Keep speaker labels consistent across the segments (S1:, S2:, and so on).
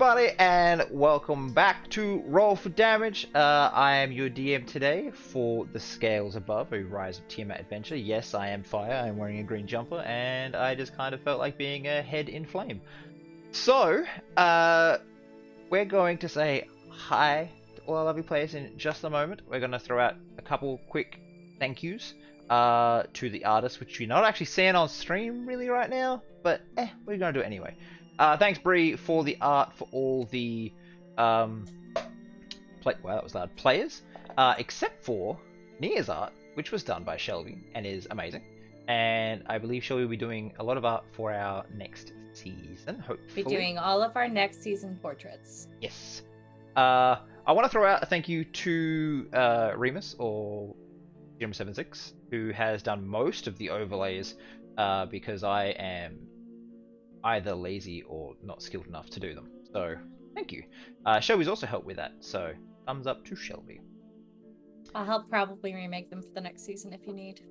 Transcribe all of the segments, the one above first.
S1: everybody, and welcome back to Roll for Damage. I am your DM today for the Scales Above, a Rise of Tiamat adventure. Yes, I am fire, I'm wearing a green jumper, and I just kind of felt like being a head in flame. So, we're going to say hi to all our lovely players in just a moment. We're going to throw out a couple quick thank yous to the artists, which you're not actually seeing on stream really right now, but we're going to do it anyway. Thanks, Bree, for the art for all the wow, that was loud. Players, except for Nia's art, which was done by Shelby and is amazing. And I believe Shelby will be doing a lot of art for our next season, hopefully.
S2: Be doing all of our next season portraits.
S1: Yes. I want to throw out a thank you to Remus or Jim76, who has done most of the overlays because I am either lazy or not skilled enough to do them. So, thank you. Shelby's also helped with that, so thumbs up to Shelby.
S2: I'll help probably remake them for the next season if you need.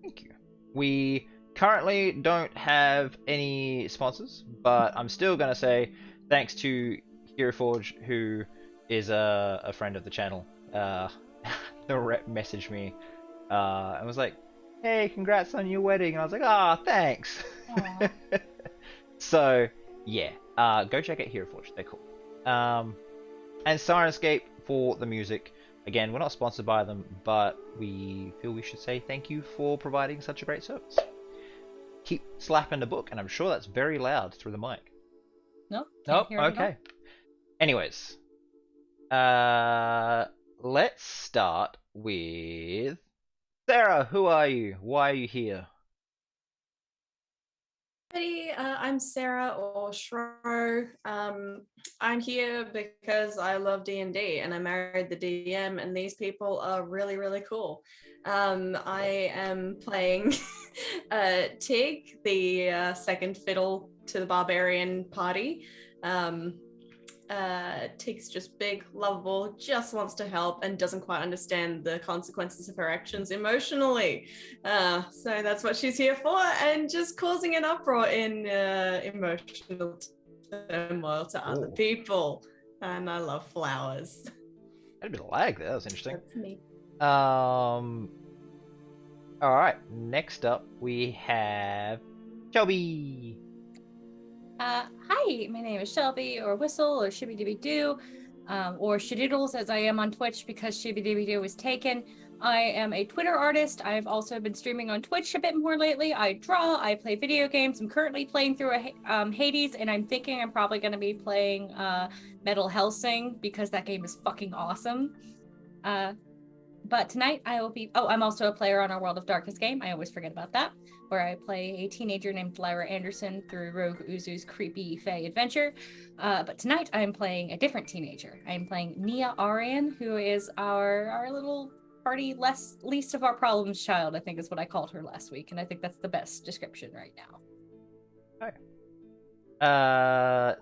S1: Thank you. We currently don't have any sponsors, but I'm still going to say thanks to Hero Forge, who is a friend of the channel. The rep messaged me and was like, hey, congrats on your wedding. And I was like, thanks. So, yeah, go check out Hero Forge. They're cool. And Siren Escape for the music. Again, we're not sponsored by them, but we feel we should say thank you for providing such a great service. Keep slapping the book, and I'm sure that's very loud through the mic.
S2: Nope.
S1: Okay. Anyways, let's start with Sarah. Who are you? Why are you here?
S3: I'm Sarah, or Shro. I'm here because I love D&D and I married the DM, and these people are really, really cool. I am playing Tig, the second fiddle to the barbarian party. Tig's just big, lovable, just wants to help, and doesn't quite understand the consequences of her actions emotionally. So that's what she's here for, and just causing an uproar in emotional turmoil to other people. And I love flowers.
S1: Had a bit of lag there. That was interesting.
S3: That's me.
S1: All right. Next up, we have Shelby.
S2: Hi, my name is Shelby, or Whistle, or Shibby Dibby Doo, or Shadoodles, as I am on Twitch because Shibby Dibby Doo was taken. I am a Twitter artist. I've also been streaming on Twitch a bit more lately. I draw, I play video games. I'm currently playing through a Hades, and I'm thinking I'm probably going to be playing Metal Hellsing because that game is fucking awesome. But tonight I will be... Oh, I'm also a player on our World of Darkness game. I always forget about that. Where I play a teenager named Lyra Anderson through Rogue Uzu's creepy fae adventure. But tonight I'm playing a different teenager. I'm playing Nia Arian, who is our little party least of our problems child, I think is what I called her last week. And I think that's the best description right now.
S1: Okay.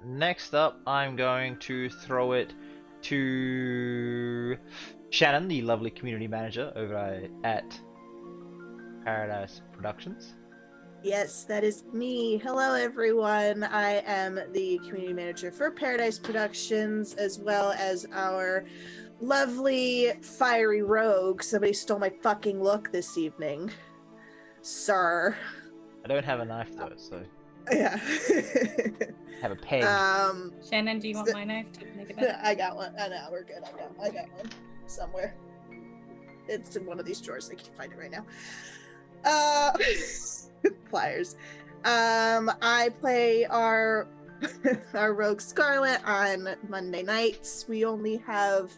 S1: Next up, I'm going to throw it to Shannon, the lovely community manager over at Paradise Productions.
S4: Yes, that is me. Hello, everyone. I am the community manager for Paradise Productions, as well as our lovely fiery rogue. Somebody stole my fucking look this evening, sir.
S1: I don't have a knife though, so
S4: yeah.
S1: have a peg.
S2: Shannon, do you want my knife to make it better?
S4: I got one. I know, we're good. I got one somewhere. It's in one of these drawers. I can't find it right now. Pliers. I play our rogue Scarlet on Monday nights. We only have,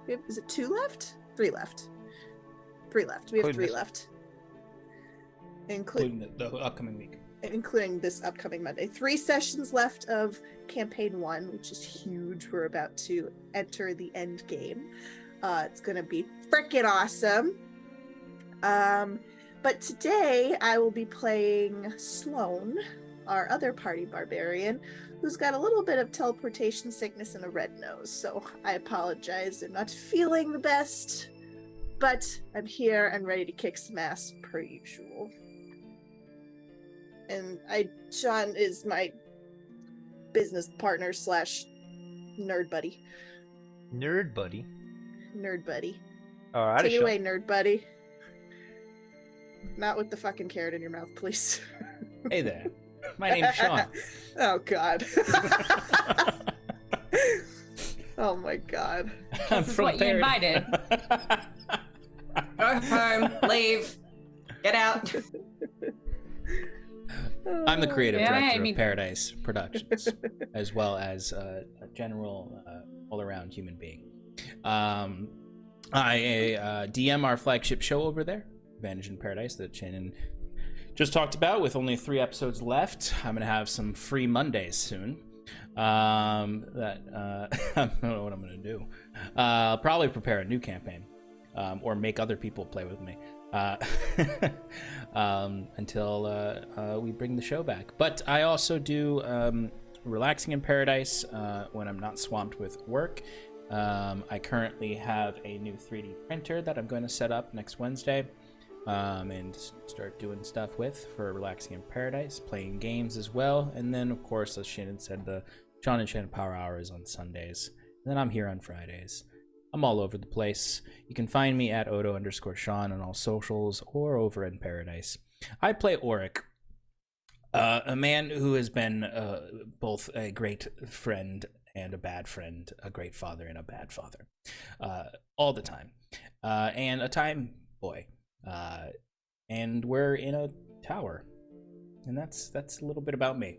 S4: is it 2 left? 3 left. 3 left. We have 3 left.
S5: Including the upcoming week.
S4: Including this upcoming Monday. 3 sessions left of campaign 1, which is huge. We're about to enter the end game. It's gonna be freaking awesome. But today I will be playing Sloane, our other party barbarian, who's got a little bit of teleportation sickness and a red nose. So I apologize. I'm not feeling the best, but I'm here and ready to kick some ass per usual. And Sean is my business partner slash Nerd buddy.
S1: Nerd buddy.
S4: Nerd buddy.
S1: Alright,
S4: Take it away, nerd buddy. Not with the fucking carrot in your mouth, please.
S5: Hey there. My name's Sean.
S4: Oh, God. Oh, my God.
S5: I'm
S2: This is
S5: from
S2: what you
S5: Paradise.
S2: invited.
S3: Go home, leave, get out.
S5: I'm the creative
S2: Yeah,
S5: director
S2: I mean-
S5: of Paradise Productions, as well as a general all-around human being. I DM our flagship show over there, Vantage in Paradise, that Shannon just talked about, with only 3 episodes left. I'm gonna have some free Mondays soon. I don't know what I'm gonna do. I'll probably prepare a new campaign, or make other people play with me. Until we bring the show back. But I also do Relaxing in Paradise when I'm not swamped with work. I currently have a new 3D printer that I'm going to set up next Wednesday and start doing stuff with for Relaxing in Paradise, playing games as well. And then, of course, as Shannon said, the Sean and Shannon Power Hour is on Sundays. And then I'm here on Fridays. I'm all over the place. You can find me at Odo_Sean on all socials or over in Paradise. I play Auric, a man who has been both a great friend and a bad friend, a great father and a bad father, all the time, and a time boy. And we're in a tower, and that's a little bit about me.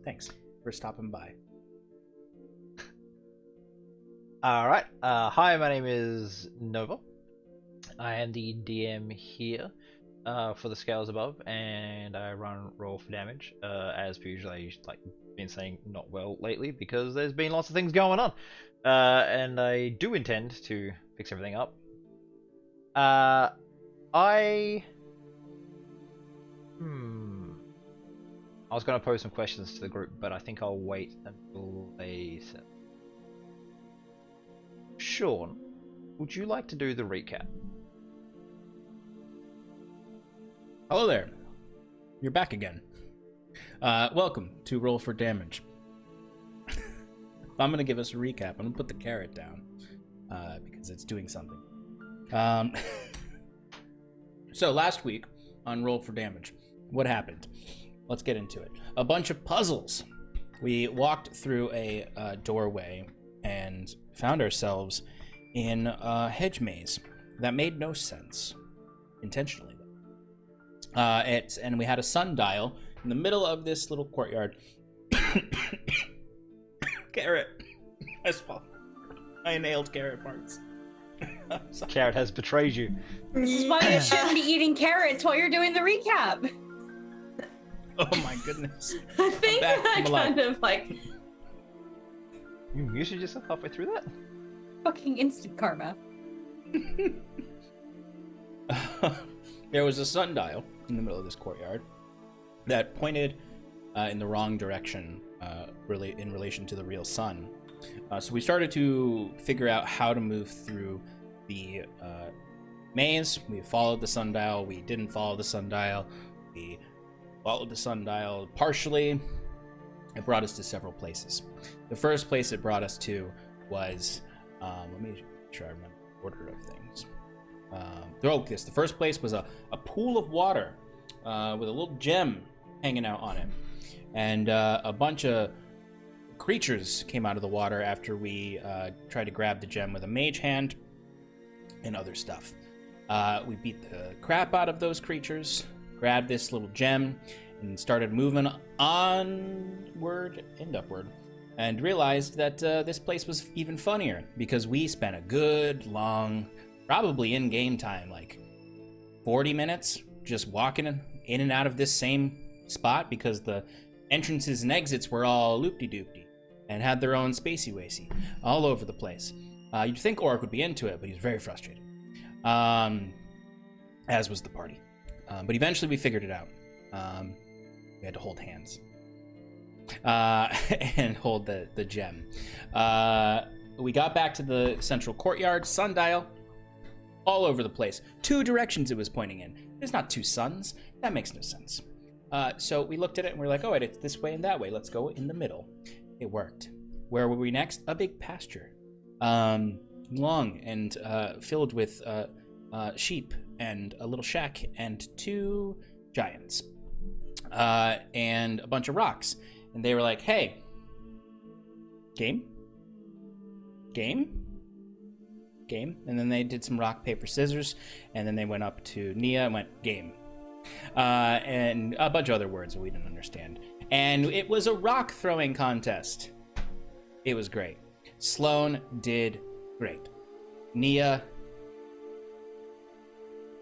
S5: Thanks for stopping by.
S1: Alright, hi, my name is Nova. I am the DM here for the Scales Above, and I run Roll for Damage. As per usual, I've been saying not well lately because there's been lots of things going on. And I do intend to fix everything up. I was going to pose some questions to the group, but I think I'll wait until they set. Sean, would you like to do the recap?
S5: Hello there. You're back again. Welcome to Roll for Damage. I'm going to give us a recap. I'm going to put the carrot down because it's doing something. So last week on Roll for Damage, what happened? Let's get into it. A bunch of puzzles. We walked through a doorway and found ourselves in a hedge maze that made no sense, intentionally. And we had a sundial in the middle of this little courtyard. Carrot. I nailed carrot parts.
S1: Carrot has betrayed you.
S2: This is why you shouldn't be eating carrots while you're doing the recap.
S5: Oh my goodness.
S3: I think
S5: back.
S3: I
S5: I'm alive.
S3: kind of like.
S1: You muted yourself halfway through that?
S2: Fucking instant karma.
S5: There was a sundial in the middle of this courtyard that pointed in the wrong direction in relation to the real sun. So we started to figure out how to move through the maze. We followed the sundial. We didn't follow the sundial. We followed the sundial partially. It brought us to several places. The first place it brought us to was, let me make sure I remember the order of things. The first place was a pool of water with a little gem hanging out on it. And a bunch of creatures came out of the water after we tried to grab the gem with a mage hand and other stuff. We beat the crap out of those creatures, grabbed this little gem, and started moving onward and upward, and realized that this place was even funnier because we spent a good long, probably in game time, like 40 minutes just walking in and out of this same spot because the entrances and exits were all loopty-doopty and had their own spacey-wacy all over the place. You'd think Oric would be into it, but he was very frustrated, as was the party. But eventually we figured it out. We had to hold hands and hold the gem. We got back to the central courtyard, sundial, all over the place. 2 directions it was pointing in. There's not 2 suns. That makes no sense. So we looked at it and we're like, oh, wait, it's this way and that way. Let's go in the middle. It worked. where were we next? A big pasture, long and filled with sheep and a little shack and 2 giants and a bunch of rocks. And they were like, hey, game. And then they did some rock, paper, scissors, and then they went up to Nia and went, game. And a bunch of other words that we didn't understand. And it was a rock throwing contest. It was great. Sloan did great. Nia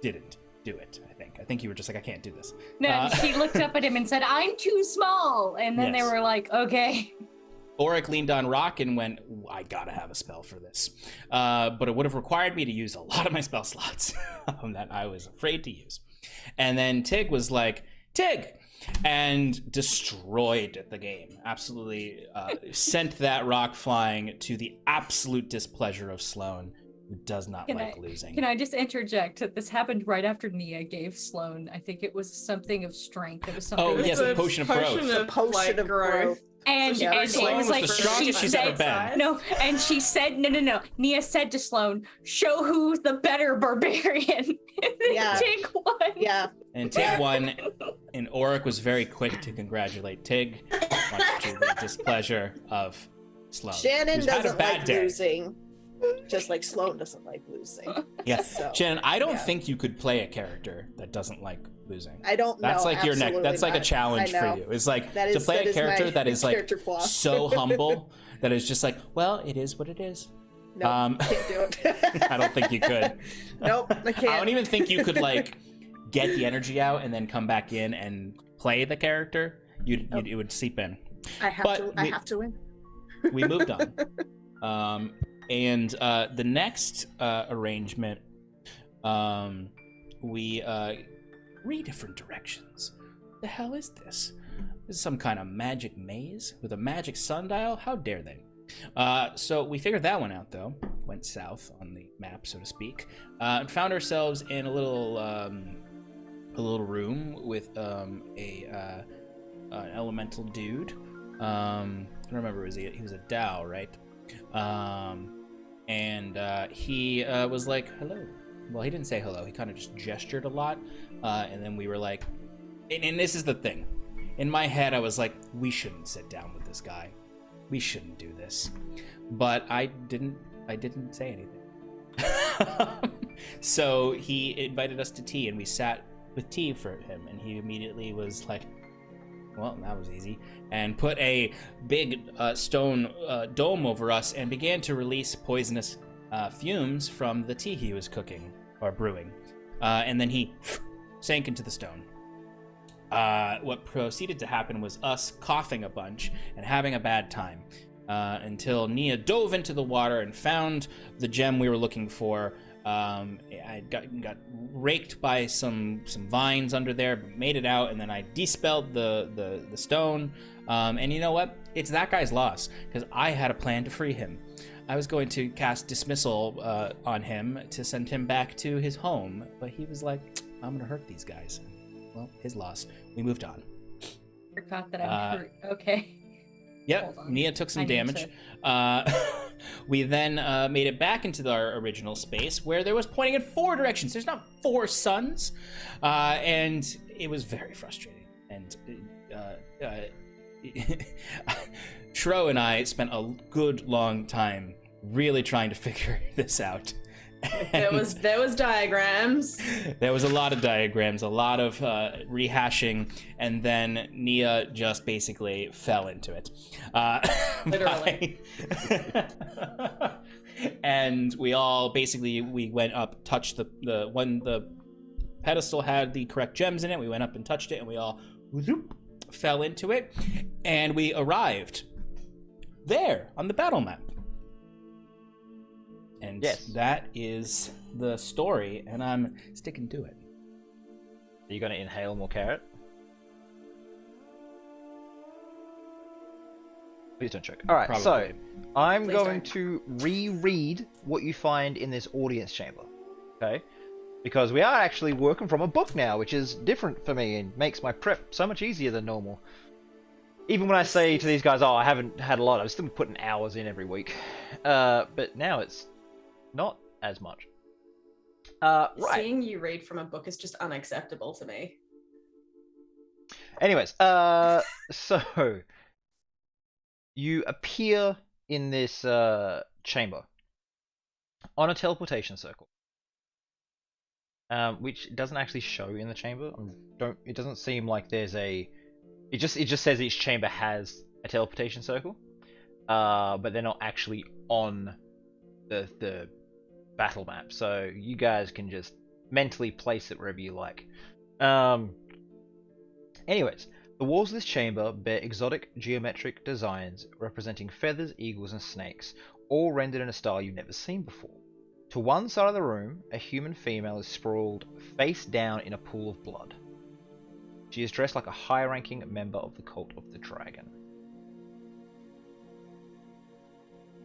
S5: didn't do it, I think. I think you were just like, I can't do this.
S2: No, she looked up at him and said, I'm too small. And then they
S5: Yes.
S2: were like, okay.
S5: Auric leaned on Rock and went, I gotta have a spell for this. But it would have required me to use a lot of my spell slots that I was afraid to use. And then Tig was like, Tig! And destroyed the game. Absolutely sent that rock flying to the absolute displeasure of Sloan, who does not like losing.
S2: Can I just interject that this happened right after Nia gave Sloan, I think it was something of strength. It was something.
S5: Oh, yes, the potion of growth.
S4: Potion of growth.
S2: And
S4: Yeah,
S2: it
S5: Sloan
S2: was
S5: was
S2: like
S5: the
S2: she
S5: strongest she's ever
S2: said,
S5: been.
S2: no, and she said, no. Nia said to Sloan, show who's the better barbarian. And then
S4: Yeah.
S2: Tig won.
S4: Yeah.
S5: And Tig won, and Auric was very quick to congratulate Tig, much to the displeasure of Sloan.
S4: Shannon
S5: who's had a
S4: doesn't
S5: bad
S4: like
S5: day.
S4: losing. Just like Sloan doesn't like losing.
S5: Yeah,
S4: So,
S5: Shannon, I don't
S4: yeah.
S5: think you could play a character that doesn't like losing.
S4: I don't know.
S5: That's like your neck. That's like a
S4: absolutely
S5: challenge
S4: not. I
S5: for
S4: know.
S5: you. It's like
S4: That
S5: to
S4: is-
S5: play
S4: that
S5: a
S4: is my
S5: character that is like
S4: character flaw.
S5: so humble that is just like, well, it is what it is.
S4: Nope, can't do it.
S5: I don't think you could.
S4: Nope, I can't.
S5: I don't even think you could like get the energy out and then come back in and play the character. It would seep in.
S4: I have
S5: but
S4: to.
S5: we-
S4: I have to win.
S5: We moved on. And the next arrangement, we 3 different directions. The hell is this? This is some kind of magic maze with a magic sundial? How dare they? So we figured that one out, though. Went south on the map, so to speak, and found ourselves in a little room with an elemental dude. I don't remember, he was a Dao, right? And he was like, hello. Well, he didn't say hello. He kind of just gestured a lot. And then we were like, and this is the thing. In my head, I was like, we shouldn't sit down with this guy. We shouldn't do this. But I didn't say anything. So he invited us to tea, and we sat with tea for him. And he immediately was like, well, that was easy, and put a big stone dome over us and began to release poisonous fumes from the tea he was cooking or brewing. And then he sank into the stone. What proceeded to happen was us coughing a bunch and having a bad time until Nia dove into the water and found the gem we were looking for. I got raked by some vines under there, but made it out, and then I dispelled the stone. And you know what? It's that guy's loss, because I had a plan to free him. I was going to cast dismissal on him to send him back to his home, but he was like, I'm gonna hurt these guys. Well, his loss. We moved on.
S2: Forgot that I'm hurt. Okay.
S5: Yep,
S2: Hold on.
S5: Nia took some
S2: I need
S5: damage. We then made it back into our original space where there was pointing in 4 directions. There's not 4 suns. And it was very frustrating. And Shro and I spent a good long time really trying to figure this out.
S3: There was diagrams.
S5: There was a lot of diagrams, a lot of rehashing, and then Nia just basically fell into it.
S3: Literally.
S5: And we all basically, we went up, touched the pedestal had the correct gems in it. We went up and touched it, and we all whoop, fell into it, and we arrived there on the battle map. And
S1: Yes.
S5: that is the story, and I'm sticking to it.
S1: Are you going to inhale more carrot? Please don't choke. Alright, so
S5: Probably.
S1: I'm
S3: Please
S1: going
S3: don't.
S1: to reread what you find in this audience chamber. Okay? Because we are actually working from a book now, which is different for me and makes my prep so much easier than normal. Even when I say to
S3: It's-
S1: these guys, "Oh, I haven't had a lot," I'm still putting hours in every week. But now it's not as much. Right.
S3: Seeing you read from a book is just unacceptable to me.
S1: Anyways, so you appear in this chamber on a teleportation circle, which doesn't actually show in the chamber. It doesn't seem like there's a. It just says each chamber has a teleportation circle, but they're not actually on the battle map. So you guys can just mentally place it wherever you like. Anyways, the walls of this chamber bear exotic geometric designs representing feathers, eagles, and snakes, all rendered in a style you've never seen before. To one side of the room, a human female is sprawled face down in a pool of blood. She is dressed like a high-ranking member of the Cult of the Dragon.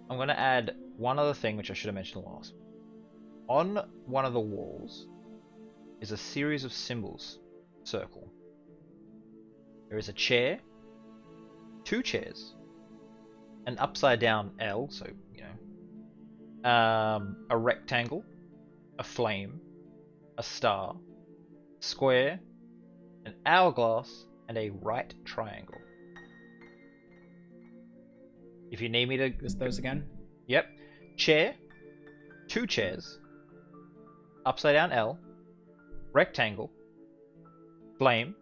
S1: I'm going to add one other thing which I should have mentioned last. On one of the walls is a series of symbols circle. There is a chair, 2 chairs, an upside down L, so you know, a rectangle, a flame, a star, square, an hourglass, and a right triangle. If you need me to
S5: List those again.
S1: Yep. Chair, 2 chairs, upside down L, rectangle, flame,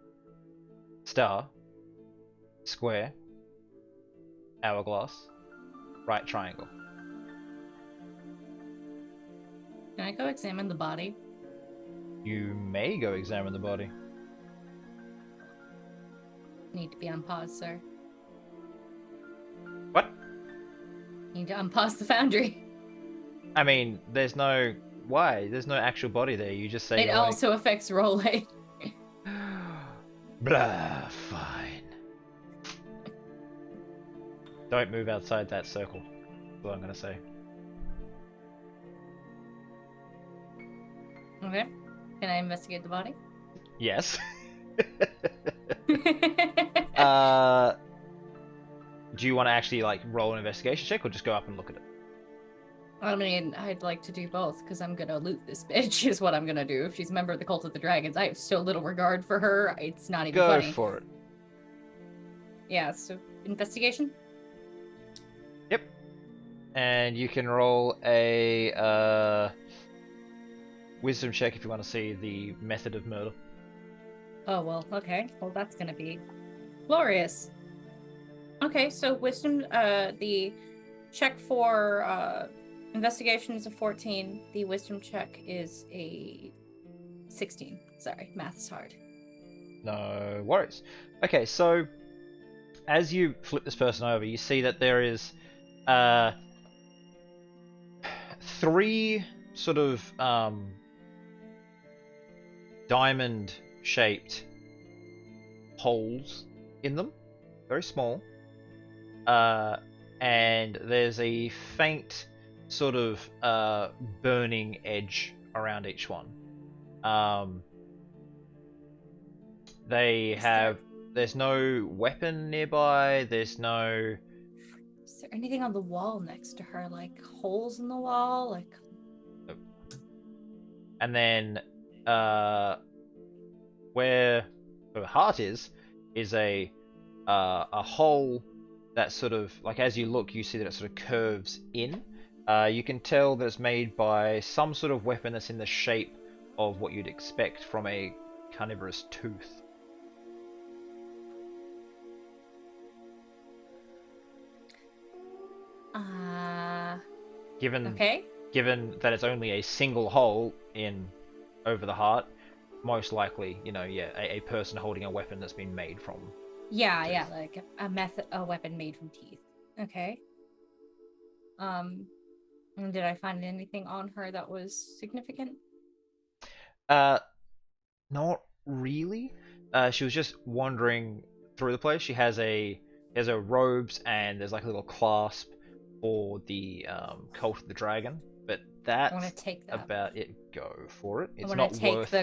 S1: star, square, hourglass, right triangle.
S2: Can I go examine the body?
S1: You may go examine the body.
S2: Need to be on pause, sir.
S1: What?
S2: Need to unpause the foundry.
S1: I mean, there's no... Why? There's no actual body there. You just say...
S2: It also affects rolling.
S1: Blah, fine. Don't move outside that circle. That's what I'm gonna say.
S2: Okay. Can I investigate the body?
S1: Yes. Do you want to actually like roll an investigation check or just go up and look at it?
S2: I mean, I'd like to do both because I'm gonna loot this bitch. Is what I'm gonna do. If she's a member of the Cult of the Dragons, I have so little regard for her. It's not even
S1: Go
S2: funny.
S1: for it.
S2: Yeah. So investigation.
S1: Yep. And you can roll a wisdom check if you want to see the method of murder.
S2: Oh well. Okay. Well, that's gonna be glorious. Okay. So wisdom. The check for investigation is a 14. The wisdom check is a 16. Sorry, math is hard.
S1: No worries. Okay, so as you flip this person over, you see that there is 3 sort of diamond-shaped holes in them, very small, and there's a faint sort of burning edge around each one. There's no weapon nearby, there's no...
S2: Is there anything on the wall next to her? Like holes in the wall? Like...
S1: And then where her heart is a hole that sort of, like as you look, you see that it sort of curves in. You can tell that it's made by some sort of weapon that's in the shape of what you'd expect from a carnivorous tooth.
S2: Okay.
S1: Given that it's only a single hole in over the heart, most likely, a person holding a weapon that's been made from.
S2: Yeah, like a weapon made from teeth. Okay. And did I find anything on her that was significant?
S1: Not really. She was just wandering through the place. She has her robes and there's like a little clasp for the Cult of the Dragon, but that's
S2: I want to take that.
S1: about it. Go for it. It's
S2: I
S1: not
S2: take
S1: worth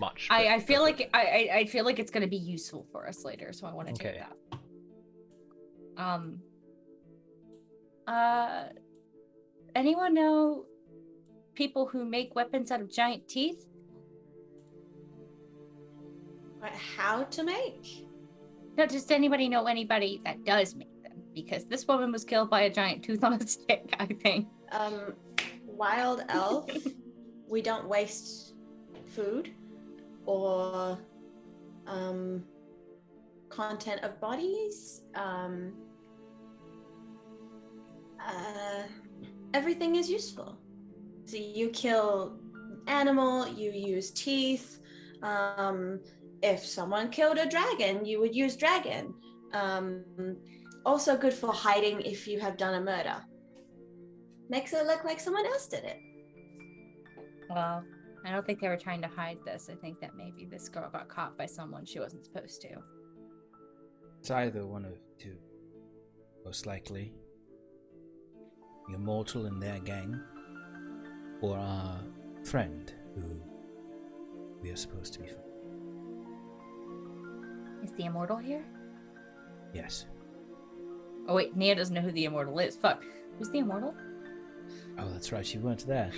S1: much.
S2: I feel like I feel like it's going to be useful for us later, so I want to take that. Anyone know people who make weapons out of giant teeth?
S3: How to make?
S2: No, just anybody know anybody that does make them? Because this woman was killed by a giant tooth on a stick, I think.
S3: Wild elf, we don't waste food or content of bodies. Everything is useful. So you kill animal, you use teeth. If someone killed a dragon, you would use dragon. Also good for hiding if you have done a murder. Makes it look like someone else did it.
S2: Well, I don't think they were trying to hide this. I think that maybe this girl got caught by someone she wasn't supposed to.
S5: It's either one of two. Most likely. The Immortal and their gang, or our friend who we are supposed to be.
S2: Is the Immortal here?
S5: Yes.
S2: Oh wait, Nia doesn't know who the Immortal is. Fuck. Who's the Immortal?
S5: Oh, that's right. You weren't there.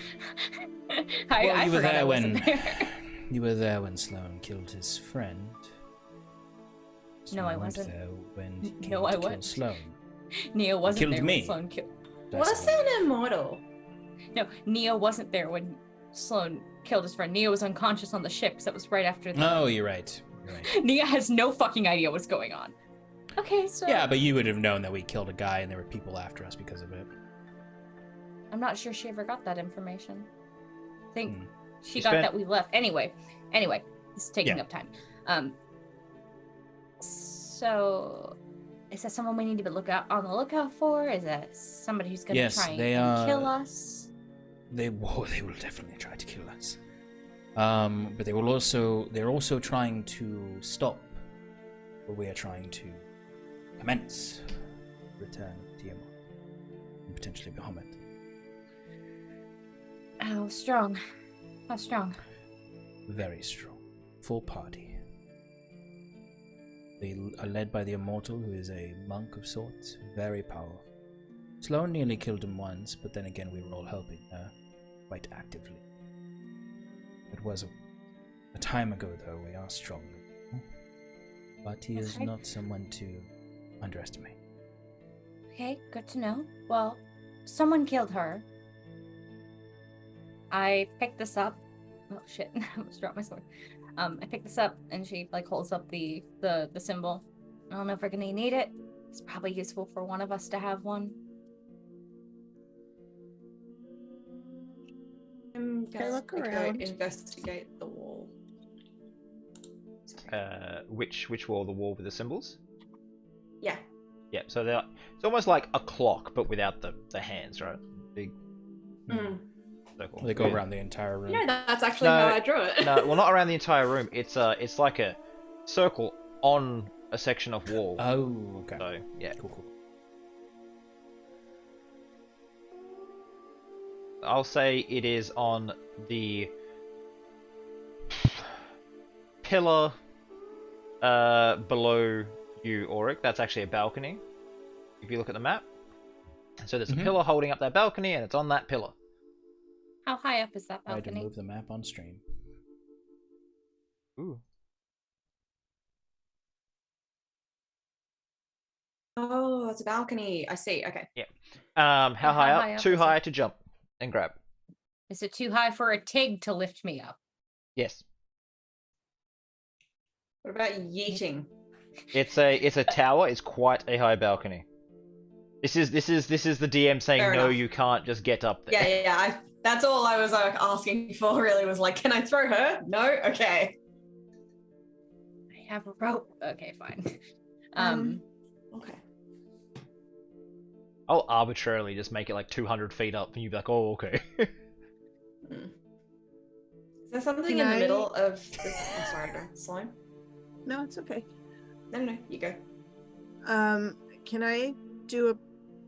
S2: I
S5: you were
S2: forgot
S5: there
S2: I wasn't
S5: when
S2: there.
S5: you were there when Sloane killed his friend. So
S2: No,
S5: you
S2: I
S5: weren't
S2: wasn't.
S5: there when he came
S2: No, I
S5: to kill
S2: wasn't.
S5: Sloane.
S2: Nia wasn't
S5: killed
S2: there
S5: me.
S2: when Sloane killed.
S3: Was an immortal?
S2: No, Nia wasn't there when Sloane killed his friend. Nia was unconscious on the ship, because that was right after the...
S5: Oh, you're right. You're right.
S2: Nia has no fucking idea what's going on. Okay, so...
S5: Yeah, but you would have known that we killed a guy and there were people after us because of it.
S2: I'm not sure she ever got that information. I think she
S1: You
S2: got
S1: spent-
S2: that we left. Anyway, it's taking
S5: Yeah.
S2: up time. So... Is that someone we need to be on the lookout for? Is that somebody who's going to
S5: Yes,
S2: try
S5: they
S2: and
S5: are-
S2: kill us?
S5: They will definitely try to kill us. But they're also trying to stop what we are trying to commence. Return to Tiamat. And potentially Bahamut.
S2: How strong? How strong?
S5: Very strong. Full party. They are led by the Immortal, who is a monk of sorts. Very powerful. Sloane nearly killed him once, but then again we were all helping her quite actively. It was a time ago, though. We are stronger. But he is
S2: Okay.
S5: not someone to underestimate.
S2: Okay, good to know. Well, someone killed her. I picked this up. Oh shit! I almost dropped my sword. I picked this up, and she like holds up the symbol. I don't know if we're gonna need it. It's probably useful for one of us to have one.
S3: I'm
S4: Okay,
S3: gonna
S4: look
S3: go
S4: around.
S3: investigate the wall.
S1: Which wall? The wall with the symbols?
S3: Yeah.
S1: Yeah, so it's almost like a clock, but without the hands, right? Big
S3: Mm.
S1: circle.
S5: They go around the entire room.
S3: Yeah, that's actually
S1: No,
S3: how I drew it.
S1: No, well, not around the entire room. It's like a circle on a section of wall.
S5: Oh, okay.
S1: So yeah,
S5: Cool, cool.
S1: I'll say it is on the pillar below you, Auric. That's actually a balcony. If you look at the map, so there's a pillar holding up that balcony, and it's on that pillar.
S2: How high up is that
S5: I had to
S2: balcony?
S5: move the map on stream.
S1: Ooh.
S3: Oh, it's a balcony. I see. Okay.
S1: How
S2: How
S1: high up?
S2: high up
S1: Too
S2: is
S1: high
S2: it?
S1: to jump and grab.
S2: Is it too high for a Tig to lift me up?
S1: Yes.
S3: What about yeeting?
S1: It's a tower. It's quite a high balcony. This is the DM saying
S3: Fair
S1: no,
S3: enough.
S1: you can't just get up there.
S3: Yeah. That's all I was asking for. Really, was like, can I throw her? No. Okay.
S2: I have a rope. Okay, fine.
S3: Okay.
S1: I'll arbitrarily just make it like 200 feet up, and you'd be like, oh, okay.
S3: Is there something
S4: Can
S3: in the
S4: I-
S3: middle of this? I'm sorry, no. Slime?
S4: No, it's okay.
S3: No, you go.
S4: Can I do a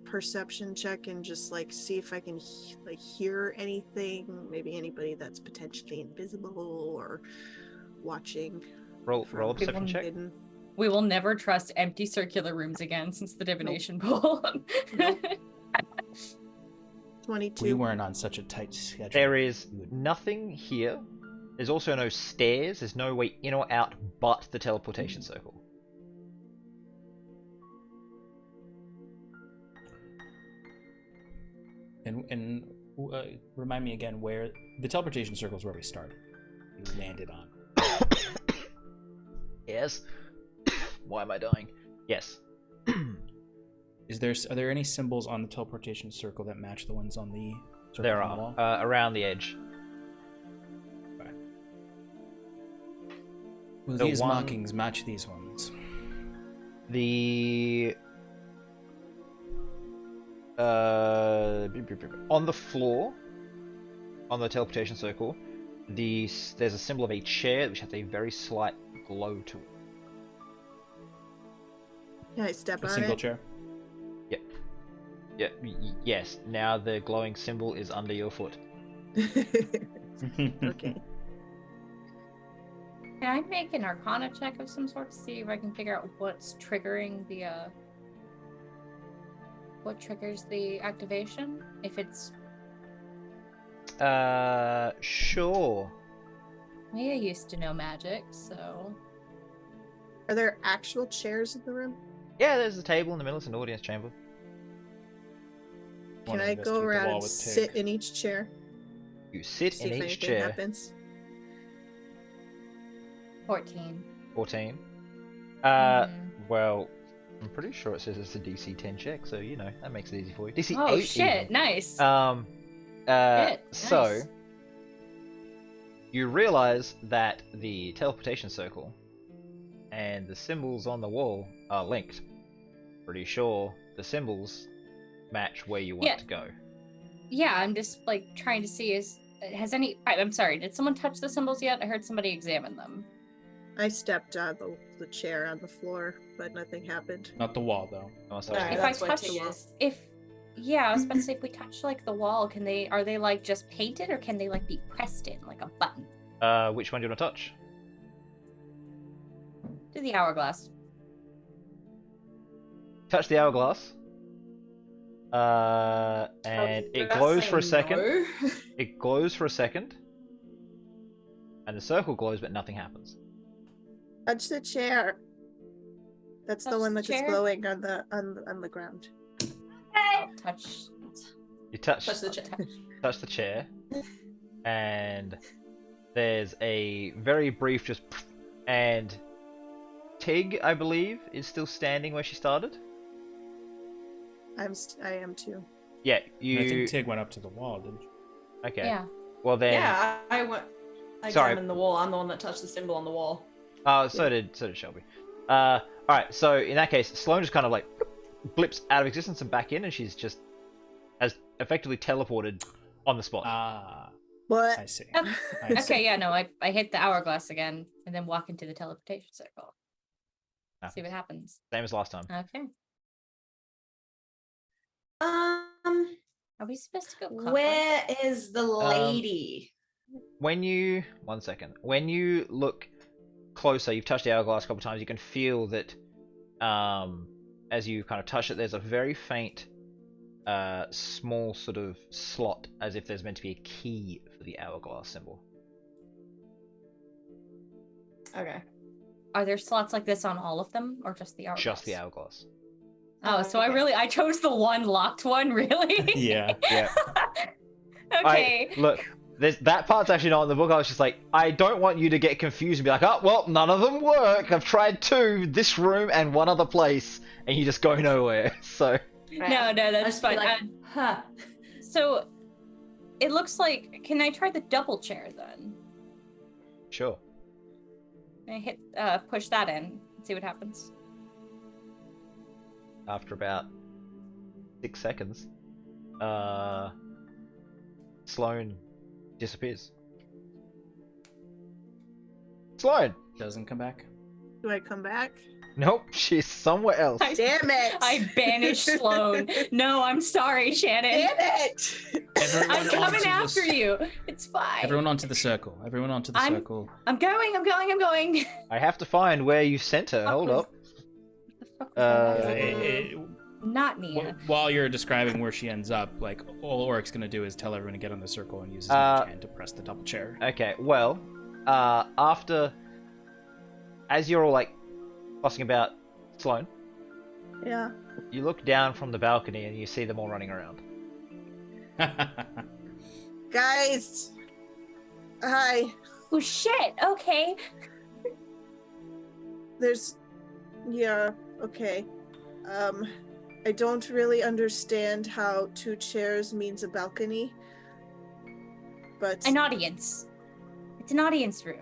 S4: perception check and just like see if I can like hear anything? Maybe anybody that's potentially invisible or watching.
S1: roll a
S4: from
S1: perception check.
S4: hidden.
S2: We will never trust empty circular rooms again since the divination pool.
S4: Nope.
S5: We
S4: 22.
S5: weren't on such a tight schedule.
S1: There is
S5: We would-
S1: nothing here. There's also no stairs. There's no way in or out but the teleportation circle.
S5: And remind me again where the teleportation circle is where we started. We landed on.
S1: Yes. Why am I dying? Yes.
S5: Are there any symbols on the teleportation circle that match the ones on the circle
S1: There
S5: on the wall?
S1: are around the edge.
S5: Will
S1: the
S5: these
S1: one-
S5: markings match these ones?
S1: The on the floor, on the teleportation circle, there's a symbol of a chair which has a very slight glow to it.
S4: Can I step
S5: A
S4: on
S5: single
S4: it?
S5: chair?
S1: Yeah, yes. Now the glowing symbol is under your foot.
S4: Okay.
S2: Can I make an Arcana check of some sort to see if I can figure out what's triggering the what triggers the activation? If it's
S1: Sure.
S2: me, I used to know magic, so
S4: Are there actual chairs in the room?
S1: Yeah, there's a table in the middle. It's an audience chamber.
S4: Can
S5: Wanna
S4: I
S5: investigate
S4: go
S5: the
S4: around
S5: wall
S4: and
S5: with
S4: sit
S5: Tig.
S4: in each chair?
S1: You sit
S4: See
S1: in
S4: if
S1: each
S4: anything
S1: chair.
S4: happens.
S2: 14.
S1: 14.
S2: Mhm.
S1: Well, I'm pretty sure it says it's a DC 10 check, so you know that makes it easy for you. DC
S2: Oh
S1: 8
S2: shit!
S1: even.
S2: Nice.
S1: So
S2: nice.
S1: you realize that the teleportation circle and the symbols on the wall are linked. Pretty sure the symbols match where you want
S2: Yeah.
S1: to go.
S2: Yeah, I'm just like trying to see I'm sorry, did someone touch the symbols yet? I heard somebody examine them.
S4: I stepped on the chair on the floor, but nothing happened.
S5: Not the wall, though.
S1: Oh,
S3: No,
S1: sorry.
S2: If
S3: that's
S2: I
S3: where
S2: touch
S3: Tig is.
S2: I was about to say if we touch like the wall, are they like just painted or can they like be pressed in like a button?
S1: Which one do you want to touch?
S2: Do the hourglass.
S1: Touch the hourglass. And it glows for a second.
S3: No.
S1: It glows for a second. And the circle glows, but nothing happens.
S4: Touch the chair. That's the
S2: Touch
S4: one
S2: the
S4: that is
S2: chair?
S4: glowing on the ground.
S2: I'll touch.
S1: You touch
S3: Touch the chair.
S1: touch the chair, and there's a very brief just, and Tig, I believe, is still standing where she started.
S4: I am too.
S1: Yeah,
S5: And I
S1: you.
S5: think Tig went up to the wall, didn't you?
S1: Okay.
S2: Yeah.
S1: Well then.
S3: Yeah, I went. I
S1: Sorry.
S3: examined the wall. I'm the one that touched the symbol on the wall.
S1: So did Shelby. All right. So in that case, Sloane just kind of like blips out of existence and back in, and she's just has effectively teleported on the spot.
S5: Ah,
S4: What?
S5: I see.
S2: Oh,
S5: I see.
S2: Okay, yeah, no, I hit the hourglass again and then walk into the teleportation circle. See what happens.
S1: Same as last time.
S2: Okay. Are we supposed to go clockwise?
S3: Where is the lady?
S1: When you look closer, you've touched the hourglass a couple times. You can feel that as you kind of touch it, there's a very faint, small sort of slot, as if there's meant to be a key for the hourglass symbol.
S3: Okay.
S2: Are there slots like this on all of them or just the hourglass?
S1: Just the hourglass.
S2: Oh, so
S3: Okay.
S2: I chose the one locked one, really?
S5: Yeah.
S1: Yeah.
S2: Okay.
S1: Look, that part's actually not in the book. I was just like, I don't want you to get confused and be like, oh, well, none of them work. I've tried two, this room and one other place, and you just go nowhere. So,
S2: No, that's
S3: just be
S2: fine.
S3: like, huh.
S2: So it looks like, can I try the double chair then?
S1: sure.
S2: I hit push that in and see what happens.
S1: After about 6 seconds, Sloane disappears. Sloane!
S5: Doesn't come back.
S4: Do I come back?
S1: Nope, she's somewhere else.
S4: Damn it!
S2: I banished Sloan. No, I'm sorry, Shannon.
S4: Damn it!
S5: Everyone
S2: I'm coming
S5: onto
S2: after
S5: the,
S2: you. It's fine.
S5: Everyone onto the circle. Everyone onto the circle.
S2: I'm going.
S1: I have to find where you sent her. Hold up.
S2: What the fuck was that? Not
S5: Wh-
S2: Nia.
S5: While you're describing where she ends up, like all Oric's gonna do is tell everyone to get on the circle and use his mage hand to press the double chair.
S1: Okay, well, after, as you're all like fussing about Sloane,
S4: Yeah.
S1: you look down from the balcony and you see them all running around.
S4: Guys! Hi.
S2: Oh shit. Okay.
S4: There's... Yeah, okay. I don't really understand how 2 chairs means a balcony. But...
S2: An audience. It's an audience room.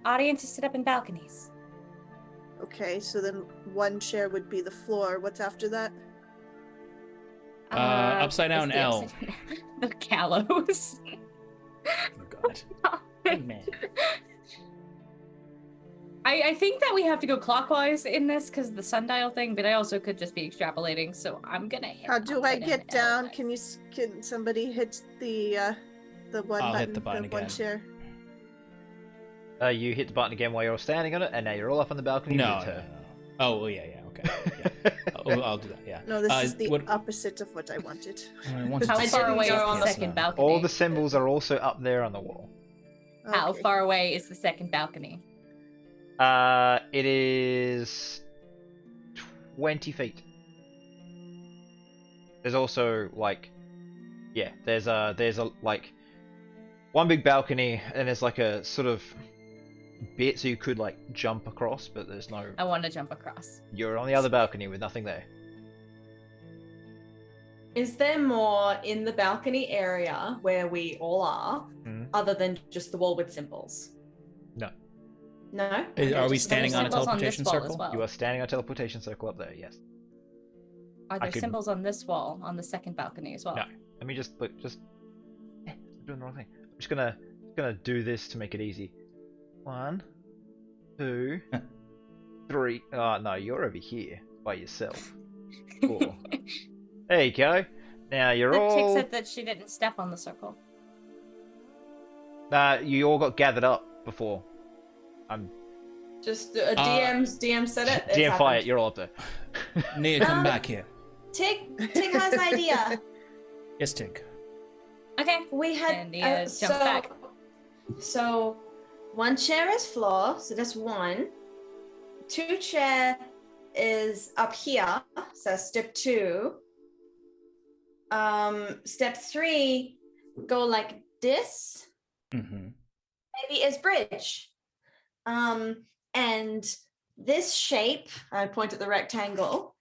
S2: Audiences sit up in balconies.
S4: Okay, so then 1 chair would be the floor. What's after that?
S5: Upside down
S2: it's the
S5: L.
S2: upside down- The gallows.
S5: Oh god.
S1: Hey, man.
S2: I think that we have to go clockwise in this because of the sundial thing, but I also could just be extrapolating, so I'm gonna hit.
S4: How do I
S2: upside
S4: get
S2: L.
S4: down? Can somebody hit the one
S5: I'll
S4: button,
S5: hit the button
S4: one
S5: again.
S4: chair?
S1: You hit the button again while you're all standing on it, and now you're all up on the balcony
S5: No,
S1: with
S5: no,
S1: her.
S5: no. Oh, well, yeah, okay. Yeah. I'll do that, yeah.
S4: No, this is the
S5: what-
S4: opposite of what I wanted.
S5: I wanted
S2: How
S5: to
S2: far
S5: see
S2: away is
S5: this,
S2: the
S5: yes,
S2: second balcony?
S1: All the symbols are also up there on the wall.
S2: How
S4: Okay.
S2: far away is the second balcony?
S1: It is 20 feet. There's also like, yeah, there's a like one big balcony, and there's like a sort of bit so you could like jump across, but there's no.
S2: I want to jump across.
S1: You're on the other balcony with nothing there.
S3: Is there more in the balcony area where we all are,
S1: Mhm.
S3: other than just the wall with symbols?
S1: No.
S3: No?
S5: Are we
S3: Just
S5: standing
S3: those
S5: on a
S2: symbols on this
S5: teleportation
S2: wall as
S5: circle?
S2: well.
S1: You are standing on a teleportation circle up there. Yes.
S2: Are
S1: I
S2: there
S1: could-
S2: symbols on this wall on the second balcony as well?
S1: No. Let me just look. Just. I'm doing the wrong thing. I'm just gonna do this to make it easy. 1, 2, 3. Oh no, you're over here by yourself. Cool. There you go. Now you're
S2: The
S1: all.
S2: chick said that she didn't step on the circle.
S1: You all got gathered up before. I'm
S3: Just DM said it. it's
S1: DM
S3: happened.
S1: fire. You're all up there.
S5: Nia, come back here.
S3: Tig has an idea.
S5: Yes, Tig.
S2: Okay.
S3: We had
S2: And Nia jumps back.
S3: So 1 chair is floor, so that's 1. 2 chair is up here, so step 2. Step 3, go like this.
S5: Mm-hmm.
S3: Maybe is bridge. And this shape, I point at the rectangle,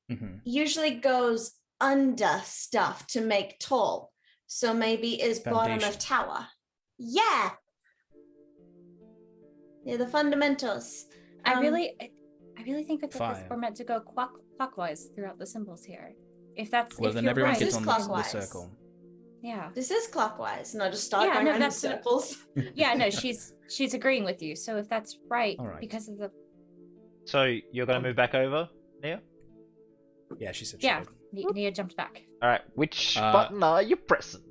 S5: Mm-hmm.
S3: usually goes under stuff to make tall. So maybe is bottom
S5: Foundation.
S3: of tower. Yeah. Yeah, the fundamentals.
S2: I really think that
S5: Fine.
S2: we're meant to go clockwise throughout the symbols here. If that's
S5: Well,
S2: if
S5: then
S2: you're
S5: everyone
S2: right.
S5: gets
S3: This
S5: on
S3: is
S5: the
S3: clockwise.
S5: circle.
S2: Yeah.
S3: This is clockwise, not just start
S2: Yeah,
S3: going
S2: no,
S3: around in
S2: that's what-
S3: circles.
S2: Yeah, no, she's agreeing with you. So if that's right,
S5: All right.
S2: because of the
S1: So you're gonna move back over, Nia?
S5: Yeah, she said she
S2: yeah,
S5: would.
S2: Nia jumped back.
S1: All right. Which
S5: Uh,
S1: button are you pressing?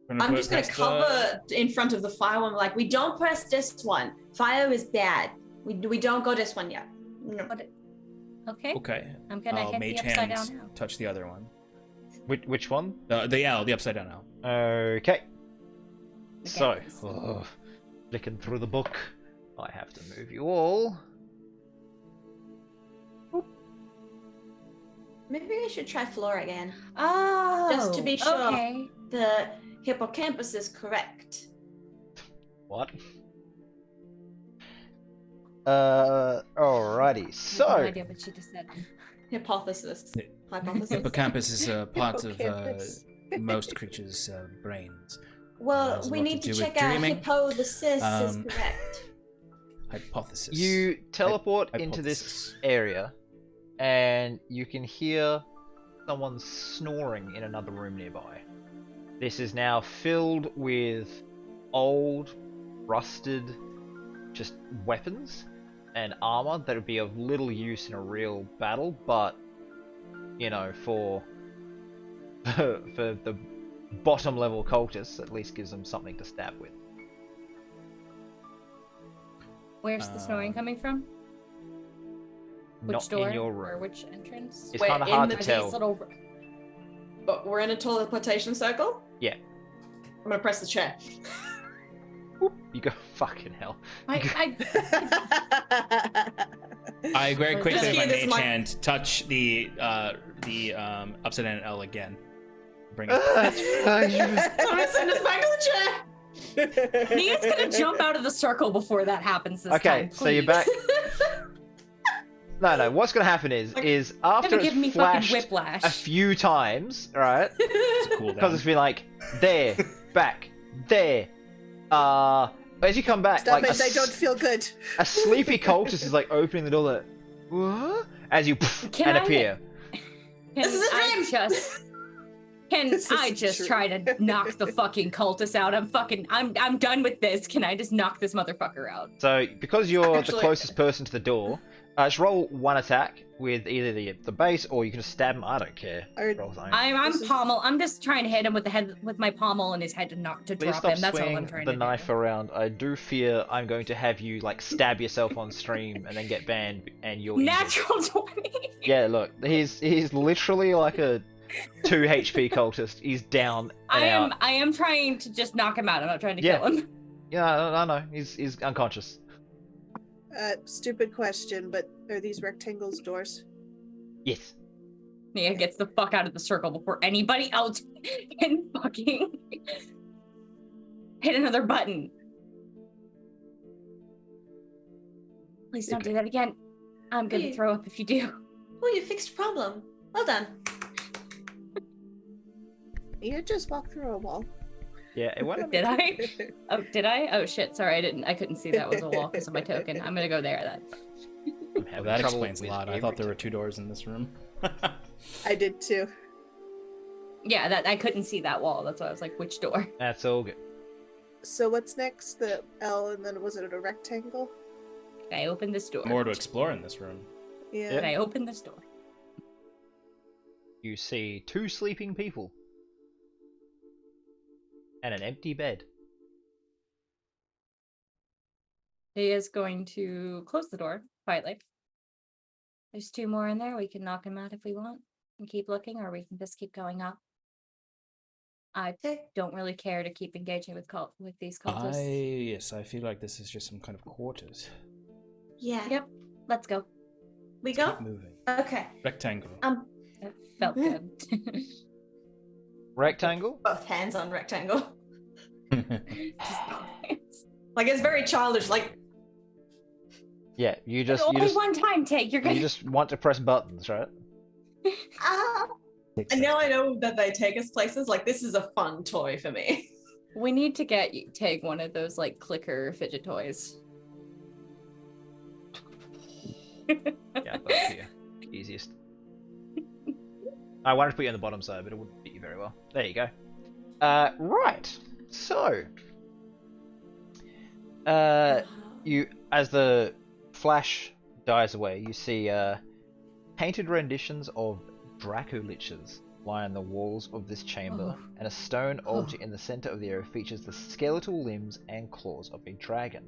S3: I'm just gonna
S5: press
S3: cover in front of the fire one. Like, we don't press this one. Fire is bad. We don't go this one yet. No.
S2: Okay.
S5: Okay.
S2: I'm gonna hit the
S5: mage
S2: upside
S5: hands
S2: down now.
S5: touch the other one.
S1: Which one?
S5: The L, the upside down L.
S1: Okay. So,
S2: Okay.
S1: flicking through the book, I have to move you all.
S3: Maybe we should try floor again.
S2: Oh,
S3: Just to be sure.
S2: Okay.
S3: The hippocampus is correct.
S1: What? Alrighty.
S2: I have no
S1: So,
S2: idea what she just said.
S3: Hypothesis.
S5: Yeah.
S3: Hypothesis.
S5: Hippocampus is a part of
S4: Hippocampus.
S5: most creatures' brains.
S3: Well,
S5: Has a
S3: we
S5: lot
S3: need
S5: to
S3: to
S5: do with
S3: check out
S5: dreaming.
S3: hypothesis is
S5: Um,
S3: correct.
S5: Hypothesis.
S1: you teleport into this
S5: Hypothesis.
S1: area, and you can hear someone snoring in another room nearby. This is now filled with old, rusted, just weapons. and armor that would be of little use in a real battle, but you know, for for the bottom level cultists, at least gives them something to stab with.
S2: Where's the snoring coming from? Which
S1: Not
S2: door?
S1: in your
S2: Or
S1: room.
S2: which entrance?
S1: It's
S3: We're
S1: kind of
S3: in
S1: hard to
S3: the-
S1: tell.
S2: These little...
S3: But we're in a teleportation circle.
S1: Yeah.
S3: I'm gonna press the chair.
S1: You go, fucking hell.
S2: I
S5: I very quickly
S3: Just
S5: with my
S3: hear this
S5: mage
S3: mic-
S5: hand touch the upside down L again. Bring it.
S3: I'm gonna send us back to the chair.
S2: Nia's gonna jump out of the circle before that happens this
S1: Okay,
S2: time.
S1: so you're
S2: please.
S1: back. No, what's gonna happen is after
S2: Gonna give me
S1: it's
S2: fucking
S1: flashed
S2: whiplash.
S1: a few times, right?
S5: It's cool
S1: Because it's been like, there, back, there. As you come back,
S4: Stop
S1: like
S4: it, I don't feel good.
S1: a sleepy cultist is like opening the door like, what? As you
S2: Can
S1: and
S2: I-
S1: appear.
S3: This is a dream!
S2: Can
S4: This
S2: I
S4: is
S2: just
S4: true.
S2: try to knock the fucking cultist out? I'm done with this. Can I just knock this motherfucker out?
S1: So, because you're the
S3: Actually-
S1: closest person to the door, just roll one attack with either the base or you can just stab him. I don't care.
S4: Are-
S1: Roll something.
S2: I'm
S4: This is-
S2: pommel. I'm just trying to hit him with the head with my pommel in his head to
S1: Please
S2: drop
S1: stop
S2: him. That's all I'm
S1: swinging
S2: trying
S1: the
S2: to
S1: knife
S2: do.
S1: around. I do fear I'm going to have you like stab yourself on stream and then get banned and you're injured.
S2: Natural 20.
S1: Yeah, look, he's literally like a 2 HP cultist. He's down and out.
S2: I am trying to just knock him out. I'm not trying to
S1: Yeah.
S2: kill him.
S1: Yeah, I know. He's unconscious.
S4: Stupid question, but are these rectangles doors?
S1: Yes.
S2: Nia gets the fuck out of the circle before anybody else can fucking hit another button. Please don't do that again. I'm gonna
S3: Hey.
S2: throw up if you do.
S3: Oh, you fixed a problem. Well done.
S4: You just walk through a wall.
S1: Yeah, it won't.
S2: Did I? Oh, did I? Oh shit! Sorry, I couldn't see that was a wall because of my token. I'm gonna go there then.
S1: I'm
S5: Well,
S1: having
S5: that
S1: trouble
S5: explains a
S1: with
S5: lot. I
S1: every
S5: thought there were 2 doors in this room.
S4: I did too.
S2: Yeah, that I couldn't see that wall. That's why I was like, which door?
S1: That's all good.
S4: So what's next? The L, and then was it a rectangle?
S2: Can I open this door?
S5: More to explore in this room.
S4: Yeah.
S2: Can I open this door?
S1: You see 2 sleeping people and an empty bed.
S2: He is going to close the door quietly. There's 2 more in there. We can knock him out if we want and keep looking, or we can just keep going up. I
S3: Okay.
S2: don't really care to keep engaging with these cultists.
S5: Yes, I feel like this is just some kind of quarters.
S3: Yeah.
S2: Yep, let's go.
S3: We
S5: Keep
S3: go?
S5: moving.
S3: Okay.
S5: Rectangle.
S2: It felt good.
S1: Rectangle?
S3: Both hands on rectangle.
S2: Just-
S3: Like it's very childish. Like
S1: Yeah, you just
S2: only one time take. You're
S1: you
S2: gonna.
S1: just want to press buttons, right?
S3: ah. And now I know that they take us places. Like this is a fun toy for me.
S2: We need to get you take one of those like clicker fidget toys.
S1: Yeah, that'd be the easiest. I wanted to put you on the bottom side, but it wouldn't fit you very well. There you go. Right. So, you as the flash dies away, you see painted renditions of Draco-liches line the walls of this chamber,
S2: Oh.
S1: and a stone altar in the center of the area features the skeletal limbs and claws of a dragon.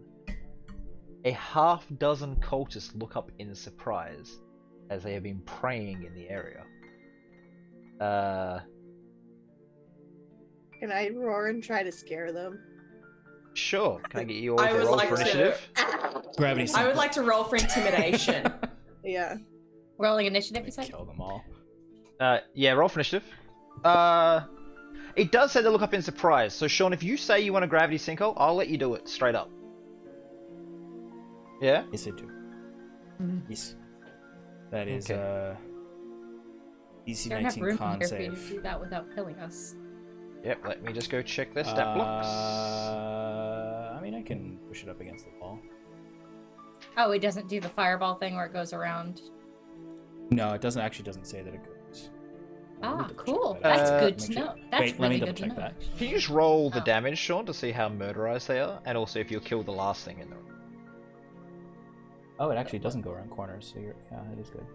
S1: A half dozen cultists look up in surprise as they have been praying in the area.
S4: Can I roar and try to scare them?
S1: Sure. Can I get you all
S3: I
S1: to
S3: would
S1: roll
S3: like
S1: for
S3: to-
S1: initiative?
S5: Gravity
S3: I
S5: center.
S3: would like to roll for intimidation.
S4: Yeah.
S2: Rolling initiative, you said?
S5: Kill them all.
S1: Yeah, roll for initiative. It does say they look up in surprise. So Sean, if you say you want a gravity sinkhole, I'll let you do it straight up. Yeah?
S5: Yes, I do. Yes. That is
S1: Okay.
S5: DC
S2: Don't have
S5: 19
S2: room
S5: con
S2: here for you to
S5: save.
S2: do that without killing us.
S1: Yep, let me just go check their stat blocks.
S5: I mean, I can push it up against the wall.
S2: Oh, it doesn't do the fireball thing where it goes around.
S5: No, it doesn't say that it goes. Let me
S2: Ah,
S5: double check
S2: cool.
S5: that.
S2: That's
S1: Uh,
S2: good
S5: Make
S2: to
S5: sure-
S2: know. That's
S5: Wait, let me
S2: really
S5: double
S2: good to
S5: check
S2: know.
S5: that.
S1: Can you just roll the
S2: Oh.
S1: damage, Sean, to see how murderized they are, and also if you'll kill the last thing in the room?
S5: Oh, it actually doesn't go around corners, so yeah, it is good.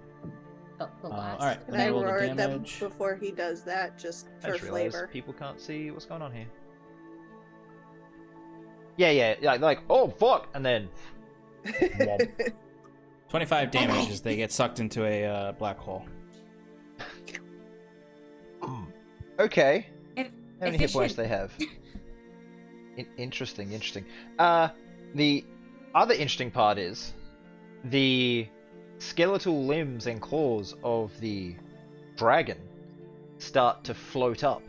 S2: The last.
S5: All right,
S4: Can
S5: let me
S4: I
S5: roll the
S4: roar at them
S5: damage.
S4: before he does that, just
S1: I
S4: for
S1: just realized
S4: flavor?
S1: people can't see what's going on here. Yeah, like, oh fuck, and then
S5: 25 damage as they get sucked into a black hole.
S1: okay.
S2: If-
S1: How many hit points
S2: efficient.
S1: they have? Interesting. The other interesting part is the skeletal limbs and claws of the dragon start to float up.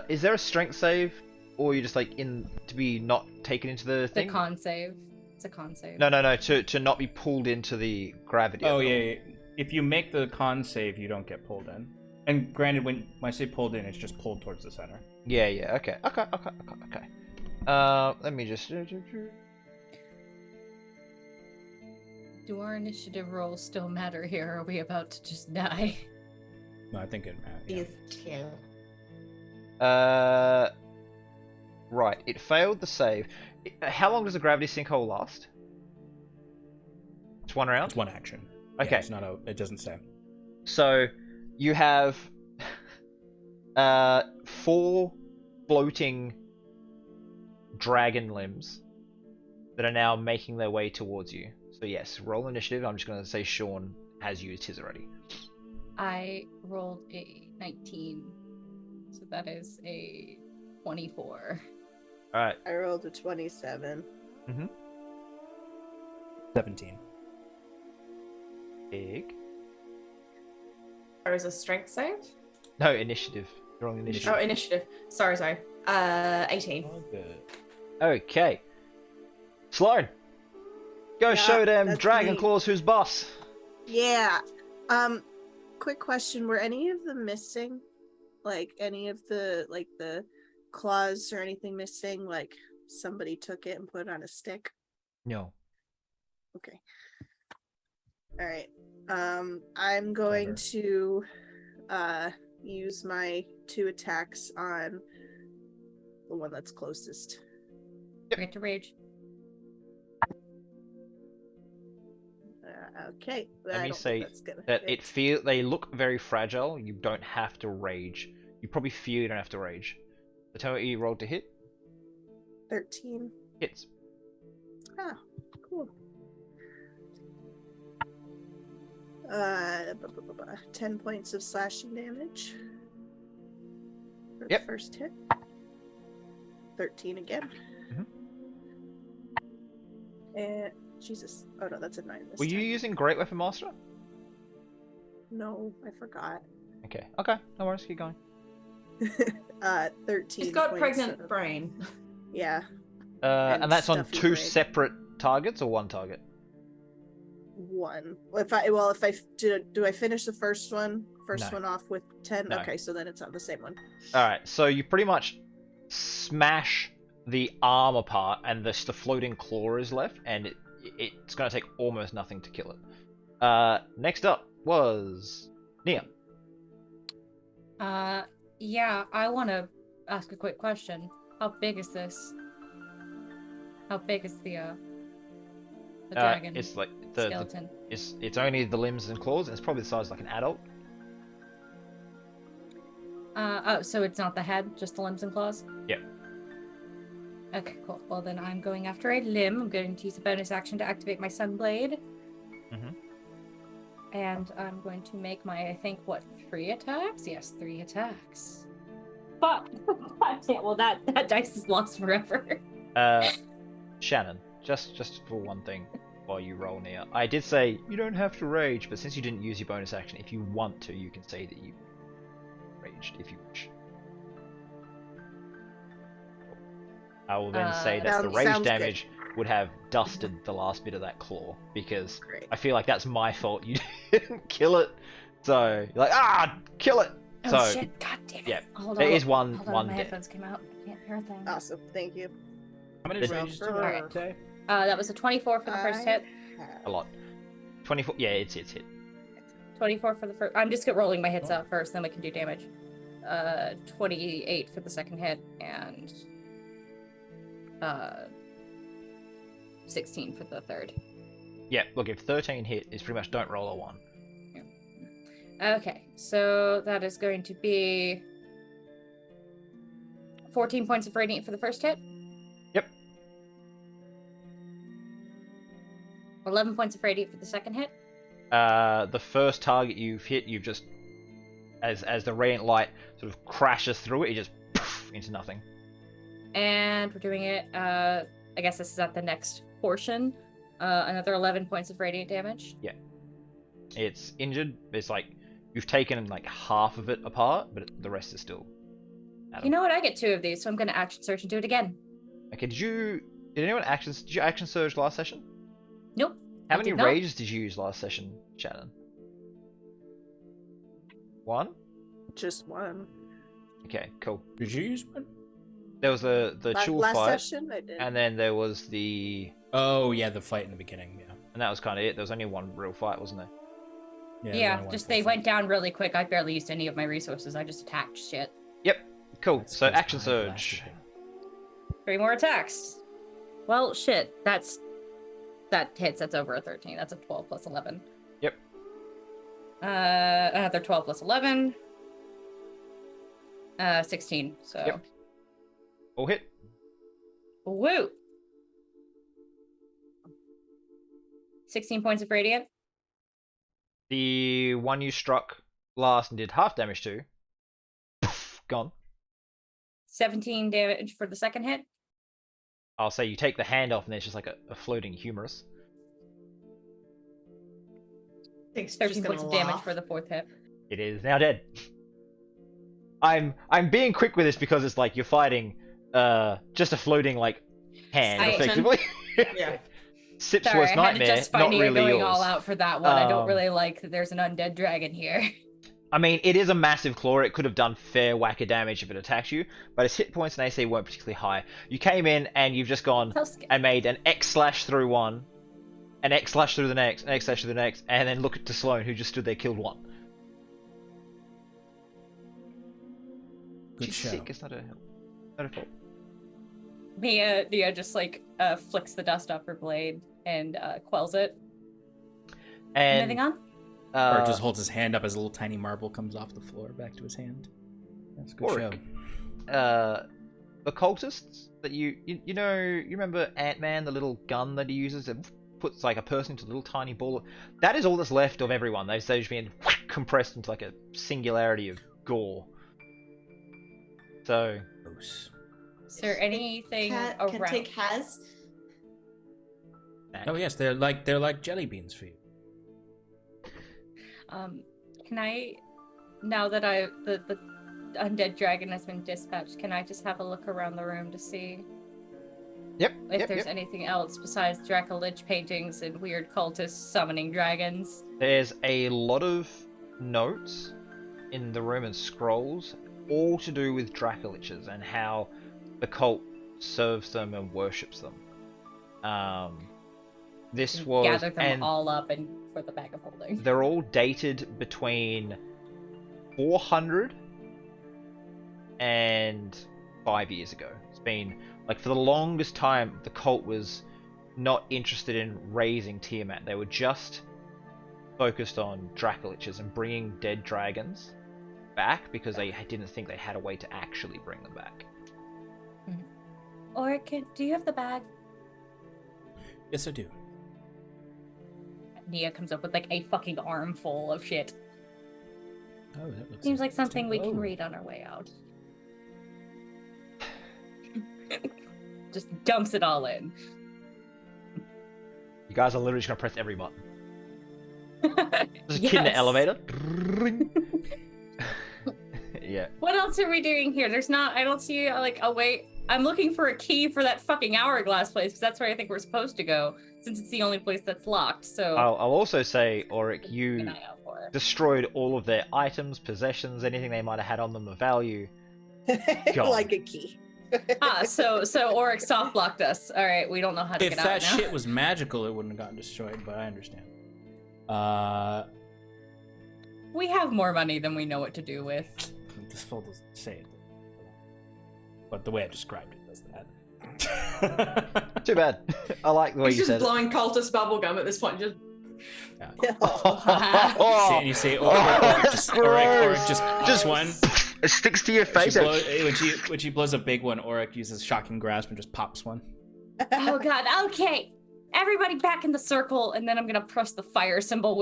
S1: Is there a strength save, or are you just like in to be not taken into the
S2: It's a
S1: thing?
S2: con save. It's a con save.
S1: No. To not be pulled into the gravity.
S5: Oh
S1: of it all.
S5: yeah. If you make the con save, you don't get pulled in. And granted, when I say pulled in, it's just pulled towards the center.
S1: Yeah. Okay. Let me just.
S2: Do our initiative rolls still matter here? Or are we about to just die?
S5: No, I think it. Yeah.
S3: These two.
S1: Right. It failed the save. How long does a gravity sinkhole last? It's one round.
S5: It's one action.
S1: Okay.
S5: Yeah, it's not a. It doesn't say.
S1: So you have 4 floating dragon limbs that are now making their way towards you. So yes, roll initiative. I'm just going to say Sean has used his already.
S2: I rolled a 19. So that is a 24.
S1: All right.
S4: I rolled a 27.
S5: 17.
S1: Big.
S3: Or is a strength save?
S1: No, initiative. You're on initiative.
S3: Oh, initiative. Sorry. 18.
S5: Oh, good.
S1: Okay. Sloan. Go
S4: Yeah,
S1: show them
S4: that's
S1: Dragon
S4: me.
S1: Claws who's boss.
S4: Yeah. Quick question: were any of them missing? Like any of the claws or anything missing? Like somebody took it and put it on a stick?
S1: No.
S4: Okay. All right. I'm going to use my 2 attacks on the one that's closest.
S2: Get to rage.
S4: Okay.
S1: Let
S4: I
S1: me
S4: don't
S1: say
S4: think that's gonna
S1: that
S4: hit.
S1: they look very fragile. You don't have to rage. You probably feel you don't have to rage. So tell me what you rolled to hit.
S4: 13.
S1: Hits.
S4: Ah, cool. 10 points of slashing damage for
S1: Yep.
S4: the first hit. 13 again. And Jesus. Oh no, that's a 9 this
S1: Were you
S4: time.
S1: using Great Weapon Master?
S4: No, I forgot.
S1: Okay, no worries, keep going.
S4: 13
S3: She's got
S4: points
S3: pregnant
S4: of-
S3: brain.
S4: Yeah,
S1: And that's on
S4: stuffy
S1: 2
S4: brain.
S1: separate targets or 1 target?
S4: 1. If I do I finish the first one?
S1: No.
S4: One off with 10?
S1: No.
S4: Okay, so then it's on the same one.
S1: Alright, so you pretty much smash the arm apart and the floating claw is left, and it's going to take almost nothing to kill it. Next up was Nia.
S2: Yeah, I want to ask a quick question. How big is this? How big is the dragon
S1: It's like
S2: skeleton?
S1: it's only the limbs and claws, and it's probably the size of like an adult.
S2: Oh, so it's not the head, just the limbs and claws?
S1: Yep.
S2: Okay, cool. Well, then I'm going after a limb. I'm going to use a bonus action to activate my Sunblade. And I'm going to make my, I think, 3 attacks? Yes, 3 attacks. Fuck! Well, that dice is lost forever.
S1: Shannon, just for one thing while you roll Nia. I did say you don't have to rage, but since you didn't use your bonus action, if you want to, you can say that you raged if you wish. I will then say that the rage
S4: sounds
S1: damage would have dusted the last bit of that claw, because
S4: Great.
S1: I feel like that's my fault you didn't kill it. So you're like, kill it.
S2: Oh
S1: So
S2: shit, god damn it.
S1: yeah,
S2: Hold
S1: there
S2: on.
S1: is one
S2: Hold on,
S1: one
S2: my
S1: dead.
S2: headphones came out. I can't hear a thing.
S4: Awesome, thank you.
S5: How many
S1: The-
S5: rages do you
S4: Alright.
S5: have today?
S2: That was a 24 for the first hit.
S1: A lot. 24. Yeah, it's hit.
S2: 24 for the first. I'm just rolling my hits out first, then we can do damage. 28 for the second hit, and 16 for the third.
S1: Yeah, look, if 13 hit is pretty much don't roll a 1.
S2: Okay, so that is going to be 14 points of radiant for the first hit.
S1: Yep.
S2: 11 points of radiant for the second hit.
S1: The first target you've hit, you've just, as the radiant light sort of crashes through it, you just poof, into nothing.
S2: And we're doing it, I guess this is at the next portion. Another 11 points of radiant damage.
S1: Yeah. It's injured. It's like, you've taken like half of it apart, but the rest is still
S2: You know what? I get 2 of these, so I'm going to action search and do it again.
S1: Okay, did anyone did you action surge last session?
S2: Nope.
S1: How
S2: I
S1: many
S2: did not.
S1: rages did you use last session, Shannon? 1?
S4: Just one.
S1: Okay, cool.
S5: Did you use one?
S1: There was the chill
S4: Last
S1: fight,
S4: session, I did.
S1: and then there was the,
S5: Oh yeah, the fight in the beginning. Yeah.
S1: and that was kind of it. There was only one real fight, wasn't there?
S5: there's
S2: Yeah,
S5: only one
S2: just
S5: full
S2: they
S5: fight.
S2: went down really quick. I barely used any of my resources. I just attacked shit.
S1: Yep. Cool.
S5: That's
S1: So
S5: 'cause
S1: action
S5: I
S1: surge.
S5: blasted him.
S2: 3 more attacks. Well, shit. That hits. That's over a 13. That's a 12 plus 11.
S1: Yep.
S2: Another 12 plus 11. 16. So.
S1: Yep. All hit.
S2: Woo! 16 points of radiant.
S1: The one you struck last and did half damage to, poof, gone.
S2: 17 damage for the second hit.
S1: I'll say you take the hand off, and there's just like a floating humerus.
S3: I think she's
S2: 13
S3: just
S2: points
S3: gonna
S2: of damage
S3: laugh.
S2: for the fourth hit.
S1: It is now dead. I'm being quick with this because it's like you're fighting just a floating like hand,
S2: Skeleton.
S1: effectively.
S3: Yeah.
S1: Sips
S2: Sorry,
S1: worst
S2: I had to
S1: nightmare,
S2: justify
S1: not
S2: Nia
S1: really
S2: going
S1: yours.
S2: all out for that one. I don't
S1: Um,
S2: really like that there's an undead dragon here.
S1: I mean, it is a massive claw. It could have done fair whack of damage if it attacked you, but its hit points and AC weren't particularly high. You came in and you've just gone
S2: So scary.
S1: and made an X slash through one, an X slash through the next, an X slash through the next, and then look to Sloane who just stood there, killed one.
S5: Good
S1: She's
S5: show.
S1: sick. It's not her fault.
S2: Nia just like flicks the dust off her blade and quells it.
S1: And
S2: Anything on?
S5: Or just holds his hand up as a little tiny marble comes off the floor back to his hand. That's a good
S1: Oric.
S5: show.
S1: The cultists that you remember Ant-Man, the little gun that he uses that puts like a person into a little tiny ball. That is all that's left of everyone. They've just been compressed into like a singularity of gore. So
S5: Gross.
S2: Is there anything
S3: Can
S2: around?
S3: take has.
S5: Oh yes, they're like jelly beans for you.
S2: Can I, now that the undead dragon has been dispatched, can I just have a look around the room to see if there's anything else besides Dracolich paintings and weird cultists summoning dragons?
S1: There's a lot of notes in the room and scrolls, all to do with Dracoliches and how the cult serves them and worships them. This
S2: And
S1: was
S2: gather them
S1: and
S2: all up and for the bag of holding.
S1: they're all dated between 400 and 5 years ago. It's been like for the longest time the cult was not interested in raising Tiamat. They were just focused on Dracoliches and bringing dead dragons back because they didn't think they had a way to actually bring them back.
S2: Or do you have the bag?
S5: Yes, I do.
S2: Nia comes up with like a fucking armful of shit.
S5: Oh, that looks
S2: Seems like something we can
S5: Oh.
S2: read on our way out. Just dumps it all in.
S1: You guys are literally just gonna press every button. There's a kid in the
S2: Yes.
S1: elevator. Yeah.
S2: What else are we doing here? There's not. I don't see like a way. I'm looking for a key for that fucking hourglass place because that's where I think we're supposed to go, since it's the only place that's locked. So
S1: I'll also say, Oric,
S2: keep an
S1: you
S2: eye out for it.
S1: destroyed all of their items, possessions, anything they might have had on them of value. God.
S4: Like a key.
S2: So Oryx soft blocked us. All right, we don't know how to
S5: If
S2: get
S5: that
S2: out now.
S5: shit was magical, it wouldn't have gotten destroyed. But I understand.
S2: We have more money than we know what to do with.
S5: This fool doesn't say it, but the way I described it does that.
S1: Too bad. I like the way
S3: He's
S1: you
S3: just
S1: said
S3: blowing cultist bubble gum at this point. Just
S1: it.
S5: You say, or just one.
S1: It sticks to your face.
S5: When she blows a big one, Auric uses shocking grasp and just pops one.
S2: Oh god, okay. Everybody back in the circle, and then I'm gonna press the fire symbol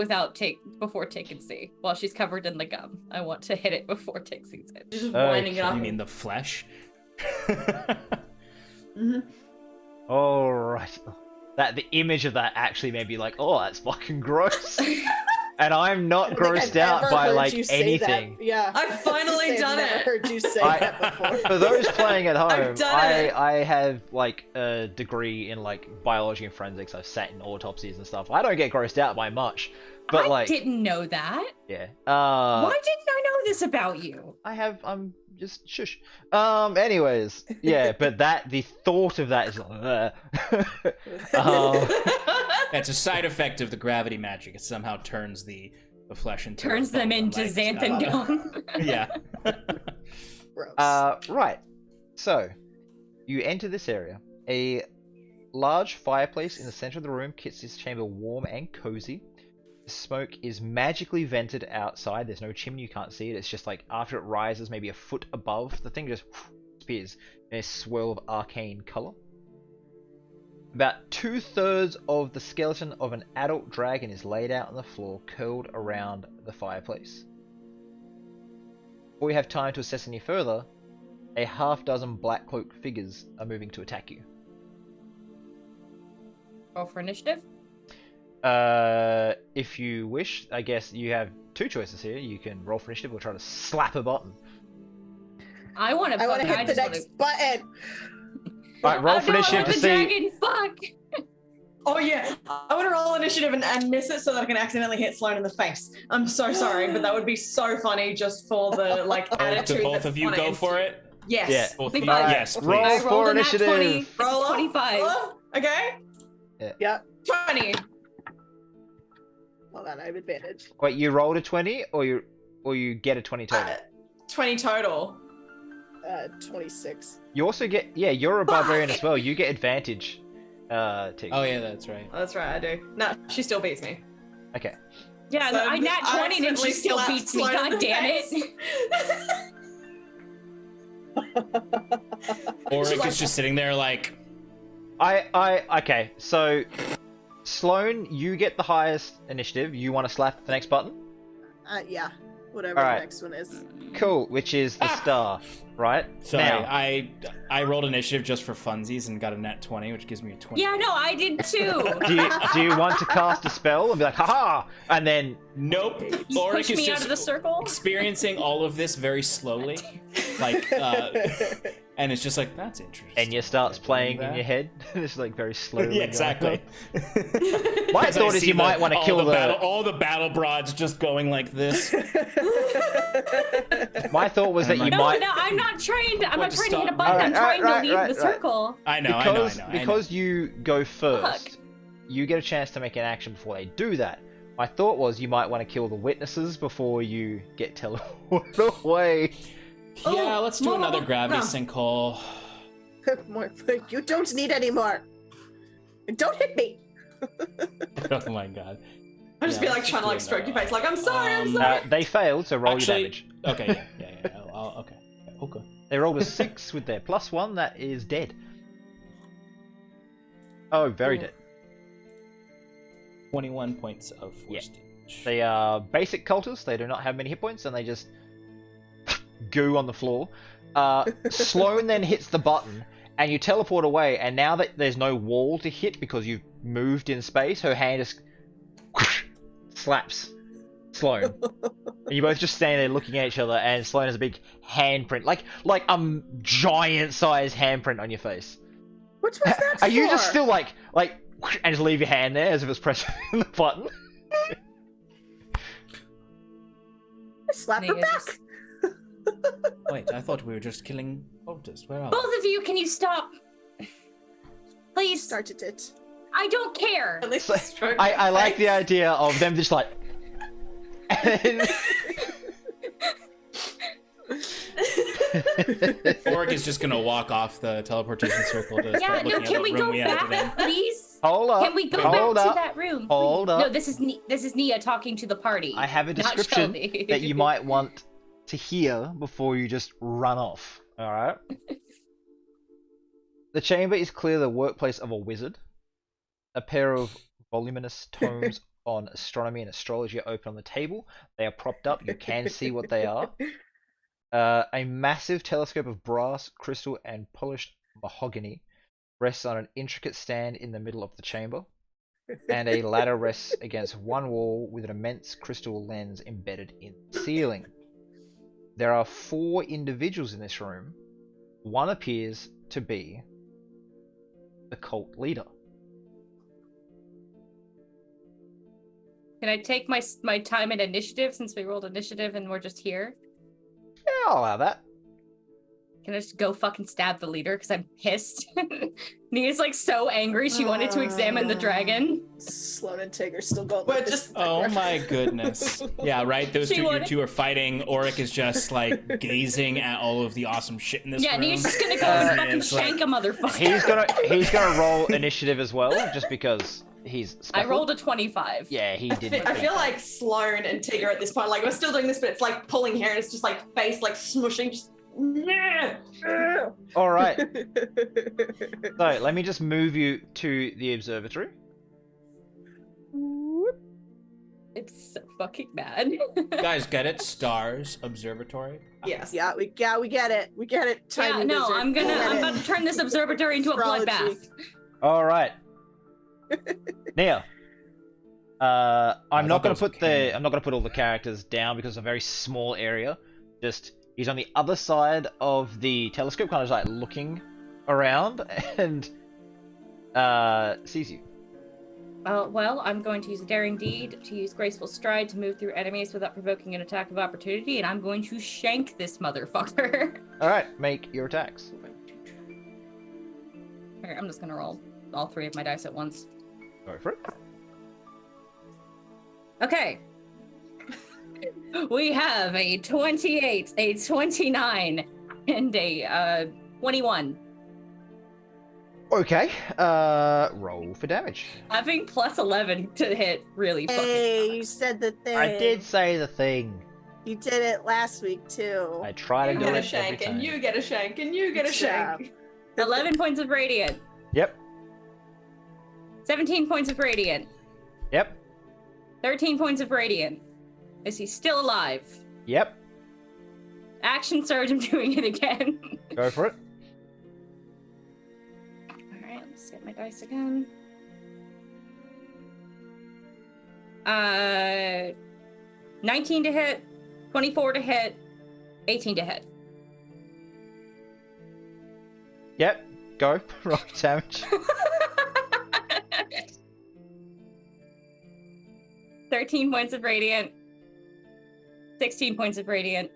S2: before Tick can see. While she's covered in the gum. I want to hit it before Tick sees it.
S3: just winding it up.
S5: You mean the flesh?
S1: All right. The image of that actually made me like, oh, that's fucking gross. And I'm not grossed out by like anything.
S4: Yeah,
S3: I've finally done
S4: I've
S3: it.
S4: heard you say that before.
S1: For those playing at home,
S3: I've done it.
S1: I have like a degree in like biology and forensics. I've sat in autopsies and stuff. I don't get grossed out by much, but
S2: I didn't know that.
S1: yeah.
S2: Why didn't I know this about you?
S1: I'm just shush. Anyways, yeah, but the thought of that is
S5: That's a side effect of the gravity magic. It somehow turns the flesh into
S2: Turns them into xanthan gum.
S5: Yeah.
S4: Gross.
S1: right. So, you enter this area. A large fireplace in the center of the room keeps this chamber warm and cozy. The smoke is magically vented outside. There's no chimney, you can't see it. It's just like after it rises maybe a foot above, the thing just appears in a swirl of arcane color. About 2/3 of the skeleton of an adult dragon is laid out on the floor, curled around the fireplace. Before you have time to assess any further, a half-dozen black-cloaked figures are moving to attack you.
S2: Roll for initiative.
S1: If you wish, I guess you have two choices here. You can roll for initiative or try to slap a button.
S2: I want to
S4: hit the next button.
S1: Alright, roll for initiative to see.
S2: Dragon, fuck!
S3: Oh yeah, I want to roll initiative and miss it so that I can accidentally hit Sloan in the face. I'm so sorry, but that would be so funny just for the attitude.
S5: Do both
S3: that's
S5: of you
S3: on
S5: go
S3: it.
S5: for it?
S3: Yes.
S1: Yeah.
S5: Both of you?
S2: Alright,
S5: Yes, please.
S1: roll
S2: I
S1: for
S2: rolled a nat
S1: initiative.
S2: 20.
S3: Roll up.
S2: 25.
S3: Roll up. Okay.
S4: Yeah.
S3: 20.
S4: Hold on, I have advantage.
S1: Wait, you rolled a 20 or you get a 20 total?
S3: 20 total.
S4: 26.
S1: You also get, yeah, you're a barbarian as well. You get advantage. Tig.
S5: Oh yeah, that's right.
S3: That's right, I do. No, she still beats me.
S1: Okay.
S2: Yeah,
S3: So
S2: I nat 20 and she
S3: accidentally
S2: still
S3: slapped
S2: beats me.
S3: Sloan in
S2: God
S3: the
S2: damn it.
S5: Auric is just sitting there like,
S1: Okay, so Sloan, you get the highest initiative. You want to slap the next button?
S4: Yeah. Whatever
S1: Alright.
S4: the next one is.
S1: Cool, which is the star, right?
S5: sorry,
S1: Now,
S5: I rolled initiative just for funsies and got a nat 20, which gives me a 20.
S2: Yeah, no, I did too.
S1: do you want to cast a spell and be like, haha, and then
S5: Nope.
S2: You
S5: Auric
S2: push
S5: is
S2: me out
S5: just
S2: of the circle.
S5: experiencing all of this very slowly, like, and it's just like, that's interesting.
S1: Enya starts
S5: Yeah,
S1: playing
S5: doing
S1: in
S5: that.
S1: your head. It's like very slowly.
S5: Yeah, exactly.
S1: My
S5: As
S1: thought
S5: I
S1: is
S5: see
S1: you might want to kill
S5: all the battle broads just going like this.
S1: My thought was that you
S5: No,
S1: might.
S2: No, I'm not trying to. I'm
S5: What
S2: not
S5: to
S2: trying to hit a
S5: stop?
S2: button. I'm
S1: Alright,
S2: trying
S1: right,
S2: to leave
S1: right,
S2: the
S1: right.
S2: circle.
S5: I know.
S1: Because you go first, you get a chance to make an action before they do that. My thought was you might want to kill the witnesses before you get teleported away.
S5: Yeah, let's do
S3: no,
S5: another
S3: no,
S5: gravity
S3: no.
S5: sinkhole.
S4: More, you don't need any more. Don't hit me.
S5: Oh my god.
S3: I'll just be
S5: Yeah,
S3: like
S5: let's
S3: trying to
S5: do
S3: like stroke your
S5: another
S3: face, like I'm sorry, I'm sorry.
S1: They failed, so roll
S5: Actually,
S1: your damage.
S5: Okay, yeah. Okay.
S1: They rolled a 6 with their +1. That is dead. Oh, very dead.
S5: 21 points of force damage.
S1: They are basic cultists. They do not have many hit points, and they just goo on the floor. Sloan then hits the button, and you teleport away. And now that there's no wall to hit because you've moved in space, her hand just slaps Sloan. And you both just stand there looking at each other, and Sloan has a big handprint, like a giant-sized handprint on your face.
S4: What was that
S1: Are you just
S4: for?
S1: still like, and just leave your hand there as if it's pressing the button?
S4: Slap her
S2: Niggas.
S4: back.
S5: Wait, I thought we were just killing cultists. Where are they?
S2: Both of you, can you stop? Please.
S4: Started it.
S2: I don't care.
S3: At least
S1: So,
S3: stroke
S1: I
S3: your
S1: like the
S3: face.
S1: idea of them just like. And then-
S5: Orc is just gonna walk off the teleportation circle to
S2: Yeah,
S5: start
S2: no,
S5: looking
S2: can
S5: at
S2: we
S5: what room
S2: go
S5: we added in.
S2: back, please?
S1: Hold up.
S2: Can we go
S1: hold
S2: back
S1: up,
S2: to that room?
S1: Hold
S2: please?
S1: up.
S2: No, this is Nia talking to the party.
S1: I have a
S2: not
S1: description
S2: Shelby.
S1: that you might want to hear before you just run off. Alright? The chamber is clearly the workplace of a wizard. A pair of voluminous tomes on astronomy and astrology are open on the table. They are propped up. You can see what they are. A massive telescope of brass, crystal, and polished mahogany rests on an intricate stand in the middle of the chamber, and a ladder rests against one wall with an immense crystal lens embedded in the ceiling. There are 4 individuals in this room. One appears to be the cult leader.
S2: Can I take my time in initiative since we rolled initiative and we're just here?
S1: Yeah, I'll allow that.
S2: Can I just go fucking stab the leader because I'm pissed? Nia's like so angry she wanted to examine the dragon.
S4: Sloan and Tig are still going.
S3: We're
S4: with this
S3: just-
S5: Oh
S4: aggressive.
S5: my goodness. Yeah, right? Those
S2: She
S5: two, you
S2: wanted-
S5: two are fighting. Auric is just like gazing at all of the awesome shit in this
S2: Yeah,
S5: room.
S2: Nia's just gonna go and
S5: And
S2: fucking
S5: it's like-
S2: shank a motherfucker.
S1: He's gonna roll initiative as well, just because he's
S2: I
S1: speckled.
S2: rolled a 25.
S1: Yeah, he did.
S3: I feel like Sloan and Tigger at this point, like we're still doing this, but it's like pulling hair and it's just like face like smushing. Just...
S1: All right. So let me just move you to the observatory.
S2: It's so fucking bad.
S5: Guys, get it? Stars Observatory.
S3: Yes.
S4: Yeah, we get it. We get it.
S2: Yeah,
S4: Tiny
S2: no,
S4: wizard.
S2: I'm
S4: We get
S2: about
S4: it.
S2: to turn this observatory into a
S4: Astrology.
S2: bloodbath.
S1: All right. Nia. I'm not gonna put all the characters down because it's a very small area. Just he's on the other side of the telescope, kind of like looking around, and sees you.
S2: Well, I'm going to use a daring deed to use graceful stride to move through enemies without provoking an attack of opportunity, and I'm going to shank this motherfucker.
S1: All right, make your attacks.
S2: Alright, I'm just gonna roll all 3 of my dice at once.
S1: Go for it.
S2: Okay. We have a 28, a 29, and a 21.
S1: Okay. Roll for damage.
S2: Having plus 11 to hit really fucking
S4: Hey, you
S2: sucks.
S4: said the thing.
S1: I did say the thing.
S4: You did it last week too.
S1: I try to
S3: You
S1: do
S3: get
S1: it
S3: a shank,
S1: every time.
S3: and you get a shank, and you get a
S4: Good job.
S3: shank.
S2: 11 points of radiant.
S1: Yep.
S2: 17 points of radiant.
S1: Yep.
S2: 13 points of radiant. Is he still alive?
S1: Yep.
S2: Action surge, I'm doing it again.
S1: Go for it.
S2: Alright, let's get my dice again. 19 to hit, 24 to hit, 18 to hit.
S1: Yep. Go. Roll damage.
S2: 13 points of radiant, 16 points of radiant,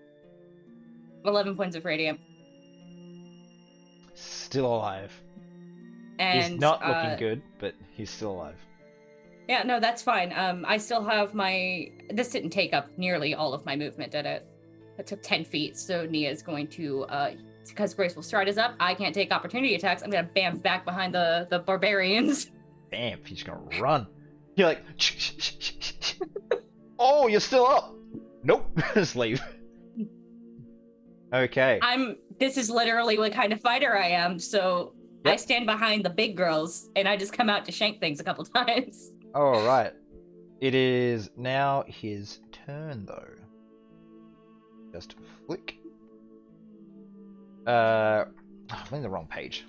S2: 11 points of radiant.
S1: Still alive.
S2: And
S1: He's not looking good, but he's still alive.
S2: Yeah, no, that's fine. I still have my. This didn't take up nearly all of my movement, did it? It took 10 feet, so Nia is going to. Because Graceful Stride is up, I can't take opportunity attacks. I'm gonna bam back behind the barbarians.
S1: Bam, he's gonna run. You're like, oh, you're still up. Nope, just leave. Okay.
S2: This is literally what kind of fighter I am, so I
S1: Yep.
S2: stand behind the big girls, and I just come out to shank things a couple times.
S1: All right. It is now his turn, though. Just flick. I'm in the wrong page.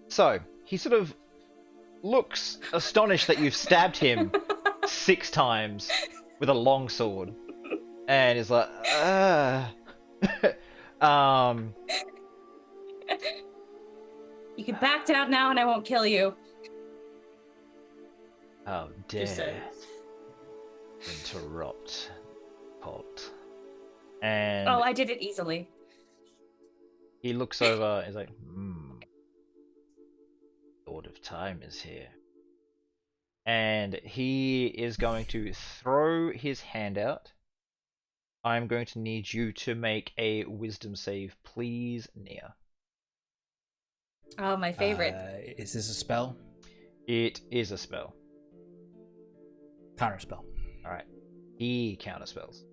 S1: So he sort of looks astonished that you've stabbed him 6 times with a long sword, and is like,
S2: You can back down now, and I won't kill you.
S1: How
S3: Just
S1: dare interrupt cult. And
S2: Oh, I did it easily.
S1: he looks over, he's like, Lord of Time is here. And he is going to throw his hand out I'm going to need you to make a wisdom save, please, Nia.
S2: Oh, my favorite.
S5: Is this a spell?
S1: It is a spell.
S5: Counter spell.
S1: Alright. He counter spells.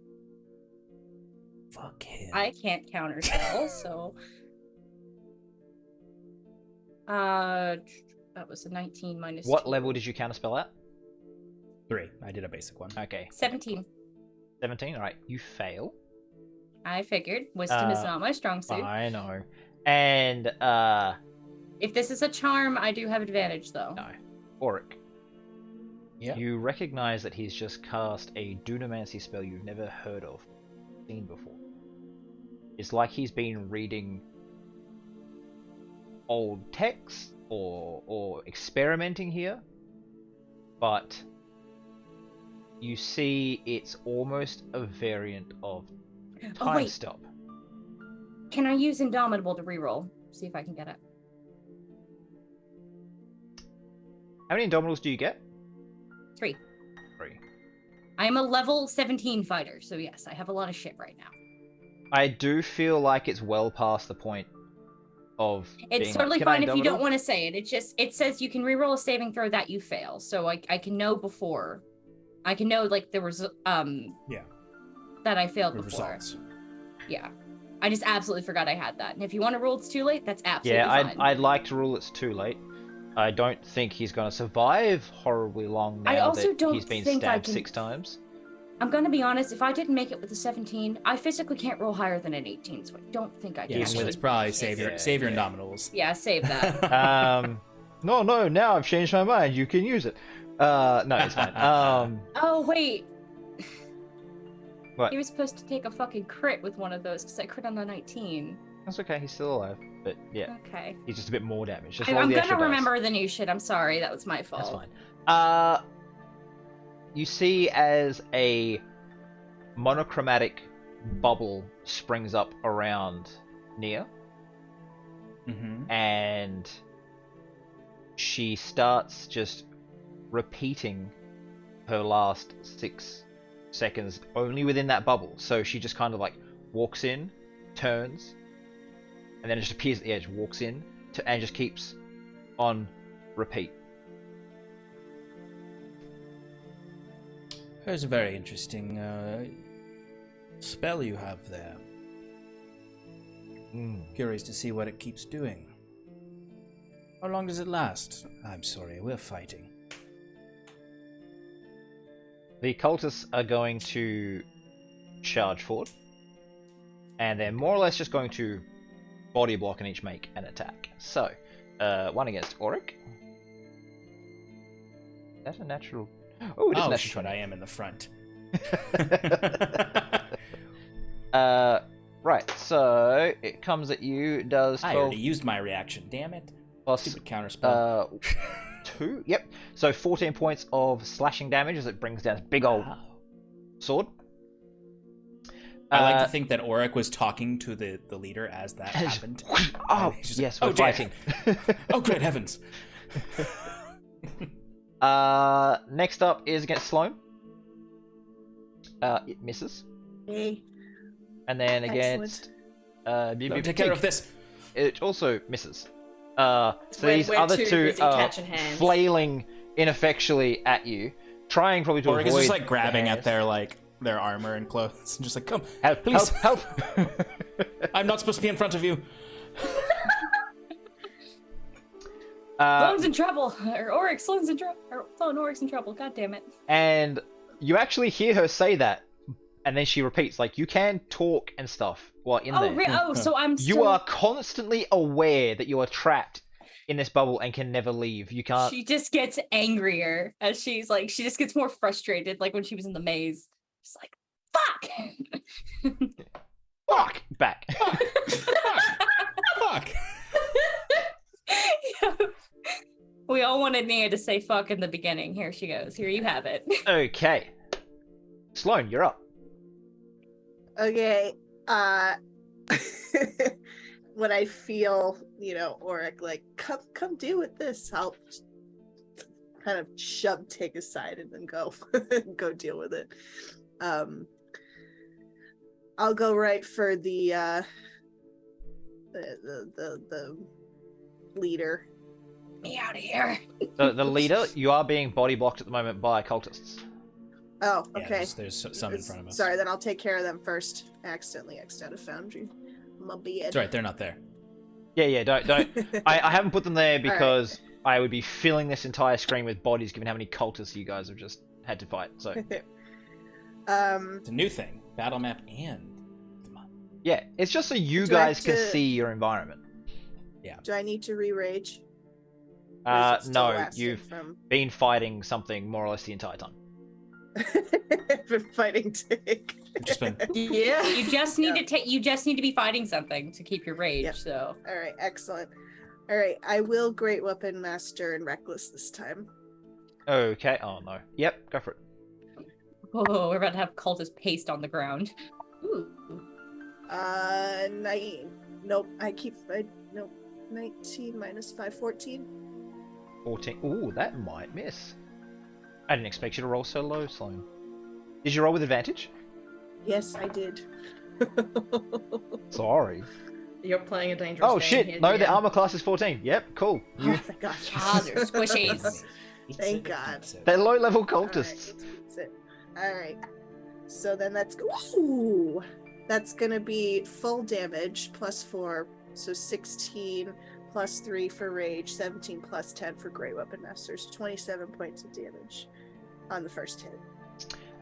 S5: Fuck him.
S2: I can't counter spell, so. That was a 19 minus.
S1: What
S2: 2.
S1: level did you counter spell at?
S5: 3. I did a basic one.
S1: Okay.
S2: 17.
S1: 17, alright. You fail.
S2: I figured wisdom is not my strong suit.
S1: I know. And,
S2: If this is a charm, I do have advantage, though.
S1: no. Auric.
S5: Yeah.
S1: You recognize that he's just cast a Dunamancy spell you've never heard of, seen before. It's like he's been reading old texts or experimenting here, but you see it's almost a variant of Time
S2: wait.
S1: Stop.
S2: Can I use Indomitable to reroll? See if I can get it.
S1: How many Indomitables do you get?
S2: 3.
S1: 3.
S2: I am a level 17 fighter, so yes, I have a lot of shit right now.
S1: I do feel like it's well past the point of
S2: It's
S1: being
S2: totally
S1: like, "Can I
S2: fine if you don't
S1: Indomitable?"
S2: want to say it. It says you can reroll a saving throw that you fail, so I can know before. I can know like there was
S5: Yeah.
S2: that I failed
S5: The
S2: before.
S5: results.
S2: Yeah. I just absolutely forgot I had that. And if you want to rule it's too late, that's absolutely
S1: Yeah,
S2: fine.
S1: I'd like to rule it's too late. I don't think he's going to survive horribly long now
S2: I also
S1: that
S2: don't
S1: he's been
S2: think I
S1: stabbed
S2: can-
S1: 6 times.
S2: I'm gonna be honest, if I didn't make it with a 17, I physically can't roll higher than an 18, so I don't think I can.
S5: Yeah,
S1: Even
S5: so
S1: with
S5: it's
S1: it-
S5: probably save your
S1: Yeah.
S5: Indomitables.
S2: Yeah, save that.
S1: No, now I've changed my mind. You can use it. No, it's fine.
S2: Oh, wait.
S1: What?
S2: He was supposed to take a fucking crit with one of those, because I crit on the 19.
S1: That's okay. He's still alive. But yeah,
S2: Okay.
S1: he's just a bit more damage. Just
S2: I'm
S1: roll the
S2: gonna
S1: extra dice.
S2: remember the new shit. I'm sorry, that was my fault.
S1: That's fine. You see as a monochromatic bubble springs up around Nia,
S5: Mm-hmm.
S1: and she starts just repeating her last 6 seconds only within that bubble. So she just kind of like walks in, turns, and then it just appears at the edge, walks in, and just keeps on repeat.
S5: There's a very interesting spell you have there. Curious to see what it keeps doing. How long does it last? I'm sorry, we're fighting.
S1: The cultists are going to charge forward, and they're more or less just going to body block and each make an attack. So, one against Auric. Is that a natural? Oh, it is a
S5: Oh
S1: natural
S5: shit,
S1: 20.
S5: I am in the front.
S1: Right, so it comes at you, does
S5: I
S1: 12
S5: already used my reaction, damn it.
S1: plus
S5: Stupid counterspell.
S1: 2, yep. So 14 points of slashing damage as it brings down this big old
S5: Wow.
S1: sword.
S5: I like to think that Auric was talking to the leader as that happened.
S1: Oh,
S5: And he's just
S1: yes,
S5: like,
S1: we're
S5: "Oh, dear."
S1: fighting.
S5: Oh, great heavens.
S1: Next up is against Sloan. It misses.
S4: Hey,
S1: And then
S4: Excellent.
S1: against
S5: Take care of this.
S1: it also misses. So
S3: We're-
S1: these
S3: we're
S1: other
S3: too
S1: two
S3: busy
S1: are
S3: catching hands.
S1: flailing ineffectually at you, trying probably to
S5: Auric
S1: avoid.
S5: is just like grabbing
S1: the
S5: at their armor and clothes and just like, come,
S1: help,
S5: please.
S1: help.
S5: I'm not supposed to be in front of you.
S2: Sloane's in trouble. Or Auric, Sloane's in trouble. Or Sloane, Auric's in trouble. God damn it.
S1: And you actually hear her say that, and then she repeats, like, you can talk and stuff while in there.
S2: So I'm
S1: You
S2: still...
S1: are constantly aware that you are trapped in this bubble and can never leave. You can't.
S2: She just gets angrier as she just gets more frustrated, like when she was in the maze. She's like, fuck!
S1: Fuck! Back.
S5: Fuck.
S2: We all wanted Nia to say fuck in the beginning. Here she goes. Here you have it.
S1: Okay. Sloane, you're up.
S4: okay. When I feel, Auric like, come deal with this, I'll kind of shove Tig aside and then go go deal with it. I'll go right for the leader.
S2: Me out of here.
S1: The leader, you are being body blocked at the moment by cultists.
S4: Oh,
S5: Yeah,
S4: okay.
S5: there's some in front of us.
S4: Sorry, then I'll take care of them first. I accidentally X'd out of Foundry. My bad.
S5: It's alright, they're not there.
S1: Yeah, don't. I haven't put them there because I would be filling this entire screen with bodies given how many cultists you guys have just had to fight. So
S5: It's a new thing. Battle map and...
S1: yeah, it's just so you
S4: Do I
S1: guys
S4: have
S1: can
S4: to-
S1: see your environment.
S4: Do I need to re-rage? Or is it still
S1: No,
S4: lasting
S1: you've
S4: from...
S1: been fighting something more or less the entire time.
S4: been fighting Tig.
S5: I've just been...
S3: Yeah.
S2: You just need
S4: Yeah.
S2: to take. You just need to be fighting something to keep your rage.
S4: Yep.
S2: So.
S4: All right, excellent. All right, I will Great Weapon Master and Reckless this time.
S1: Okay. Oh no. Yep. Go for it.
S2: Oh, we're about to have cultist paste on the ground. Ooh.
S4: Nope. Nope. 19 minus 5, 14.
S1: 14. Ooh, that might miss. I didn't expect you to roll so low, Sloan. Did you roll with advantage?
S4: Yes, I did.
S1: Sorry.
S3: You're playing a dangerous
S1: Oh
S3: game
S1: shit!
S3: here,
S1: No, the
S3: GM.
S1: armor class is 14. Yep, cool.
S4: Oh, thank God.
S2: Ah, they're squishies.
S4: Thank God.
S1: They're low-level
S4: All right,
S1: cultists.
S4: that's it. All right. So then that's ooh, that's gonna be full damage plus 4, so 16 plus 3 for rage, 17 plus 10 for Great Weapon Masters, 27 points of damage on the first hit.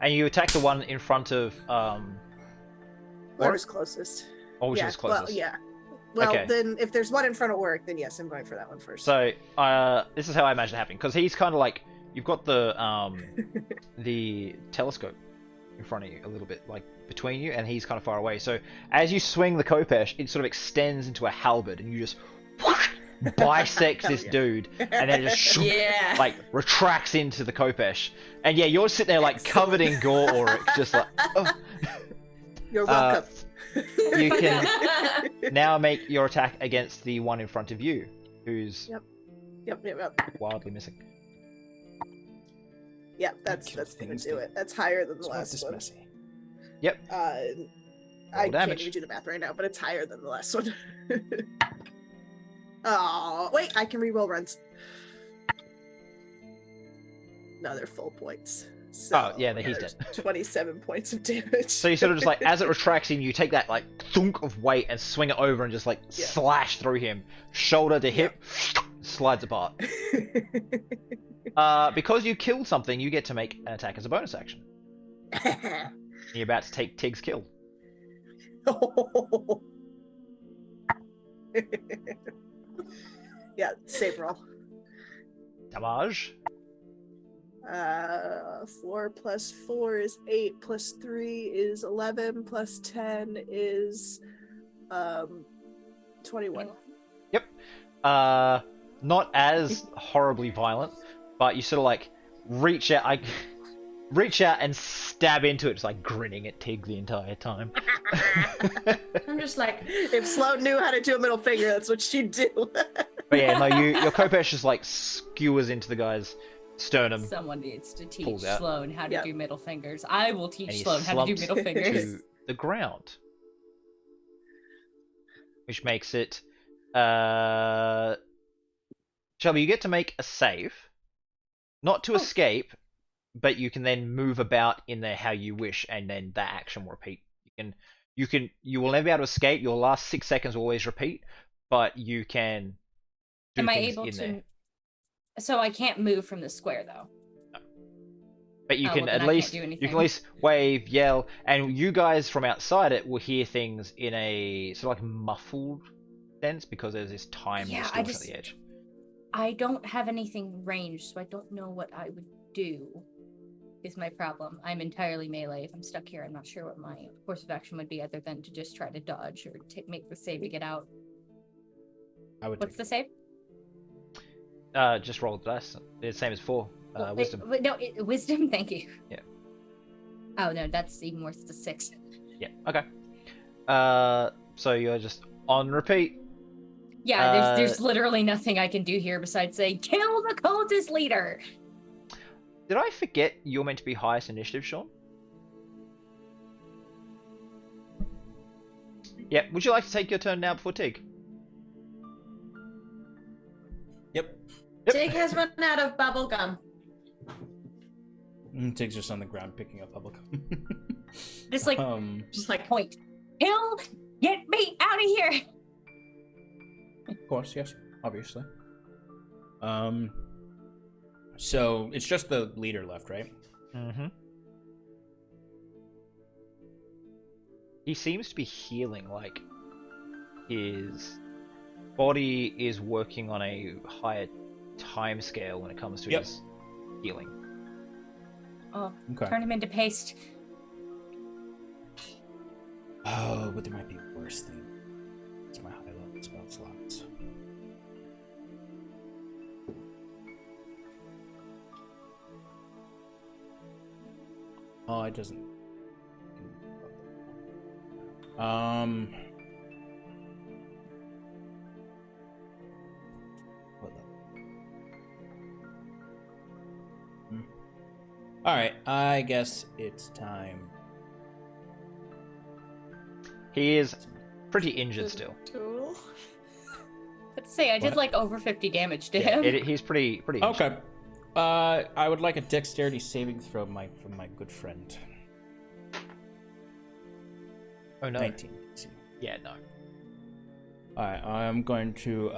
S1: And you attack the one in front of
S4: Whoever's closest.
S1: or which
S4: Yeah,
S1: is closest.
S4: well, yeah. Well,
S1: Okay.
S4: then if there's one in front of work, then yes, I'm going for that one first.
S1: So this is how I imagine it happening, because he's kind of like you've got the telescope in front of you a little bit, like between you, and he's kind of far away. So as you swing the Kopesh, it sort of extends into a halberd, and you just bisect
S4: Hell
S1: this
S4: yeah.
S1: dude, and then it just
S3: Yeah.
S1: like retracts into the Kopesh. And yeah, you're sitting there like covered in gore, Auric, just like oh.
S4: You're welcome.
S1: You can now make your attack against the one in front of you, who's
S4: Yep.
S1: wildly missing.
S4: Yeah, that's
S5: kill
S4: gonna
S5: things,
S4: do
S5: dude.
S4: it. That's higher than the
S5: It's not
S4: last
S5: this
S4: one.
S5: messy.
S4: I can't
S1: damage.
S4: even do the math right now, but it's higher than the last one. Oh, wait, I can reroll runs. No, they're full points. So
S1: Oh, yeah, he's
S4: there's
S1: dead.
S4: 27 points of damage.
S1: So you sort of just like, as it retracts in, you take that like thunk of weight and swing it over and just like
S4: Yeah.
S1: slash through him, shoulder to hip, slides apart. Because you killed something, you get to make an attack as a bonus action. You're about to take Tig's kill.
S4: Yeah, save roll.
S1: Damage.
S4: 4 plus 4 is 8, plus 3 is 11, plus 10 is 21.
S1: Not as horribly violent, but you sort of like reach out, reach out and stab into it, just like grinning at Tig the entire time.
S3: I'm just like,
S4: If Sloan knew how to do a middle finger, that's what she'd do.
S1: But yeah, no, your Kopesh just like skewers into the guy's sternum,
S2: Someone needs to teach
S1: Pulls out.
S2: Sloan how to
S4: Yep.
S2: do middle fingers. I will
S1: and
S2: teach
S1: he
S2: Sloan how to do
S1: slumps
S2: middle fingers.
S1: to the ground, which makes it Shelby, you get to make a save, not to escape, but you can then move about in there how you wish, and then that action will repeat. You will never be able to escape. Your last 6 seconds will always repeat, but you can do
S2: Am I
S1: things
S2: able
S1: in
S2: to?
S1: there.
S2: So I can't move from the square though.
S1: But you
S2: Oh,
S1: can
S2: well, then
S1: at
S2: I
S1: least
S2: can't do
S1: you can
S2: anything.
S1: at least wave, yell, and you guys from outside it will hear things in a sort of like muffled sense because there's this time
S2: Yeah,
S1: distortion
S2: just-
S1: at the edge.
S2: I don't have anything ranged, so I don't know what I would do. Is my problem. I'm entirely melee. If I'm stuck here, I'm not sure what my course of action would be other than to just try to dodge or make the save to get out.
S5: I would
S2: What's
S5: take
S2: the save?
S1: Just roll the dice. It's the same as 4.
S2: Well,
S1: Wisdom.
S2: Wisdom. Thank you.
S1: Yeah.
S2: Oh no, that's even worse. It's a 6.
S1: Yeah. Okay. So you're just on repeat.
S2: Yeah, there's literally nothing I can do here besides say, kill the cultist leader!
S1: Did I forget you're meant to be highest initiative, Sean? Yeah. Would you like to take your turn now before Tig?
S5: Yep.
S1: Yep.
S3: Tig has run out of bubble gum.
S5: Tig's just on the ground picking up bubblegum.
S2: Just like
S3: Just like,
S2: point. Hill, get me out of here.
S5: Of course, yes, obviously. So it's just the leader left, right?
S1: Mm-hmm. He seems to be healing, like his body is working on a higher time scale when it comes to
S5: Yep.
S1: his healing.
S2: Oh,
S5: Okay.
S2: turn him into paste.
S5: Oh, but there might be worse thing. It's my high level spell slots. Oh, it doesn't. What the? All right, I guess it's time.
S1: He is pretty injured still.
S3: tool.
S2: Let's say I did
S5: What?
S2: like over 50 damage to
S1: Yeah,
S2: him.
S1: he's pretty injured.
S5: Okay. I would like a dexterity saving throw from my good friend.
S1: Oh no.
S5: 19.
S1: Yeah, no.
S5: Alright, I'm going to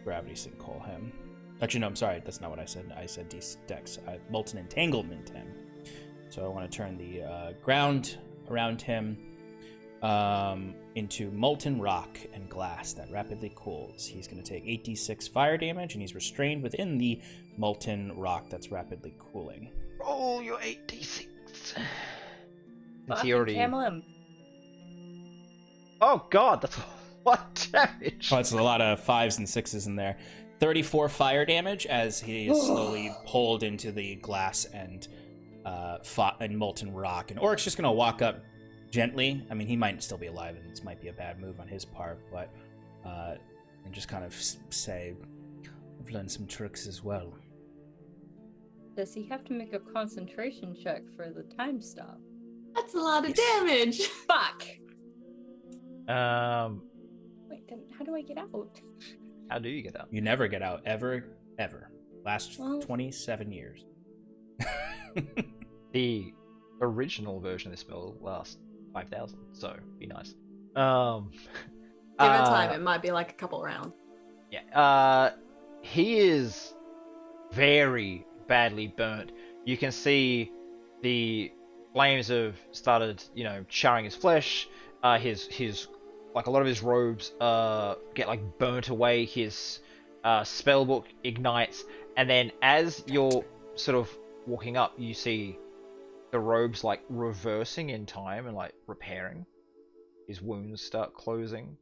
S5: gravity sinkhole him. Actually, no, I'm sorry. That's not what I said. I said dex. Molten entanglement him. So I want to turn the ground around him into molten rock and glass that rapidly cools. He's going to take 8d6 fire damage, and he's restrained within the molten rock that's rapidly cooling.
S1: Roll your 8d6. Since he
S2: Fucking
S1: already.
S2: camel him.
S1: Oh god, that's a lot of damage.
S5: Oh, it's a lot of 5s and 6s in there. 34 fire damage as he is slowly pulled into the glass and molten rock. And Oric's just going to walk up gently. I mean, he might still be alive, and this might be a bad move on his part, but and just kind of say, I've learned some tricks as well.
S2: Does he have to make a concentration check for the time stop?
S3: That's a lot of
S5: Yes.
S3: damage.
S2: Fuck! Wait, then how do I get out?
S1: How do you get out?
S5: You never get out, ever. Last
S2: Well-
S5: 27 years.
S1: The original version of this spell lasts 5,000, so be nice.
S3: Give it time. It might be like a couple rounds.
S1: Yeah. He is very badly burnt. You can see the flames have started, charring his flesh. His like a lot of his robes get like burnt away. His spellbook ignites, and then as you're sort of walking up, you see the robes like reversing in time and like repairing. His wounds start closing.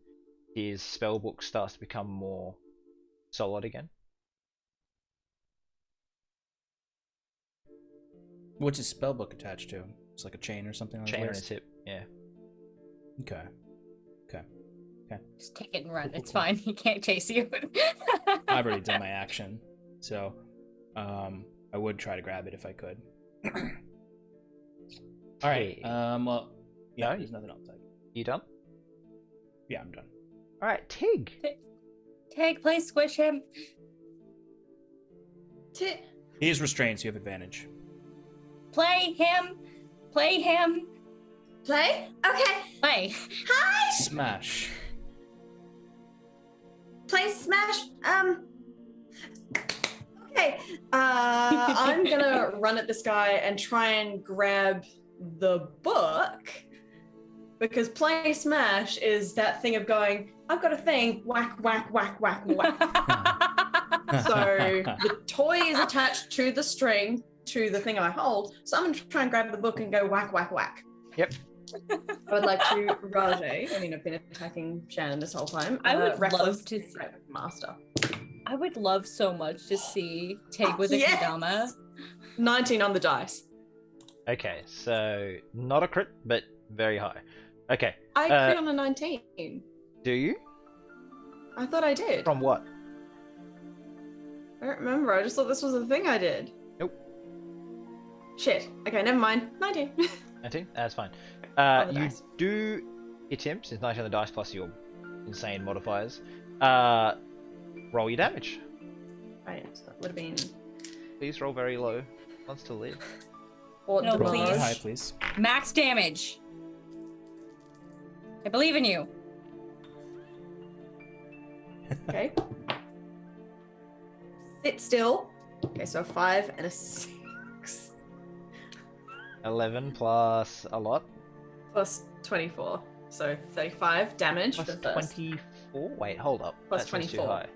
S1: His spellbook starts to become more solid again.
S5: What's his spellbook attached to? It's like a chain or something on
S1: Chain on
S5: his
S1: his
S5: waist?
S1: hip. Yeah.
S5: Okay.
S2: Just take it and run. It's fine. He can't chase you.
S5: I've already done my action, so I would try to grab it if I could. All right.
S1: Okay.
S5: Well, yeah,
S1: No,
S5: there's nothing else.
S1: You done?
S5: Yeah, I'm done.
S1: All right, Tig.
S2: Take, please squish him.
S3: Ti-
S5: He is restrained, so you have advantage.
S2: Play him. Play him.
S3: Play? Okay.
S2: Play.
S3: Hi!
S5: Smash.
S3: Play Smash. Okay. I'm gonna run at this guy and try and grab the book, because play Smash is that thing of going, I've got a thing, whack, whack, whack, whack, whack. So the toy is attached to the string, to the thing I hold. So I'm gonna try and grab the book and go whack, whack, whack.
S1: Yep.
S3: I would like to Rajay. I mean, I've been attacking Shannon this whole time.
S2: I would
S3: Reckless
S2: love to
S3: threat master.
S2: I would love so much to see Tig with a
S3: Yes!
S2: Kadama.
S3: 19 on the dice.
S1: Okay, so not a crit, but very high. Okay.
S3: I crit on a 19.
S1: Do you?
S3: I thought I did.
S1: From what?
S3: I don't remember. I just thought this was a thing I did.
S1: Nope.
S3: Shit. Okay, never mind. 19.
S1: 19? That's fine.
S3: On the
S1: You
S3: dice.
S1: do hit him, since 19 on the dice plus your insane modifiers. Roll your damage.
S3: Right, so that would have been
S1: Please roll very low. Wants to live.
S3: or
S2: No,
S5: Roll
S2: please.
S5: high, please.
S2: Max damage. I believe in you.
S3: Okay. Sit still. Okay, so a 5 and a 6.
S1: 11 plus a lot.
S3: Plus 24. So 35 damage
S1: Plus
S3: for the first.
S1: 24? Wait, hold up.
S3: Plus
S1: That seems too
S3: 24.
S1: high.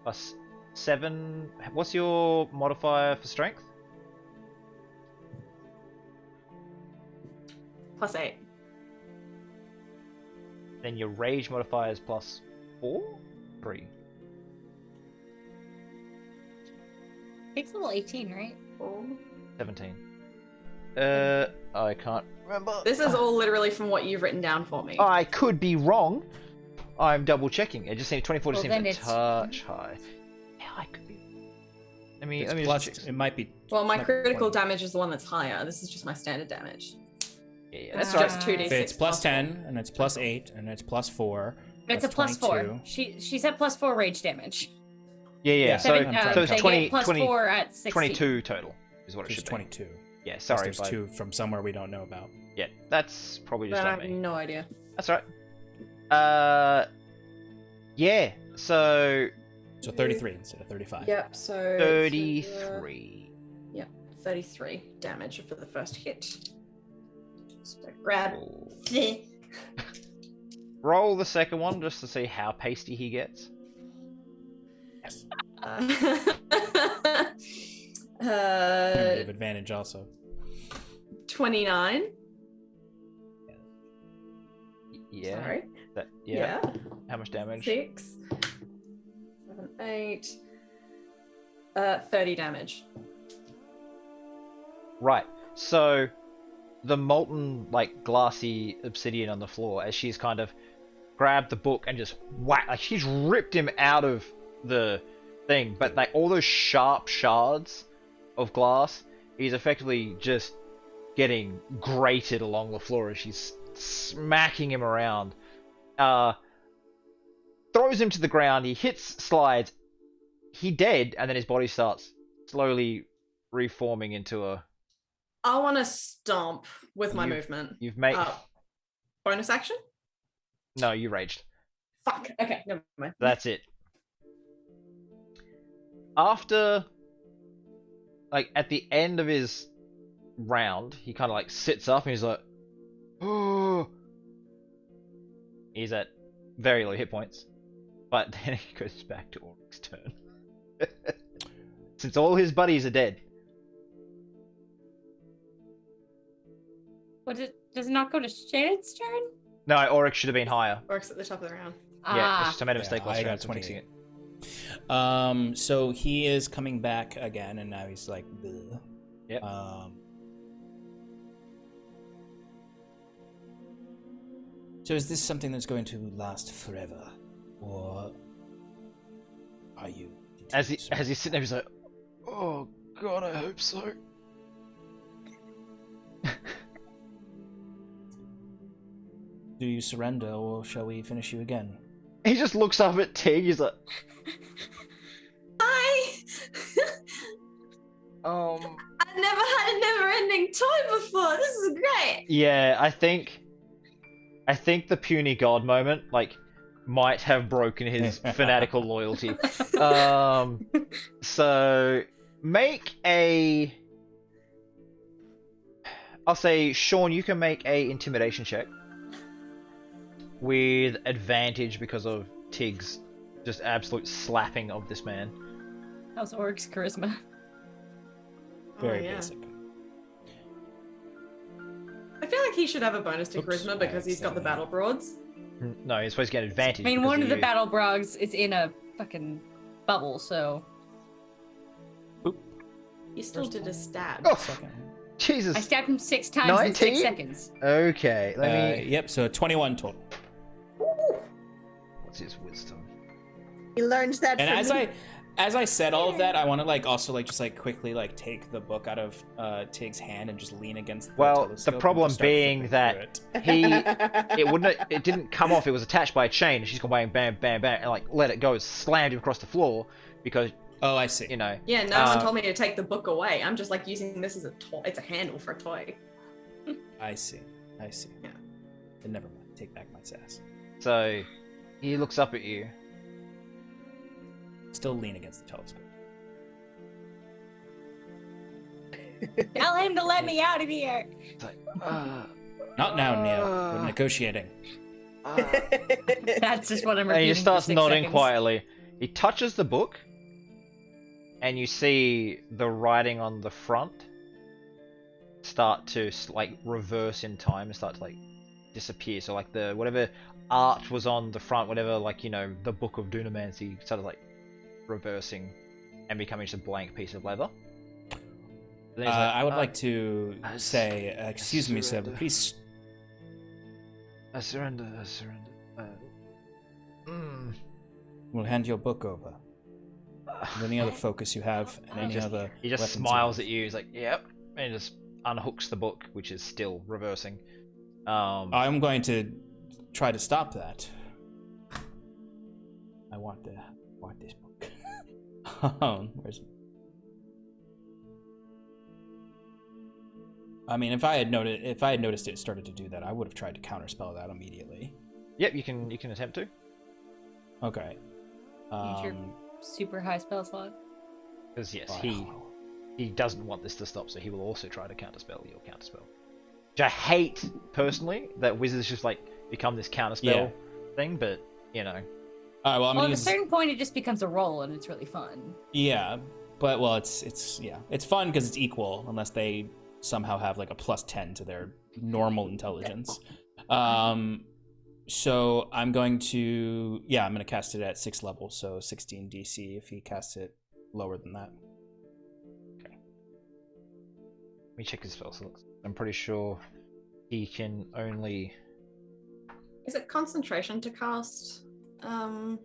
S1: Plus 7. What's your modifier for strength?
S3: Plus 8.
S1: Then your rage modifier is plus 4? 3.
S2: It's level 18, right?
S1: 17. I can't remember.
S3: This is all literally from what you've written down for me.
S1: I could be wrong. I'm double checking. It just seems 24 just
S2: Well,
S1: seems
S2: then
S1: a
S2: it's-
S1: touch high. Yeah, I could be. Let me
S5: It's
S1: just
S5: plus,
S1: check.
S5: it might be.
S3: Well, my
S5: might be
S3: critical
S5: 20.
S3: damage is the one that's higher. This is just my standard damage.
S1: Yeah,
S3: It's
S1: that's
S3: just
S1: right.
S3: 2d6.
S5: If it's plus
S3: plus
S5: 10, and it's plus 8, and it's plus 4.
S2: It's
S5: that's
S2: a plus 4.
S5: 22.
S2: She said plus 4 rage damage.
S1: Yeah.
S5: Yeah,
S1: So,
S2: Seven,
S5: I'm trying
S1: so
S5: to
S1: it's
S2: they
S1: 20,
S2: get plus
S1: 20
S2: 4 at 16.
S1: 22 total is what it
S5: It's
S1: should be.
S5: 22.
S1: Yeah,
S5: Unless
S1: sorry.
S5: There's
S1: but-
S5: 2 from somewhere we don't know about.
S1: Yeah, that's probably just
S3: Then I
S1: on
S3: have
S1: me.
S3: no idea.
S1: That's right. Yeah. So
S5: So 33 instead of 35.
S3: Yep, so
S1: 33.
S3: Yep, 33 damage for the first hit. So grab.
S1: Roll the second one just to see how pasty he gets.
S5: Yes. You have advantage also.
S3: 29.
S1: Yeah.
S3: Sorry.
S1: Yeah. How much damage?
S3: 6, 7, 8. 30 damage.
S1: Right. So the molten, like, glassy obsidian on the floor, as she's kind of grabbed the book and just whack, like she's ripped him out of the thing, but like all those sharp shards of glass, he's effectively just getting grated along the floor as she's smacking him around. Throws him to the ground, he hits, slides, he dead, and then his body starts slowly reforming into a...
S3: I want to stomp with my
S1: You-
S3: movement.
S1: You've made...
S3: Bonus action?
S1: No, you raged.
S3: Fuck. Okay, never mind.
S1: That's it. After, like, at the end of his round, he kind of, like, sits up and he's like, oh. He's at very low hit points. But then he goes back to Ulrich's turn. Since all his buddies are dead.
S2: What does it not go to Shannon's turn?
S1: No, Ulrich should have been higher.
S3: Works at the top of the round.
S1: Yeah, it's
S2: Ah,
S1: just I made a mistake
S5: Yeah,
S1: last
S5: I
S1: round,
S5: got
S1: so I'm fixing it.
S5: 28. So he is coming back again, and now he's like, bleh.
S1: Yep.
S5: So is this something that's going to last forever, or are you?
S1: As he's sitting there, he's like, oh god, I hope so.
S5: Do you surrender, or shall we finish you again?
S1: He just looks up at Tig, he's like,
S3: I I've never had a never-ending toy before. This is great.
S1: yeah, I think the puny god moment, like, might have broken his fanatical loyalty. So make a... I'll say, Sean, you can make a intimidation check with advantage because of Tig's just absolute slapping of this man.
S2: how's Oric's charisma?
S5: Very
S3: Oh, yeah.
S5: basic.
S3: I feel like he should have a bonus to
S5: Oops,
S3: charisma because he's got the battle broads.
S1: No, you're supposed to get advantage.
S2: I mean,
S1: because
S2: one of the
S1: you-
S2: battle brogs is in a fucking bubble, so
S3: He still
S5: First
S3: did a
S5: one.
S3: stab.
S1: Oh,
S5: Second.
S1: Jesus.
S2: I stabbed him 6 times in 6
S1: 19?
S2: seconds.
S1: Okay, let me...
S5: Yep. So 21 total.
S1: What's his wisdom?
S4: He learns that
S5: And
S4: from
S5: as
S4: me.
S5: As I said all of that, I want to like also like just like quickly like take the book out of Tig's hand and just lean against the
S1: Well,
S5: telescope
S1: the
S5: and
S1: problem
S5: just start
S1: being
S5: flipping
S1: that
S5: through it.
S1: it didn't come off. It was attached by a chain, and she's gone bang, bam, bam, bam, and like let it go, slammed him across the floor because
S5: Oh, I see.
S1: you know.
S3: Yeah, no one told me to take the book away. I'm just like using this as a toy. It's a handle for a toy.
S5: I see.
S3: Yeah.
S5: Then never mind. Take back my sass.
S1: So he looks up at you.
S5: Still lean against the telescope.
S2: Tell him to let me out of here.
S1: It's like,
S5: Not now, Neo. We're negotiating.
S2: That's just what I'm repeating.
S1: And he just starts
S2: for 6
S1: nodding
S2: seconds.
S1: quietly. He touches the book, and you see the writing on the front start to like reverse in time and start to like disappear. So like the whatever art was on the front, whatever like the Book of Dunamancy started like reversing and becoming just a blank piece of leather. Then he's like,
S5: I would like to
S1: I
S5: say, excuse me, sir,
S1: surrender.
S5: but please.
S1: I surrender.
S5: We'll hand your book over. And any other focus you have, and any other.
S1: He just
S5: weapons you
S1: smiles
S5: have.
S1: at you. He's like, "Yep," and he just unhooks the book, which is still reversing.
S5: I'm going to try to stop that. I want this book. Where's? I mean, if I had noticed it started to do that, I would have tried to counterspell that immediately.
S1: Yep, you can attempt to.
S5: Okay.
S2: Use your super high spell slot.
S1: Because yes,
S5: Wow.
S1: he doesn't want this to stop, so he will also try to counterspell your counterspell. Which I hate personally that wizards just like become this counterspell thing, but you know.
S5: All right. Well, I'm
S2: Well,
S5: gonna
S2: at a
S5: use.
S2: certain point, it just becomes a roll, and it's really fun.
S5: Yeah, but well, it's fun because it's equal unless they somehow have like a +10 to their normal intelligence. So I'm going to cast it at 6th level, so 16 DC if he casts it lower than that.
S1: Okay. Let me check his spell slots. I'm pretty sure he can only.
S3: Is it concentration to cast
S5: Counterspell?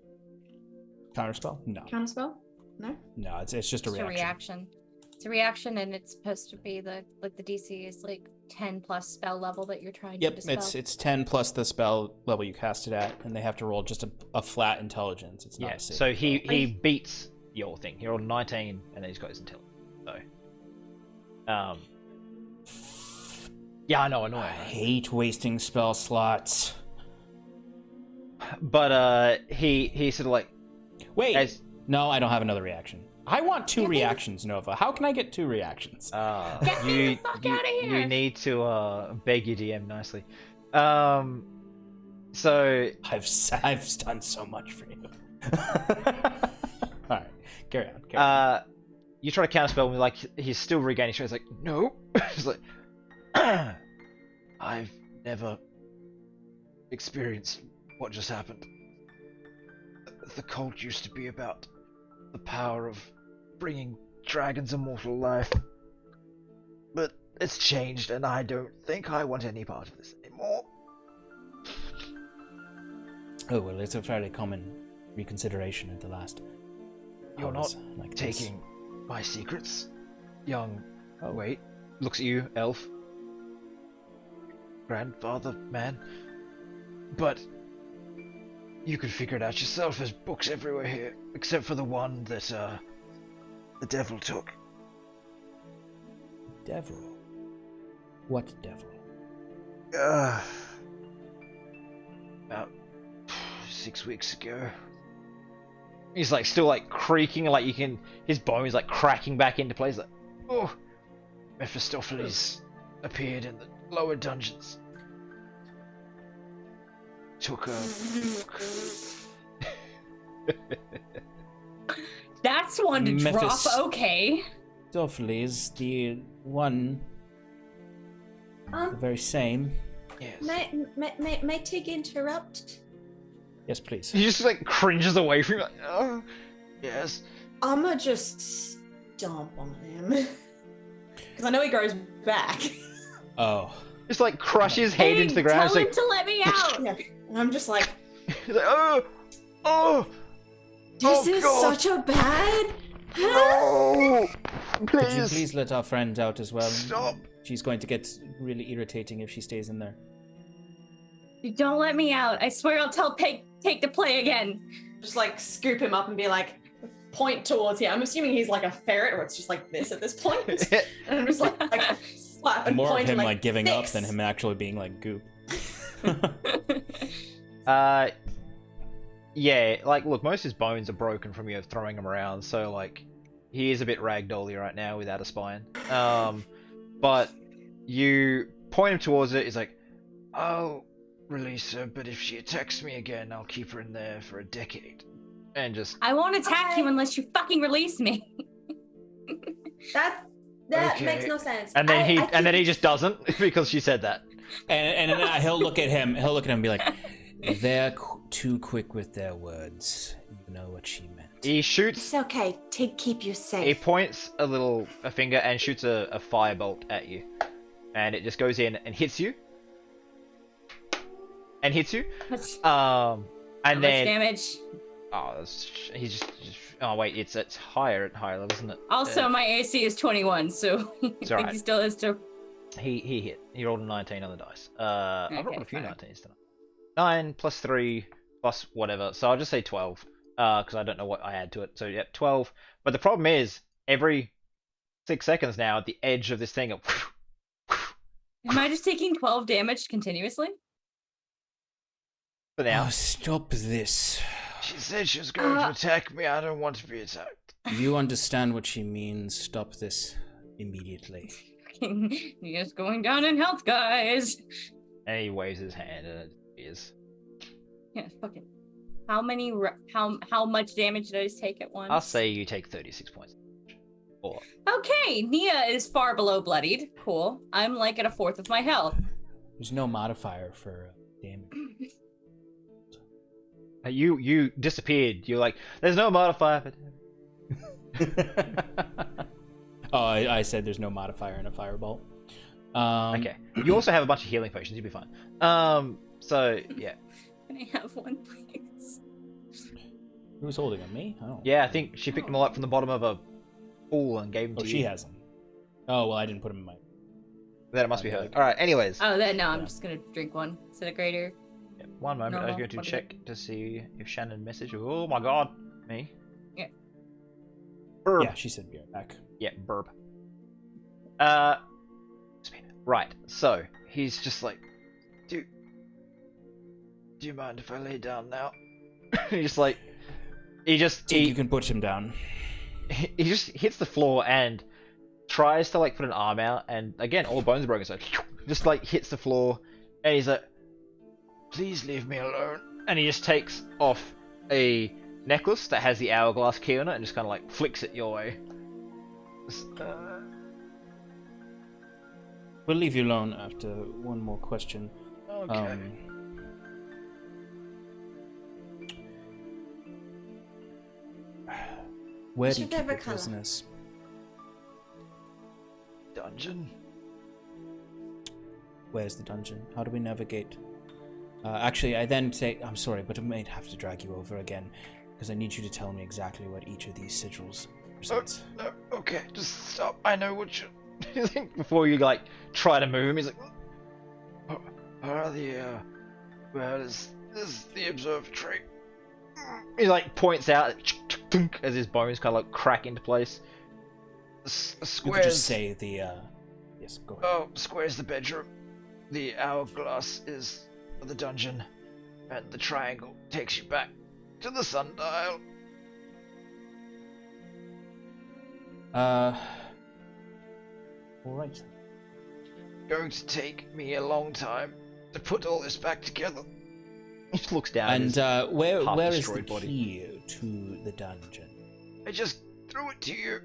S5: No,
S3: counterspell? No?
S5: no, it's just a
S2: It's
S5: reaction.
S2: It's a reaction, and it's supposed to be the DC is like 10 plus spell level that you're trying to
S5: Yep,
S2: dispel.
S5: it's 10 plus the spell level you cast it at, and they have to roll just a flat intelligence. It's not
S1: Yeah.
S5: a saving
S1: So he
S5: throw.
S1: he beats your thing. He rolled 19, and then he's got his intelligence. So. Yeah, I know, annoying.
S5: I
S1: Right?
S5: hate wasting spell slots.
S1: But he sort of like.
S5: Wait,
S1: As,
S5: no, I don't have another reaction. I want 2
S2: Get me the-
S5: reactions, Nova. How can I get 2 reactions?
S2: Get me the fuck outta here!
S1: You need to beg your DM nicely. So
S5: I've done so much for you. All right, carry on.
S1: you try to counterspell him, like he's still regaining strength. He's like, no. He's like, I've never experienced what just happened. The cult used to be about the power of bringing dragons immortal life, but it's changed, and I don't think I want any part of this anymore.
S5: Oh well, it's a fairly common reconsideration at the last.
S1: You're
S5: hours
S1: not
S5: like this.
S1: taking my secrets, young.
S5: Oh.
S1: Wait, looks at you, elf. Grandfather, man. But you could figure it out yourself. There's books everywhere here, except for the one that the devil took.
S5: Devil. What devil?
S1: About 6 weeks ago. He's like still like creaking, like you can. His bone is like cracking back into place. Like, oh, Mephistopheles appeared in the lower dungeons. Took a.
S2: That's one to
S5: Mephis-
S2: drop, okay.
S5: Mephistopheles, the one, the very same.
S1: Yes.
S3: May Tig interrupt?
S5: Yes, please.
S1: He just like cringes away from you. Like, oh, yes.
S3: I'ma just stomp on him. Because I know he goes back.
S5: Oh.
S1: Just like crush his head
S2: Hey,
S1: into the ground.
S2: tell him
S1: It's
S2: to let me out.
S3: Yeah. And I'm just like,
S1: like, he's like, oh, oh.
S3: This
S1: Oh,
S3: is
S1: God.
S3: such a bad.
S1: No!
S5: Could you
S1: Please!
S5: please let our friend out as well?
S1: Stop!
S5: She's going to get really irritating if she stays in there.
S2: You don't let me out. I swear I'll tell Take to play again.
S3: Just like scoop him up and be like, point towards here. I'm assuming he's like a ferret, or it's just like this at this point. And I'm just like slap and
S5: More of
S3: point
S5: him
S3: and,
S5: like giving up
S3: "This."
S5: than him actually being like goop.
S1: Yeah, like, look, most of his bones are broken from you throwing him around, so, like, he is a bit ragdolly right now without a spine. But you point him towards it, he's like, I'll release her, but if she attacks me again, I'll keep her in there for a decade. And just...
S2: I won't attack you unless you fucking release me.
S3: That
S1: Okay.
S3: makes no sense.
S1: And then
S3: I
S1: he just doesn't, because she said that.
S5: And then he'll look at him. He'll look at him and be like, "They're too quick with their words. You know what she meant."
S1: He shoots...
S3: It's okay. Keep you safe.
S1: He points a finger and shoots a firebolt at you. And it just goes in and hits you. And hits you.
S2: How
S1: And
S2: much
S1: then...
S2: damage?
S1: Oh, he's just... Oh, wait, it's higher at higher level, isn't it?
S2: Also, my AC is 21, so I think
S1: alright.
S2: he still has to.
S1: He hit. He rolled a 19 on the dice. I've
S2: Okay,
S1: rolled a few
S2: fine.
S1: 19s tonight. 9 plus 3 plus whatever. So I'll just say 12. Because I don't know what I add to it. So yeah, 12. But the problem is, every 6 seconds now, at the edge of this thing,
S2: Am I just taking 12 damage continuously?
S1: for now.
S5: Oh, stop this.
S1: She said she was going to attack me. I don't want to be attacked.
S5: You understand what she means. Stop this immediately.
S2: He's going down in health, guys.
S1: And he waves his hand and it is.
S2: Yeah, fuck it. How much damage did I just take at once?
S1: I'll say you take 36 points. Or
S2: Okay, Nia is far below bloodied. Cool. I'm like at a fourth of my health.
S5: There's no modifier for damage.
S1: you disappeared. You're like, there's no modifier for
S5: Oh, I said there's no modifier in a fireball.
S1: Okay. You also have a bunch of healing potions. You'll be fine. So yeah.
S2: Can I have one, please?
S5: Who's holding them? Me? Oh.
S1: Yeah, I think she picked them all up from the bottom of a pool and gave them
S5: Oh,
S1: to
S5: she
S1: you.
S5: has them. Oh, well, I didn't put them in my...
S1: Then it must be her. Alright, anyways.
S2: Oh, then no, I'm
S5: Yeah.
S2: just gonna drink one. Is it a greater?
S1: Yeah, one moment, I was
S2: Normal,
S1: going to
S2: what is
S1: check to see if Shannon messaged you. Oh my god. Me?
S2: Yeah.
S1: Burp.
S5: Yeah, she said be right back.
S1: Yeah, burp. Right, so, he's just like, do you mind if I lay down now? He's just like,
S5: You can put him down.
S1: he just hits the floor and tries to like put an arm out, and again all the bones are broken, so just like hits the floor, and he's like, please leave me alone. And he just takes off a necklace that has the hourglass key on it and just kind of like flicks it your way.
S5: We'll leave you alone after one more question.
S1: Okay.
S5: Where
S3: What's
S5: do you
S3: your
S5: keep your
S3: favorite colour?
S5: prisoners?
S1: Dungeon.
S5: Where's the dungeon? How do we navigate? Actually, I then say, I'm sorry, but I may have to drag you over again, because I need you to tell me exactly what each of these sigils represents.
S1: No, okay, just stop. I know what you... Before you, like, try to move him, he's like... Where is the observatory? He, like, points out as his bones kind of, like, crack into place.
S5: You
S1: Squares...
S5: could just say the, Yes, go ahead.
S1: Oh, square's the bedroom. The hourglass is the dungeon. And the triangle takes you back to the sundial.
S5: Alright.
S1: Going to take me a long time to put all this back together. He just looks down.
S5: And where is the
S1: half-destroyed body.
S5: key to the dungeon?
S1: I just threw it to you.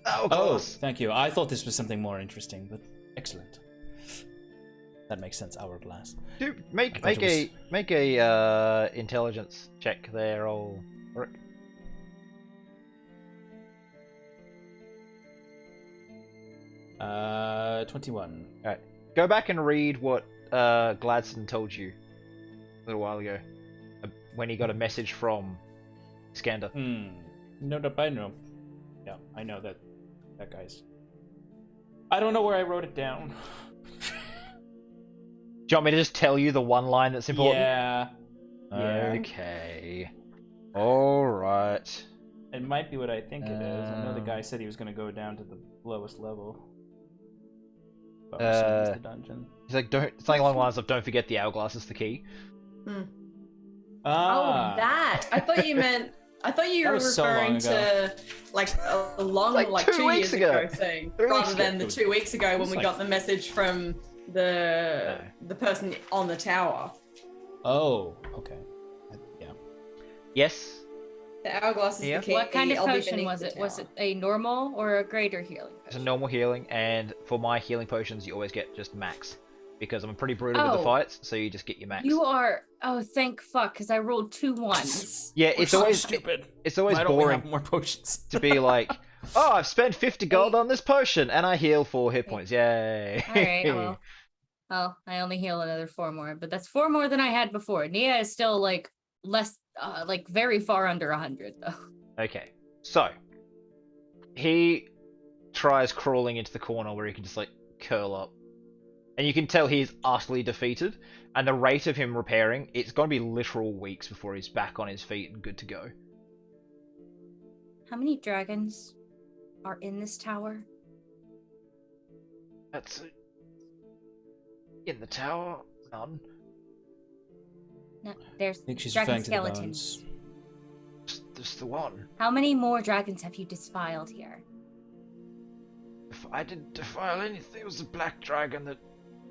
S5: Oh,
S1: Hourglass.
S5: thank you. I thought this was something more interesting, but excellent. That makes sense. Hourglass.
S1: Dude,
S5: I thought it
S1: make a intelligence check there, old Rick.
S5: was 21.
S1: Alright. Go back and read what Gladstone told you a little while ago. When he got a message from Skander.
S5: No, I know. Yeah, I know that guy's. I don't know where I wrote it down.
S1: Do you want me to just tell you the one line that's important?
S5: Yeah.
S1: Okay. Alright.
S5: It might be what I think it is. I know the guy said he was going to go down to the lowest level. But we're assuming it's the dungeon.
S1: He's like, something along the lines of, don't forget the hourglass is the key.
S5: Ah.
S3: Oh, that. I thought you were
S5: was so
S3: referring
S5: long
S3: to like a long,
S1: Like
S3: 2
S1: 2
S3: years
S1: weeks
S3: ago
S1: ago.
S3: thing,
S1: 3 weeks
S3: rather than
S1: ago.
S3: the 2 weeks ago when
S5: was
S3: we
S5: like-
S3: got the message from the person on the tower.
S5: Oh, okay. Yeah.
S1: Yes.
S3: The hourglass is
S1: Yeah.
S3: the key.
S2: What kind of
S3: I'll be
S2: potion
S3: beneath
S2: was
S3: the
S2: it? Was it
S3: tower.
S2: a normal or a greater healing
S1: It's a
S2: potion?
S1: normal healing, and for my healing potions, you always get just max. Because I'm pretty brutal with the
S2: Oh.
S1: fights, so you just get your max.
S2: You are. Oh, thank fuck, because I rolled 2 1s.
S1: Yeah,
S5: We're
S1: it's
S5: so
S1: always
S5: stupid.
S1: it's always
S5: Why don't we
S1: boring
S5: have more potions?
S1: to be like, oh, I've spent 50 gold on this potion, and I heal 4 hit points. Yay!
S2: Alright, well, I only heal another 4 more, but that's 4 more than I had before. Nia is still like less, like very far under 100 though.
S1: Okay, so he tries crawling into the corner where he can just like curl up, and you can tell he's utterly defeated. And the rate of him repairing, it's going to be literal weeks before he's back on his feet and good to go.
S2: How many dragons are in this tower?
S1: That's in the tower. None.
S2: No, there's
S5: I think she's
S2: dragon
S5: referring to the
S2: skeletons.
S5: bones.
S1: Just the one.
S2: How many more dragons have you defiled here?
S1: If I didn't defile anything, it was the black dragon that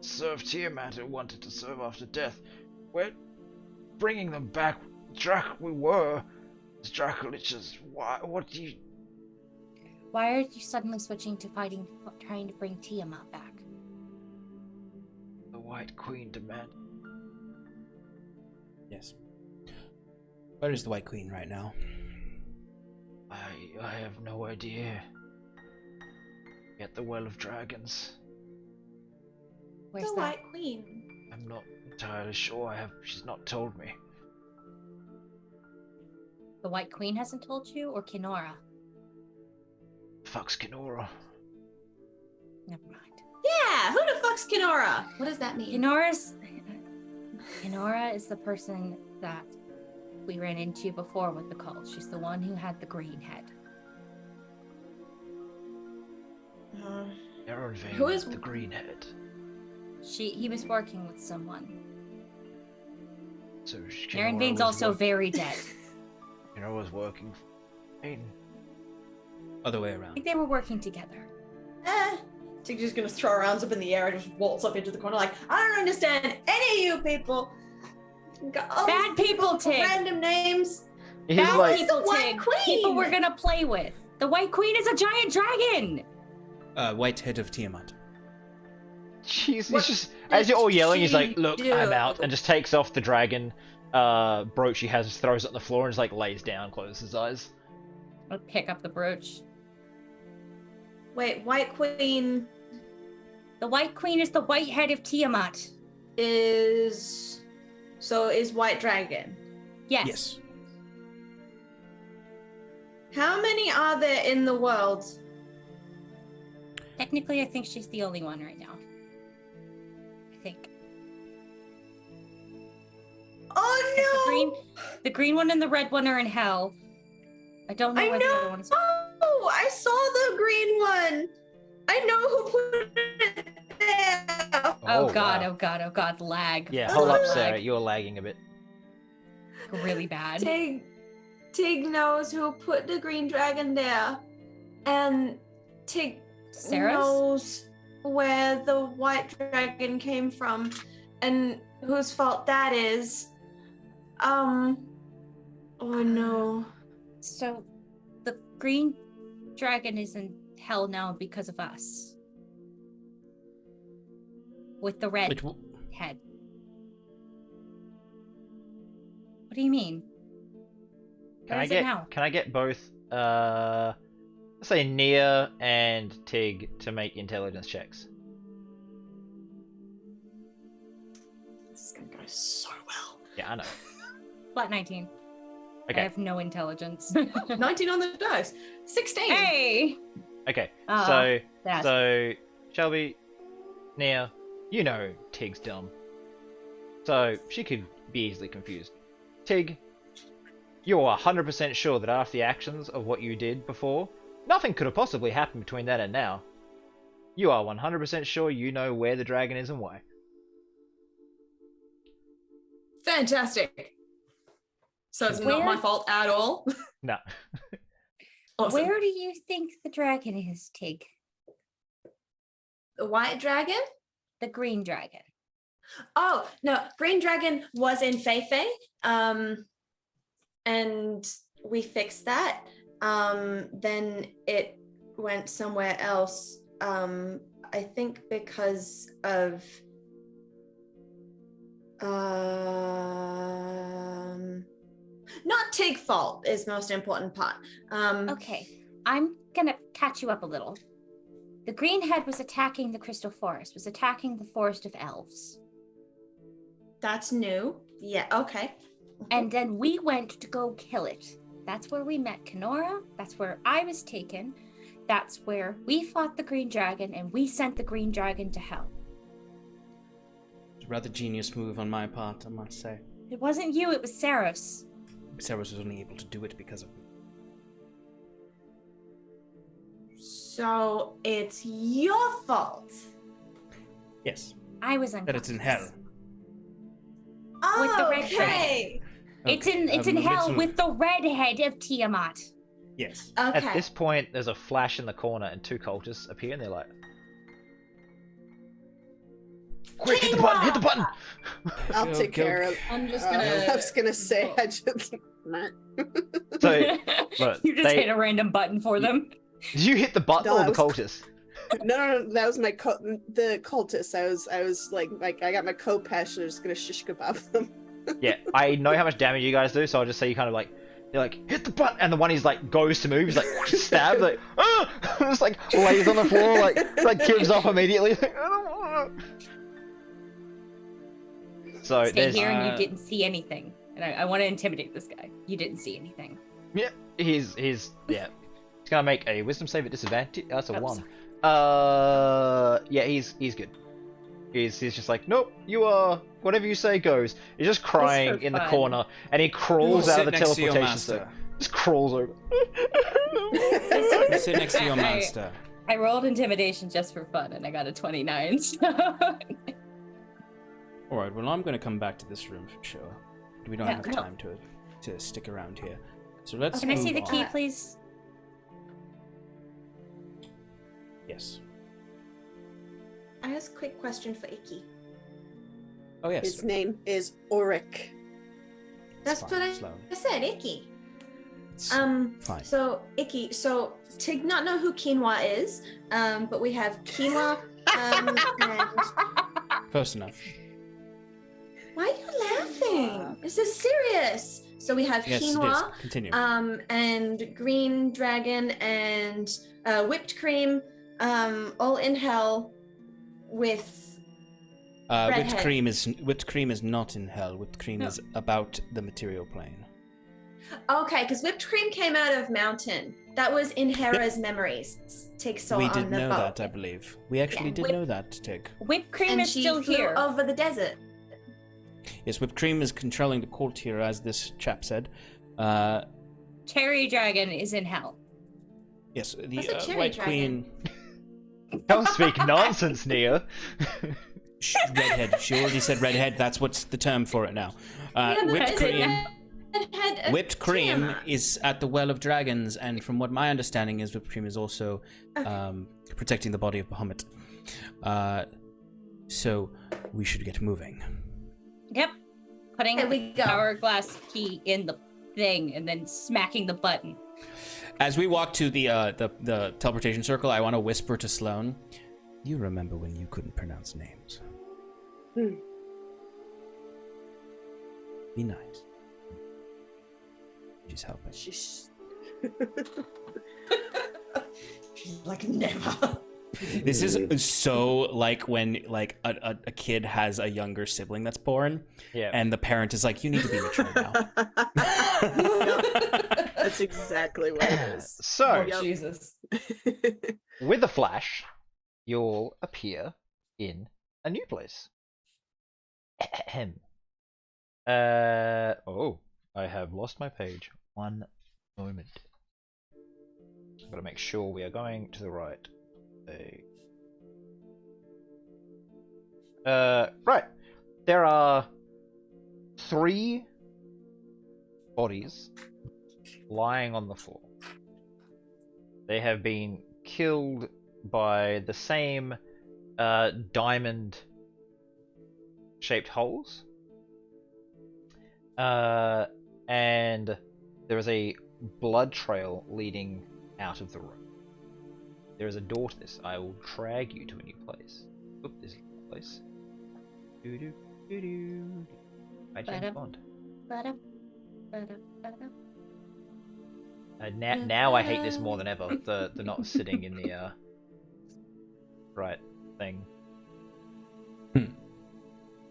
S1: served Tiamat and wanted to serve after death. We're bringing them back. We were. As Dracoliches. Why? What do you...
S2: Why are you suddenly switching to fighting, trying to bring Tiamat back?
S1: The White Queen demand.
S5: Yes. Where is the White Queen right now?
S1: I have no idea. At the Well of Dragons.
S2: Where's
S3: The
S2: that?
S3: White Queen.
S1: I'm not entirely sure. She's not told me.
S2: The White Queen hasn't told you, or Kinora?
S1: Fuck's Kenora.
S2: Never mind.
S3: Yeah, who the fuck's Kinora? What does that mean?
S2: Kinora is the person that we ran into before with the cult. She's the one who had the green head.
S1: Erenvain
S3: Who is-
S1: the Green Head.
S2: He was working with someone.
S1: So
S2: Aaron Vane's also very dead.
S1: Was working.
S5: Other way
S2: I
S5: around.
S2: think they were working together.
S3: Tig's just gonna throw her arms up in the air and just waltz up into the corner like, I don't understand any of you people. Got all
S2: Bad
S3: these
S2: people,
S3: with
S2: Tig.
S3: random names.
S1: He's
S2: Bad
S1: like,
S2: people,
S3: The White
S2: Tig.
S3: Queen!
S2: People we're gonna play with. The White Queen is a giant dragon.
S5: White head of Tiamat.
S1: he's
S3: What
S1: just, as you're all yelling, he's like,
S3: she
S1: look,
S3: do?
S1: I'm out, and just takes off the dragon brooch he has, throws it on the floor, and just like lays down, closes his eyes.
S2: I'll pick up the brooch.
S3: Wait, White Queen
S2: The White Queen is the white head of Tiamat.
S3: is White Dragon.
S2: Yes.
S5: Yes.
S3: How many are there in the world?
S2: Technically, I think she's the only one right now. I think.
S3: Oh no!
S2: The green one and the red one are in hell. I don't know
S3: I
S2: where the other ones.
S3: Oh, I saw the green one. I know who put it there.
S2: Oh god!
S1: wow.
S2: Oh god! Oh god! Lag.
S1: Yeah, hold up,
S2: Lag.
S1: Sarah, you're lagging a bit.
S2: Really bad.
S3: Tig knows who put the green dragon there, and Tig
S2: Sarah's?
S3: knows where the white dragon came from, and whose fault that is. Oh no.
S2: So, the green dragon is in hell now because of us. With the red
S5: Which
S2: head. What do you mean? Where is it now?
S1: Can I get both let's say Nia and Tig to make intelligence checks?
S3: This is gonna go so well.
S1: Yeah, I know.
S2: Flat 19.
S1: Okay.
S2: I have no intelligence.
S3: 19 on the dice. 16.
S2: Hey!
S1: Okay.
S2: that.
S1: So Shelby, Nia, you know Tig's dumb. So she could be easily confused. Tig, you are 100% sure that after the actions of what you did before, nothing could have possibly happened between then and now. You are 100% sure you know where the dragon is and why.
S3: Fantastic. So it's not my fault at all.
S1: No.
S3: Awesome.
S2: Where do you think the dragon is, Tig?
S3: The white dragon?
S2: The green dragon.
S3: Oh, no. Green dragon was in Feifei. And we fixed that. Then it went somewhere else. I think because of not Tig fault is most important part.
S2: Okay, I'm gonna catch you up a little. The green head was attacking the crystal forest, was attacking the forest of elves.
S3: That's new. Yeah, okay.
S2: And then we went to go kill it. That's where we met Kenora. That's where I was taken. That's where we fought the green dragon, and we sent the green dragon to hell.
S5: It's a rather genius move on my part, I must say.
S2: It wasn't you, it was Saros.
S5: Sarah's was only able to do it because of me.
S3: So it's your fault.
S5: Yes,
S2: I was
S5: that
S2: unconscious.
S5: it's in hell.
S3: Oh,
S2: With the red
S3: okay.
S2: It's in hell with the red head of Tiamat.
S5: Yes.
S3: Okay.
S1: At this point, there's a flash in the corner and two cultists appear and they're like, quick, hit the button, hit the button!
S4: I'll take care of.
S3: I'm just
S4: I
S3: gonna.
S4: was gonna say, I just.
S1: So, look,
S2: You just hit a random button for them.
S1: did you hit the button
S4: No,
S1: or
S4: I
S1: the
S4: was-
S1: cultist?
S4: No, that was my the cultists. I was like I got my Kopesh and I was just gonna shish kebab them.
S1: Yeah, I know how much damage you guys do, so I'll just say you kind of like, you're like, hit the button, and the one he's like, goes to move, he's like, stab, like, ah! Just like, lays on the floor, like gives up immediately. Like, I don't wanna. So
S2: Stay
S1: there's,
S2: here and you didn't see anything. And I want to intimidate this guy. You didn't see anything.
S1: yeah, he's yeah, he's gonna make a wisdom save at disadvantage. That's a
S2: Oops.
S1: 1. Yeah, he's good. He's just like, nope, you are whatever you say goes. He's just crying
S2: for
S1: in the
S2: fun.
S1: corner, and he crawls out of the
S5: Sit next to your
S1: teleportation
S5: master.
S1: zone. Just crawls over.
S5: Sit next to your master.
S2: I rolled intimidation just for fun and I got a 29. So.
S5: Alright, well I'm gonna come back to this room for sure. We don't
S2: Yeah,
S5: have
S2: no.
S5: time to stick around here. So let's
S2: Can I see
S5: move
S2: the key,
S5: on.
S2: please?
S5: Yes.
S3: I have a quick question for Icky.
S5: Oh yes.
S4: His name is Oric.
S3: That's
S5: fine,
S3: what I
S5: Sloan.
S3: said, Icky.
S5: It's
S3: Fine.
S5: fine.
S3: So Icky, so Tig not know who quinoa is, but we have quinoa, and
S5: Close enough.
S3: why are you laughing? This is serious. So we have
S5: Yes,
S3: quinoa,
S5: it is. Continue.
S3: and green dragon and whipped cream, all in hell with
S5: Whipped
S3: redhead.
S5: cream is not in hell. Whipped cream
S3: No.
S5: is about the material plane.
S3: Okay, because whipped cream came out of mountain. That was in Hera's memories. Tig saw
S5: We
S3: on
S5: did
S3: the
S5: know
S3: boat.
S5: that, I believe. We actually
S3: Yeah,
S5: did
S3: whip-
S5: know that, Tig.
S2: Whipped cream
S3: And
S2: is
S3: she
S2: still
S3: flew
S2: here.
S3: over the desert.
S5: Yes, whipped cream is controlling the court here, as this chap said.
S2: Cherry dragon is in hell.
S5: Yes, the
S3: What's a cherry
S5: White
S3: dragon?
S5: Queen.
S1: Don't speak nonsense, Nia.
S5: Redhead. She already said redhead. That's what's the term for it now.
S3: Yeah, but
S5: Whipped
S3: is it
S5: cream.
S3: redhead of
S5: Whipped cream
S3: Tiamat?
S5: is at the Well of Dragons, and from what my understanding is, whipped cream is also protecting the body of Bahamut. So we should get moving.
S2: Yep. Putting
S3: There we
S2: the
S3: go.
S2: hourglass key in the thing and then smacking the button.
S5: As we walk to the teleportation circle, I want to whisper to Sloane. You remember when you couldn't pronounce names? Be nice. She's helping.
S4: She's
S3: She's like, never.
S5: This is so like when like a kid has a younger sibling that's born,
S1: Yeah.
S5: and the parent is like, "You need to be mature now."
S4: That's exactly what it is.
S1: So,
S2: Oh, Jesus.
S1: with a flash, you'll appear in a new place. Ahem. Oh, I have lost my page. One moment. I've got to make sure we are going to the right page. Right. There are 3 bodies lying on the floor. They have been killed by the same diamond-shaped holes. And there is a blood trail leading out of the room. There is a door to this. I will drag you to a new place. Oop, this is a new place. By James Bond. Now I hate this more than ever. The not sitting in the right thing.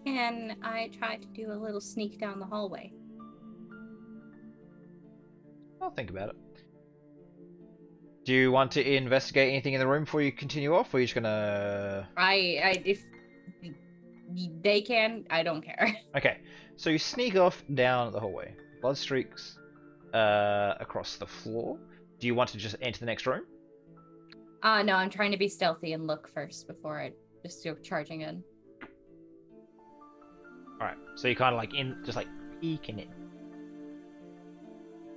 S2: And I tried to do a little sneak down the hallway.
S1: I'll think about it. Do you want to investigate anything in the room before you continue off, or are you just gonna...
S2: If they can, I don't care.
S1: Okay, so you sneak off down the hallway. Blood streaks across the floor. Do you want to just enter the next room?
S2: No, I'm trying to be stealthy and look first before I just go charging in.
S1: Alright, so you're kind of like just like peeking in.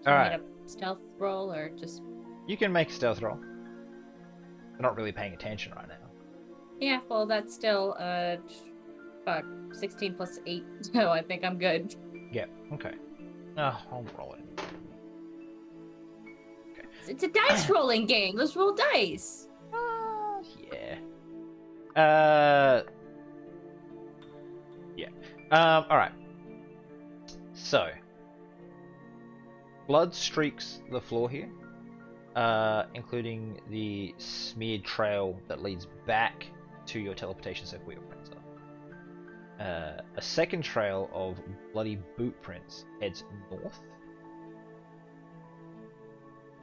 S2: Do I
S1: Alright.
S2: need a stealth roll or just...
S1: You can make a stealth roll. They're not really paying attention right now.
S2: Yeah, well, that's still, fuck, 16 plus 8, so I think I'm good.
S1: Yeah, okay. I'll roll it. Okay.
S2: It's a dice rolling game. Let's roll dice.
S1: Yeah. Yeah. Alright. So. Blood streaks the floor here. Including the smeared trail that leads back to your teleportation circle where your friends are. A second trail of bloody boot prints heads north.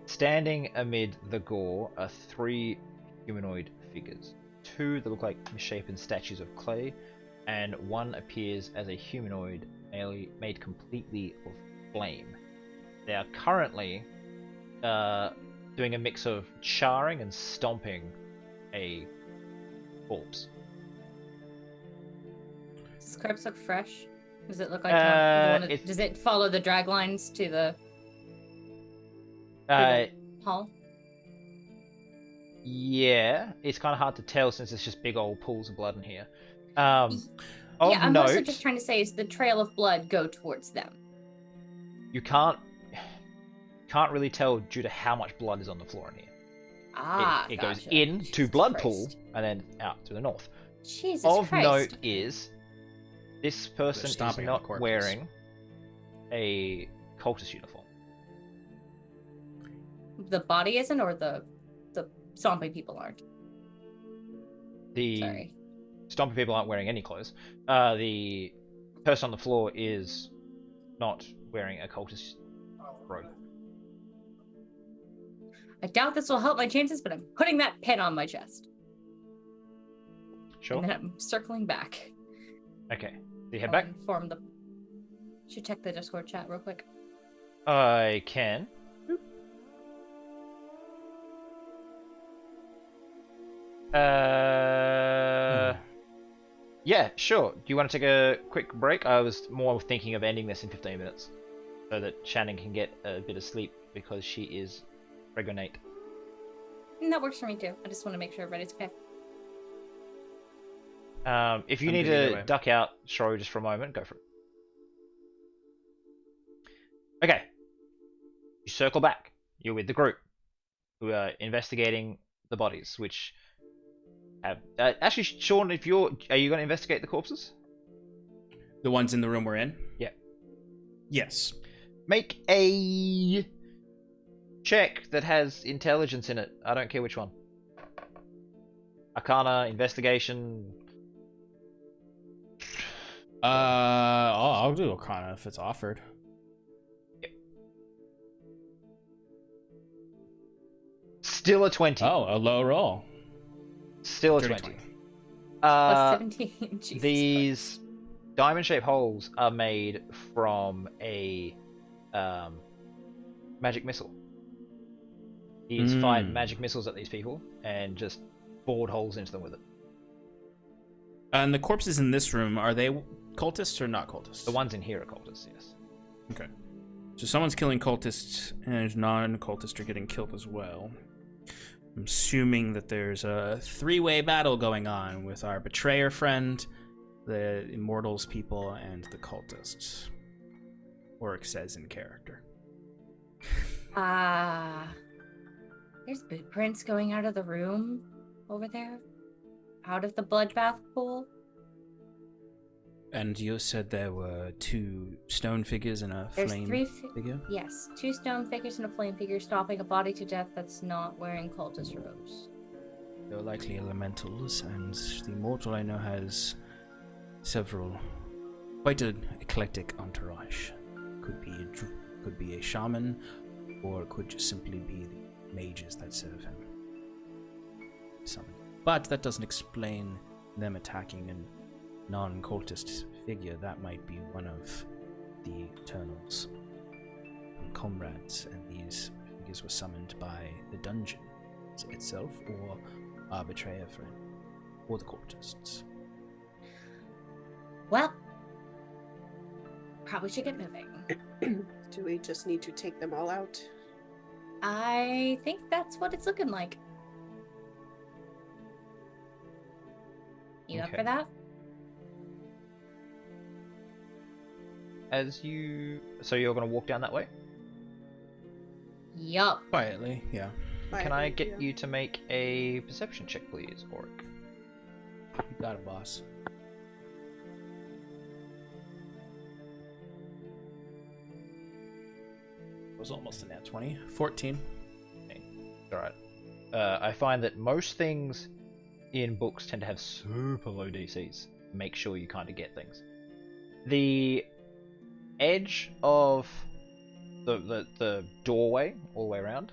S1: Standing amid the gore are 3 humanoid figures. 2 that look like misshapen statues of clay, and 1 appears as a humanoid made completely of flame. They are currently doing a mix of charring and stomping a corpse.
S2: Does this corpse look fresh? Does it look like the one
S1: it's-
S2: does it follow the drag lines to the hall?
S1: Yeah, it's kind of hard to tell since it's just big old pools of blood in here. Of
S2: Yeah, I'm also
S1: note,
S2: just trying to say, is the trail of blood go towards them?
S1: you can't really tell due to how much blood is on the floor in here. It goes
S2: Gotcha.
S1: in to
S2: Jesus
S1: blood
S2: Christ.
S1: pool and then out to the north.
S2: Jesus
S1: Of
S2: Christ.
S1: note is this person is
S5: stomping on
S1: not
S5: corpses.
S1: wearing a cultist uniform.
S2: The body isn't, or the zombie people aren't.
S1: The
S2: Sorry.
S1: stomping people aren't wearing any clothes. The person on the floor is not wearing a cultist robe.
S2: I doubt this will help my chances, but I'm putting that pin on my chest.
S1: Sure.
S2: And then I'm circling back.
S1: Okay. So you head
S2: I'll
S1: back.
S2: inform the... Should check the Discord chat real quick.
S1: I can. Yeah, sure. Do you want to take a quick break? I was more thinking of ending this in 15 minutes so that Shannon can get a bit of sleep because she is pregnant.
S2: And that works for me too. I just want to make sure everybody's okay.
S1: If you
S5: I'm
S1: need
S5: good either
S1: to
S5: way.
S1: duck out, Shoro, just for a moment, go for it. Okay. You circle back. You're with the group who are investigating the bodies, which have... actually, Sean, are you going to investigate the corpses?
S5: The ones in the room we're in?
S1: Yeah.
S5: Yes.
S1: Make a check that has intelligence in it. I don't care which one. Arcana, investigation...
S5: I'll do Arcana if it's offered.
S1: Still a 20.
S5: Oh, a low roll.
S1: Still a
S5: Dirty
S1: 20.
S5: 20.
S2: Plus 17. Jesus
S1: These
S2: Christ.
S1: diamond-shaped holes are made from a magic missile. He's fired magic missiles at these people and just bored holes into them with it.
S5: And the corpses in this room, are they cultists or not cultists?
S1: The ones in here are cultists, yes.
S5: Okay. So someone's killing cultists and non-cultists are getting killed as well. I'm assuming that there's a three-way battle going on with our betrayer friend, the immortals people, and the cultists. Oric says in character.
S2: There's boot prints going out of the room over there. Out of the bloodbath pool.
S5: And you said there were 2 stone figures and a
S2: There's
S5: flame
S2: 3
S5: figure?
S2: Yes, 2 stone figures and a flame figure stopping a body to death that's not wearing cultist robes.
S5: They're likely elementals, and the immortal I know has several, quite an eclectic entourage. Could be a shaman, or it could just simply be the mages that serve him. But that doesn't explain them attacking a non-cultist figure. That might be one of the Eternals' comrades, and these figures were summoned by the dungeon itself, or our betrayer friend, or the cultists.
S2: Well, probably should get moving.
S6: Do we just need to take them all out?
S2: I think that's what it's looking like. You up
S1: Okay.
S2: for that?
S1: So you're going to walk down that way?
S2: Yup.
S5: Quietly, yeah.
S1: Can I get you to make a perception check, please, Oric?
S5: You got it, boss. It was almost a nat 20. 14.
S1: Alright. I find that most things in books tend to have super low DCs. Make sure you kind of get things. The edge of the doorway, all the way around,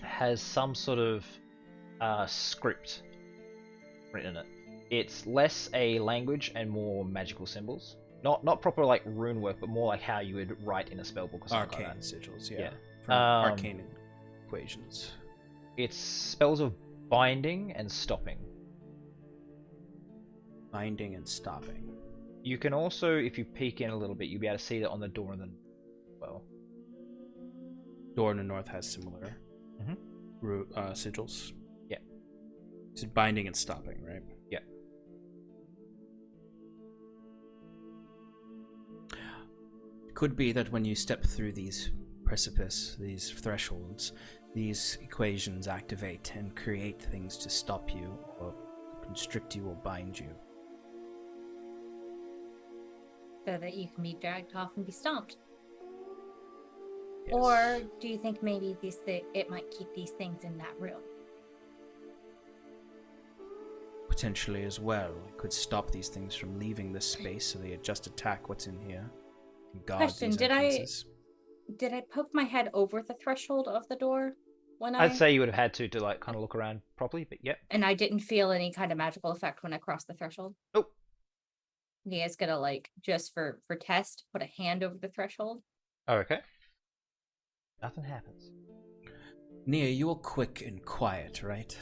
S1: has some sort of script written in it. It's less a language and more magical symbols. Not proper like rune work, but more like how you would write in a spellbook or something
S5: Arcane
S1: like that.
S5: sigils, yeah.
S1: Yeah.
S5: From arcane equations.
S1: It's spells of binding and stopping.
S5: Binding and stopping.
S1: You can also, if you peek in a little bit, you'll be able to see that on the door in the well.
S5: Door in the north has similar sigils.
S1: Yeah.
S5: It's binding and stopping, right?
S1: Yeah.
S5: Could be that when you step through these these thresholds, these equations activate and create things to stop you, or constrict you, or bind you.
S2: So that you can be dragged off and be stomped.
S5: Yes.
S2: Or do you think maybe it might keep these things in that room?
S5: Potentially as well. It could stop these things from leaving this space, so they just attack what's in here. And guard
S2: Question,
S5: these entrances.
S2: Did I poke my head over the threshold of the door when
S1: I'd say you would have had to like kind of look around properly, but yep.
S2: And I didn't feel any kind of magical effect when I crossed the threshold?
S1: Nope.
S2: Nia's gonna like, just for test, put a hand over the threshold.
S1: Oh, okay. Nothing happens.
S5: Nia, you're quick and quiet, right?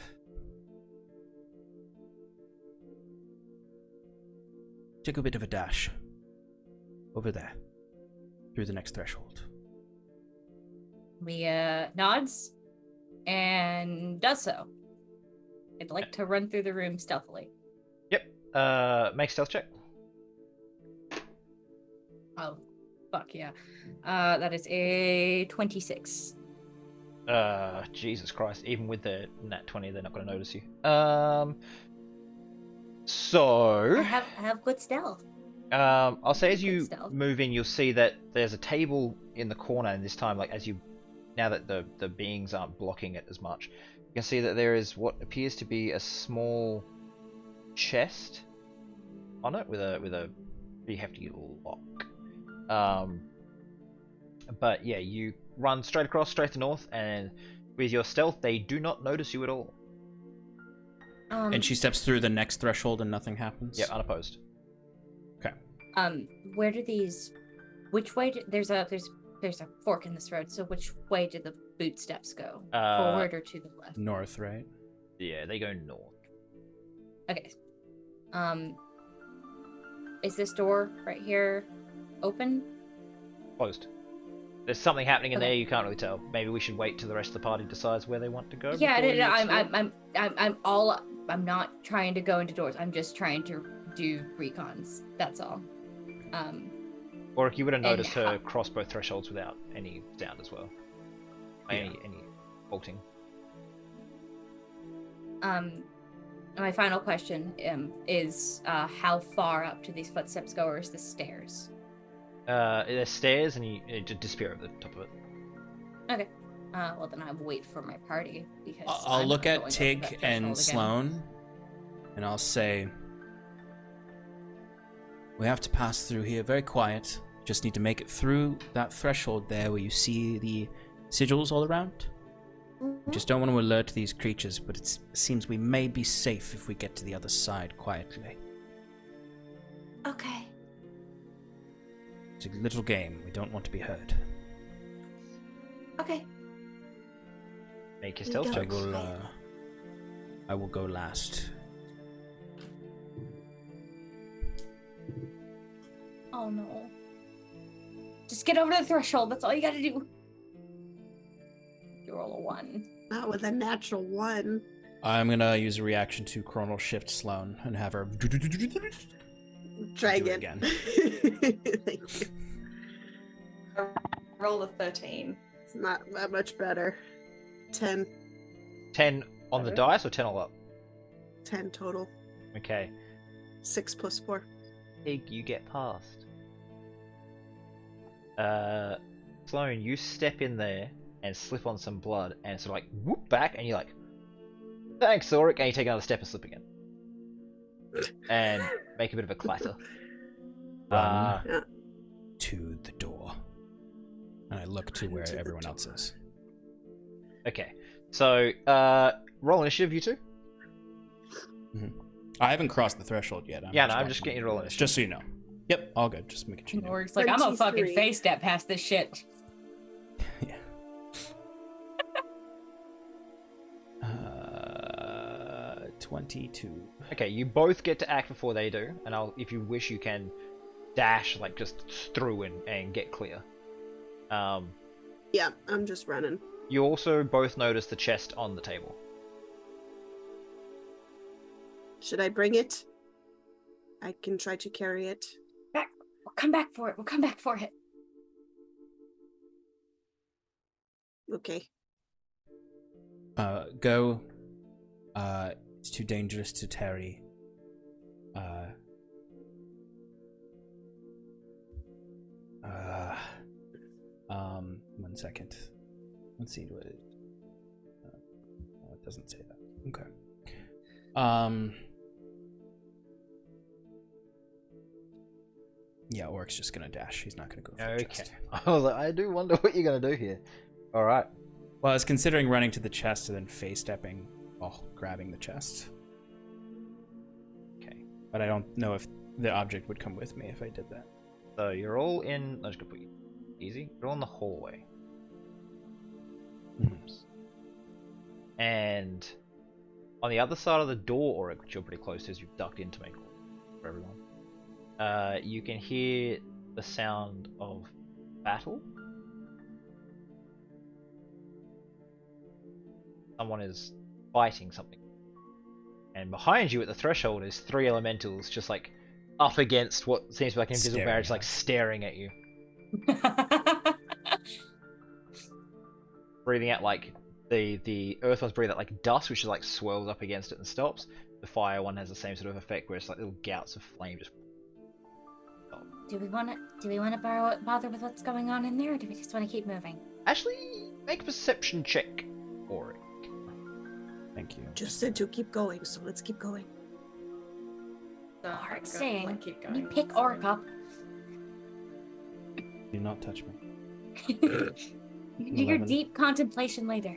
S5: Take a bit of a dash. Over there. Through the next threshold.
S2: Mia nods and does so. I'd like to run through the room stealthily.
S1: Yep. Make a stealth check.
S2: Oh, fuck yeah. That is a 26.
S1: Jesus Christ. Even with the nat 20, they're not going to notice you.
S2: I
S1: So
S2: have good stealth.
S1: I'll say as
S2: Good
S1: you
S2: stealth.
S1: move in, you'll see that there's a table in the corner, and this time, like now that the beings aren't blocking it as much, you can see that there is what appears to be a small chest on it with a pretty hefty lock. But yeah, you run straight across, straight to north, and With your stealth, they do not notice you at all.
S5: And she steps through the next threshold and nothing happens?
S1: Yeah, unopposed.
S5: Okay.
S2: Where do these? Which way? There's a fork in this road. So which way do the boot steps go? Forward or to the left?
S5: North, right?
S1: Yeah, they go north.
S2: Okay. Is this door right here open?
S1: Closed. There's something happening in
S2: Okay.
S1: there you can't really tell. Maybe we should wait till the rest of the party decides where they want to go.
S2: Yeah,
S1: before you
S2: no, I'm not trying to go into doors. I'm just trying to do recons. That's all.
S1: Or if you would have
S2: and
S1: noticed her cross both thresholds without any sound as well.
S5: Yeah.
S1: Any bolting.
S2: My final question is how far up do these footsteps go, or is this stairs?
S1: There's stairs and you just disappear over the top of it.
S2: Okay. Well, then I'll wait for my party because
S5: I'll
S2: I'm
S5: look
S2: not
S5: at
S2: going over
S5: Tig
S2: that threshold
S5: and
S2: again.
S5: Sloane, and I'll say, we have to pass through here very quiet. Just need to make it through that threshold there where you see the sigils all around. We just don't want to alert these creatures, but it seems we may be safe if we get to the other side quietly.
S2: Okay.
S5: It's a little game. We don't want to be heard.
S2: Okay.
S1: Make your
S2: We
S1: stealth
S2: don't-
S1: checks.
S5: I will go last.
S2: Oh no. Just get over the threshold. That's all you gotta do. You roll a 1.
S6: Not with a natural 1.
S5: I'm gonna use a reaction to chronal shift Sloane and have her
S6: Try
S5: do it
S6: again. Thank you.
S3: I rolled a 13.
S6: It's not that much better. 10.
S1: 10 on the dice or 10 all up?
S6: 10 total.
S1: Okay.
S6: 6 plus 4.
S1: Tig, you get past. Sloane, you step in there and slip on some blood and sort of like whoop back and you're like, thanks, Auric, and you take another step and slip again. And make a bit of a clatter.
S5: run to the door. And I look to where everyone else is.
S1: Okay. So, roll initiative, you two.
S5: I haven't crossed the threshold yet.
S1: Yeah, no, I'm
S5: watching
S1: just getting you to
S5: the
S1: roll
S5: list,
S1: initiative.
S5: just so you know. Yep, all good. Just making sure. You know.
S2: Or it's like, I'm gonna fucking
S6: 23.
S2: face step past this shit.
S5: Yeah. 22.
S1: Okay, you both get to act before they do, and if you wish, you can dash like just through and get clear.
S6: Yeah, I'm just running.
S1: You also both notice the chest on the table.
S6: Should I bring it? I can try to carry it.
S2: We'll come back for it. We'll come back for it.
S6: Okay.
S5: Go. It's too dangerous to tarry. 1 second. Let's see what it. Oh, it doesn't say that. Okay. Yeah, Oric's just gonna dash. He's not gonna go for the
S1: Okay.
S5: chest.
S1: I was like, I do wonder what you're gonna do here. All right.
S5: Well, I was considering running to the chest and then face stepping while grabbing the chest.
S1: Okay.
S5: But I don't know if the object would come with me if I did that.
S1: So you're all in. I'm just gonna put you easy. You're all in the hallway. Oops. And on the other side of the door, or which you're pretty close to, as you've ducked in to make room for everyone, you can hear the sound of battle. Someone is fighting something. And behind you at the threshold is 3 elementals just like up against what seems like an invisible
S5: Staring
S1: barrier, just, like
S5: at us.
S1: staring at you. Breathing out like the earth one's breathing out like dust, which is like swirls up against it and stops. The fire one has the same sort of effect where it's like little gouts of flame just.
S2: Do we want to bother with what's going on in there, or do we just want to keep moving?
S1: Actually, make a perception check for it.
S5: Thank you.
S6: Just said to keep going, so let's keep going.
S2: Auric's saying,
S3: keep
S2: can you
S3: going.
S2: pick Auric up?
S5: Do not touch me.
S2: You can do your
S5: 11.
S2: deep contemplation later.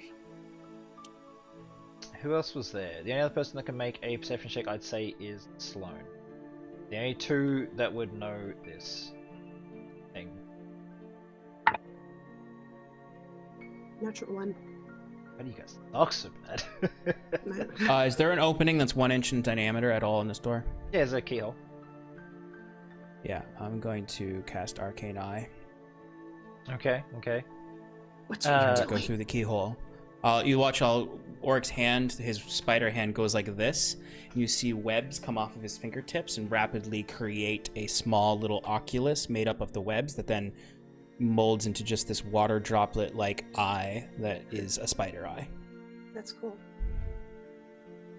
S1: who else was there? The only other person that can make a perception check, I'd say, is Sloane. The only two that would know this thing.
S6: Natural 1.
S1: How do you guys suck so bad?
S6: No.
S5: Is there an opening that's 1 inch in diameter at all in this door?
S1: Yeah, there's a keyhole.
S5: Yeah, I'm going to cast Arcane Eye.
S1: Okay.
S6: What are you
S5: Go
S6: doing?
S5: through the keyhole. You watch Oric's hand, his spider hand goes like this. And you see webs come off of his fingertips and rapidly create a small little oculus made up of the webs that then molds into just this water droplet-like eye that is a spider eye.
S6: That's cool.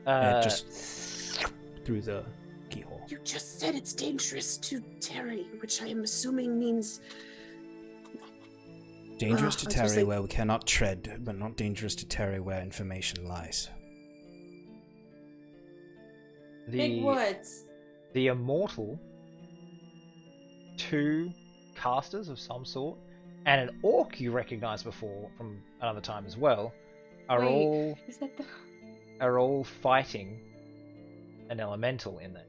S5: And it just through the keyhole.
S6: You just said it's dangerous to Terry, which I am assuming means
S5: Dangerous to
S6: I was gonna
S5: tarry
S6: say-
S5: where we cannot tread, but not dangerous to tarry where information lies.
S3: Big words.
S1: The immortal, 2 casters of some sort, and an orc you recognize before from another time as well, are
S2: Wait, is that the...
S1: all fighting an elemental in there.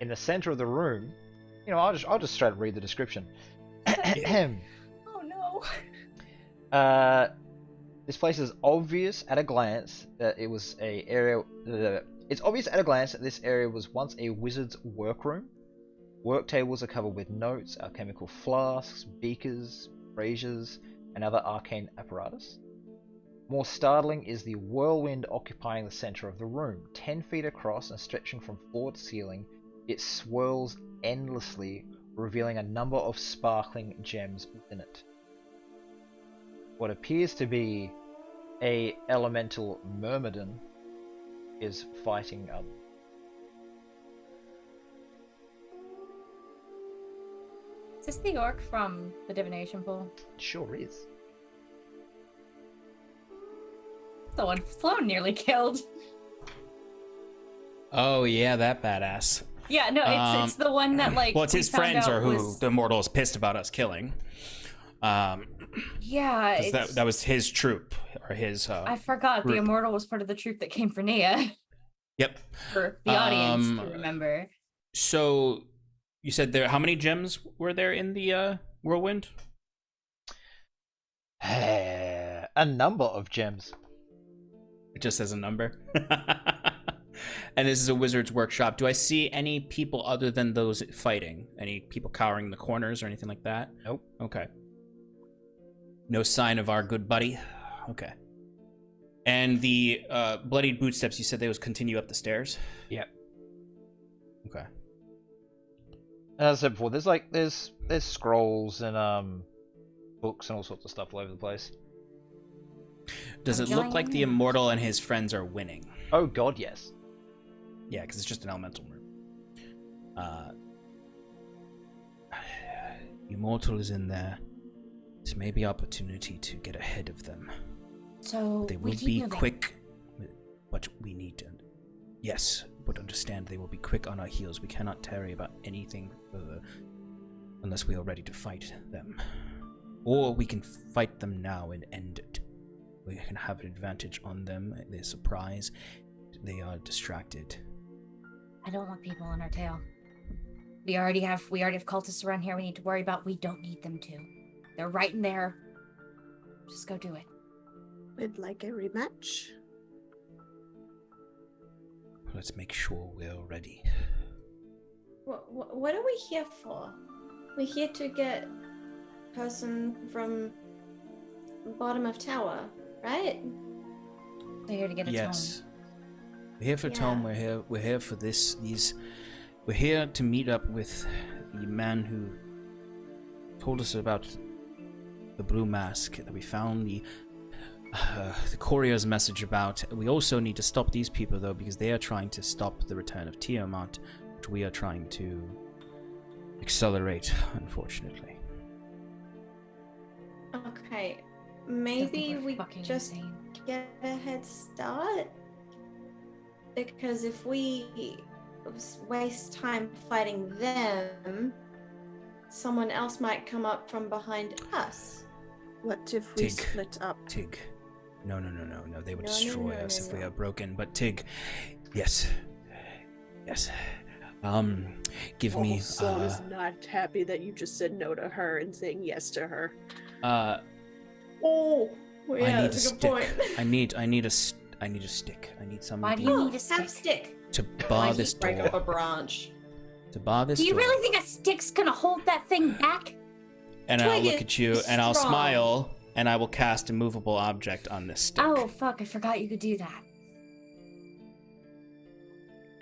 S1: In the center of the room, I'll just straight up read the description.
S2: Oh no.
S1: This place is obvious at a glance that it was a area. It's obvious at a glance that this area was once a wizard's workroom. Work tables are covered with notes, alchemical flasks, beakers, braziers, and other arcane apparatus. More startling is the whirlwind occupying the center of the room. 10 feet across and stretching from floor to ceiling, it swirls endlessly, revealing a number of sparkling gems within it. What appears to be a elemental myrmidon is fighting others.
S2: Is this the orc from the divination pool?
S1: Sure is.
S2: The one Sloane nearly killed.
S5: Oh yeah, that badass.
S2: Yeah, no, it's the one that like.
S5: Well, it's
S2: we
S5: his
S2: found
S5: friends
S2: out
S5: are who
S2: was-
S5: the mortal is pissed about us killing.
S2: Yeah,
S5: 'Cause
S2: it's...
S5: that was his troop or his.
S2: I forgot
S5: group.
S2: the immortal was part of the troop that came for Nia.
S5: Yep.
S2: For the audience to remember.
S5: So, you said there. How many gems were there in the whirlwind?
S1: A number of gems.
S5: It just says a number. And this is a wizard's workshop. Do I see any people other than those fighting? Any people cowering in the corners or anything like that?
S1: Nope.
S5: Okay. No sign of our good buddy? Okay. And the bloodied bootsteps, you said they would continue up the stairs?
S1: Yep.
S5: Okay.
S1: As I said before, there's scrolls and books and all sorts of stuff all over the place.
S5: Does it look like the immortal and his friends are winning?
S1: Oh god, yes.
S5: Yeah, because it's just an elemental room. Immortal is in there. This may be opportunity to get ahead of them.
S2: So
S5: They
S2: we
S5: will
S2: keep
S5: be
S2: moving.
S5: quick, but we need to. Yes, but understand they will be quick on our heels. We cannot tarry about anything further unless we are ready to fight them. Or we can fight them now and end it. We can have an advantage on them. They're surprised. They are distracted.
S2: I don't want people on our tail. We already have cultists around here we need to worry about. We don't need them to. They're right in there. Just go do it.
S6: Would like a rematch.
S5: Let's make sure we're ready.
S3: What are we here for? We're here to get person from bottom of tower, right?
S2: They're here to get a
S5: Yes. We're here for
S3: Yeah.
S5: Tome. We're here for these. We're here to meet up with the man who told us about the blue mask that we found the courier's message about. We also need to stop these people though, because they are trying to stop the return of Tiamat, which we are trying to accelerate, unfortunately.
S3: Okay, maybe we
S2: fucking
S3: just
S2: insane.
S3: get a head start. Because if we waste time fighting them, someone else might come up from behind us.
S6: What if we
S5: Tig.
S6: split up?
S5: Tig, No. They would
S3: No,
S5: destroy us if we
S3: no.
S5: are broken. But Tig, yes. Give me.
S6: Sloan is not happy that you just said no to her and saying yes to her.
S3: Oh, well, yeah,
S5: I need a
S3: that's a good
S5: stick.
S3: point.
S5: I need a stick. I need something.
S2: Why do you need a
S3: Have
S2: stick?
S3: stick.
S5: to bar this
S3: Break up a
S5: door?
S3: branch.
S5: To bar this
S2: Do you
S5: door.
S2: really think a stick's gonna hold that thing back?
S5: And I'll
S3: Twig
S5: look
S3: is
S5: at you, and I'll
S3: strong.
S5: smile, and I will cast a movable object on this stick.
S2: Oh fuck! I forgot you could do that.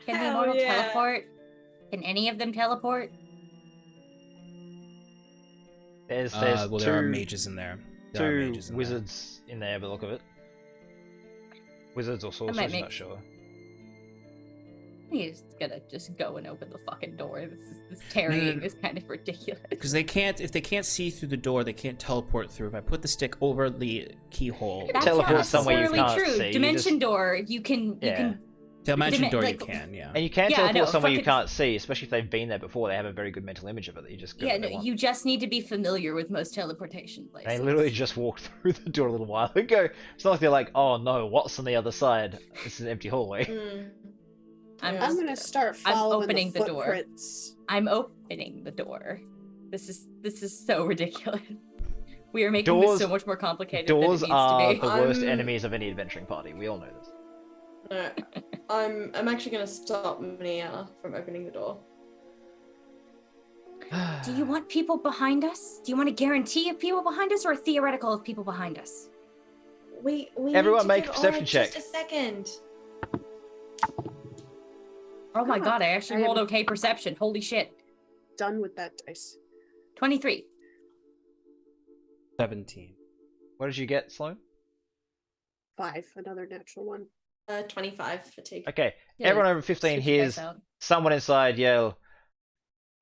S2: Can the
S3: Hell
S2: immortal
S3: yeah.
S2: teleport? Can any of them teleport?
S1: There's
S5: Well, there are
S1: two
S5: mages in there. There are
S1: two
S5: mages in there.
S1: wizards in there by the look of it. Wizards or sorcerers,
S2: might
S1: I'm not sure.
S2: He's gonna just go and open the fucking door. This tarrying is kind of ridiculous.
S5: Because they can't, if they can't see through the door, they can't teleport through. If I put the stick over the keyhole,
S2: That's
S1: Teleport
S2: not
S1: somewhere you
S2: necessarily
S1: can't
S2: true.
S1: see, you
S2: Dimension
S1: just-
S2: door, you can
S5: dimension door
S2: like-
S5: you can, yeah.
S1: And you can
S2: Yeah, I
S1: teleport
S2: know,
S1: somewhere you
S2: fucking-
S1: can't see, especially if they've been there before. They have a very good mental image of it that you just go
S2: yeah,
S1: where
S2: no,
S1: they want.
S2: you just need to be familiar with most teleportation places.
S1: They literally just walked through the door a little while ago. It's not like they're like, oh no, what's on the other side? This is an empty hallway.
S3: Mm.
S2: I'm
S3: Yeah.
S6: I'm gonna start following
S2: opening the door.
S6: footprints.
S2: I'm opening the door. This is so ridiculous. We are making this so much more complicated
S1: Doors
S2: than it
S1: are
S2: needs to
S1: the
S2: be.
S1: worst
S3: I'm-
S1: enemies of any adventuring party. We all know this.
S3: No, I'm actually gonna stop Mia from opening the door.
S2: Do you want people behind us? Do you want a guarantee of people behind us or a theoretical of people behind us?
S3: We
S1: Everyone
S3: need to
S1: make
S3: give
S1: a perception
S3: Aura
S1: check.
S3: Just a second.
S2: Oh my
S6: Ah,
S2: god, I actually
S6: I
S2: rolled
S6: am-
S2: okay perception. Holy shit.
S6: Done with that dice.
S2: 23.
S5: 17.
S1: What did you get, Sloan?
S6: 5, another natural one.
S3: 25 fatigue.
S1: Okay,
S2: Yeah,
S1: everyone over 15
S2: switch you
S1: hears
S2: guys out.
S1: someone inside yell,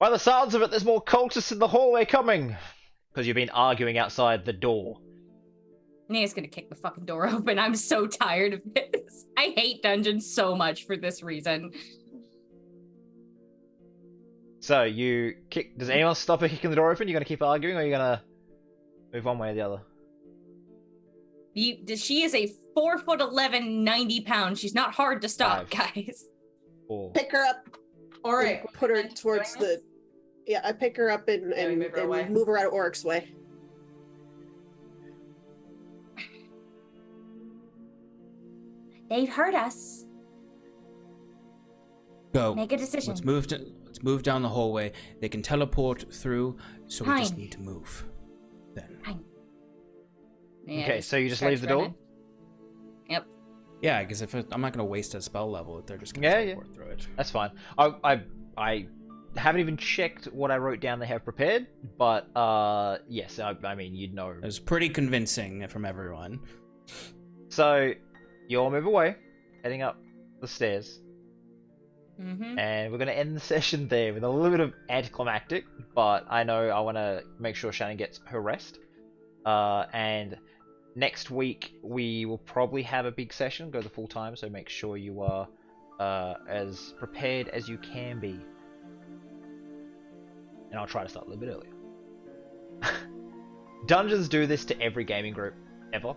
S1: by the sounds of it, there's more cultists in the hallway coming! Because you've been arguing outside the door.
S2: Nia's gonna kick the fucking door open. I'm so tired of this. I hate dungeons so much for this reason.
S1: So, you kick. Does anyone stop her kicking the door open? You gonna keep arguing, or are you gonna move one way or the other?
S2: She is a 4'11", 90 pounds. She's not hard to stop, guys.
S1: 4.
S6: Pick her up.
S3: Alright.
S6: and put her towards the. Yeah, I pick her up and,
S3: Yeah, we move her away.
S6: move her out of Oryx's way.
S2: They'd hurt us.
S5: Go.
S2: Make a decision.
S5: Let's move down the hallway. They can teleport through, so we just
S2: Fine.
S5: need to move. Then.
S2: Yeah,
S1: Okay, so you just leave
S2: starts
S1: the door?
S2: running. Yep.
S5: Yeah, because if I'm not gonna waste a spell level, if they're just gonna
S1: Yeah,
S5: teleport through it.
S1: That's fine. I haven't even checked what I wrote down they have prepared, but yes, I mean, you'd know.
S5: It was pretty convincing from everyone.
S1: So, you all move away, heading up the stairs.
S2: Mm-hmm.
S1: And we're going to end the session there with a little bit of anticlimactic, but I know I want to make sure Shannon gets her rest. And next week we will probably have a big session, go the full time, so make sure you are as prepared as you can be. And I'll try to start a little bit earlier. Dungeons do this to every gaming group, ever.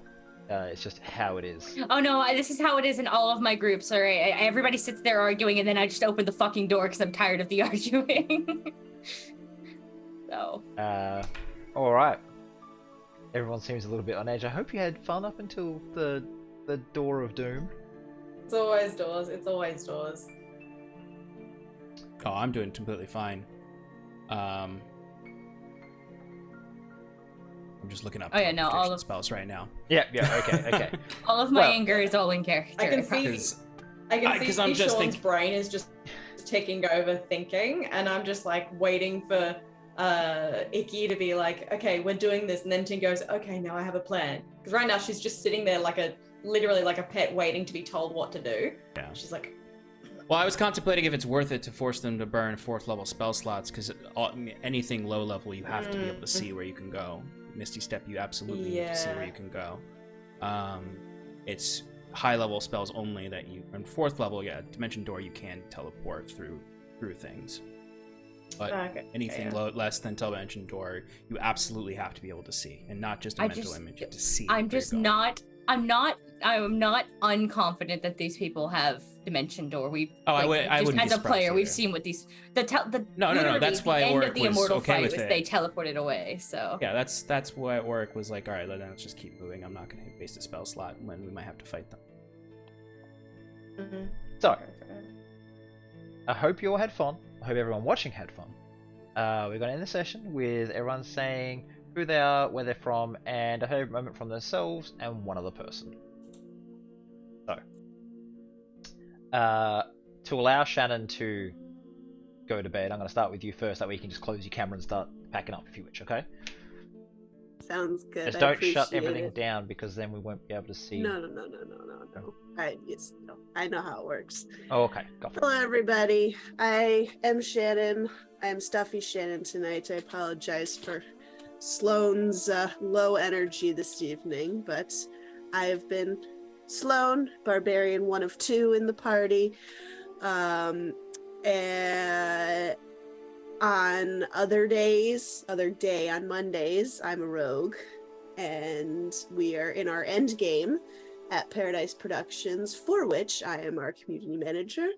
S1: It's just how it is.
S2: Oh no, this is how it is in all of my groups. All right, everybody sits there arguing, and then I just open the fucking door because I'm tired of the arguing. So.
S1: Alright. Everyone seems a little bit on edge. I hope you had fun up until the door of doom.
S3: It's always doors. It's always doors.
S5: Oh, I'm doing completely fine. I'm just looking up
S2: Oh, yeah, no, all
S5: teleportation
S2: of-
S5: spells right now.
S1: Yeah, okay.
S2: All of my
S1: Well,
S2: anger is all in character.
S3: I can see.
S5: Because
S3: I can
S5: 'cause
S3: see
S5: I'm just
S3: Sean's brain is just taking over thinking, and I'm just like waiting for Icky to be like, okay, we're doing this, and then Tin goes, okay, now I have a plan. Because right now she's just sitting there literally like a pet waiting to be told what to do.
S5: Yeah.
S3: She's like,
S5: Well, I was contemplating if it's worth it to force them to burn 4th level spell slots, because anything low level you have to be able to see where you can go. Misty Step, you absolutely need to see where
S3: Yeah.
S5: you can go. It's high level spells only that you, and 4th level, yeah, Dimension Door, you can teleport through things. But
S3: okay,
S5: anything
S3: yeah.
S5: less than Dimension Door, you absolutely have to be able to see, and not just a
S2: I
S5: mental
S2: just-
S5: image, you have to see.
S2: I'm
S5: where
S2: just
S5: you're going.
S2: not I'm not unconfident that these people have dimension door.
S5: I
S2: just
S5: wouldn't be
S2: as a player,
S5: surprised
S2: we've
S5: either.
S2: seen what these
S5: No.
S2: literally,
S5: That's
S2: the
S5: why
S2: end
S5: Oric
S2: of the
S5: was
S2: immortal
S5: okay
S2: fight
S5: with
S2: was
S5: it.
S2: they teleported away. So
S5: Yeah, that's why Oric was like, all right, let's just keep moving. I'm not going to waste a spell slot when we might have to fight them.
S3: Mhm.
S1: So, I hope you all had fun. I hope everyone watching had fun. We're going to end the session with everyone saying who they are, where they're from, and a favorite moment from themselves and one other person. So, to allow Shannon to go to bed, I'm going to start with you first. That way you can just close your camera and start packing up if you wish, okay?
S6: Sounds good.
S1: Just
S6: I
S1: don't shut
S6: appreciate
S1: everything
S6: it.
S1: down because then we won't be able to see.
S6: No. I know how it works.
S1: Oh, okay. Go for it.
S6: Hello, everybody. I am Shannon. I am Stuffy Shannon tonight. I apologize for Sloane's low energy this evening, but I have been Sloane, barbarian 1 of 2 in the party. And on on Mondays, I'm a rogue, and we are in our end game at Paradise Productions, for which I am our community manager.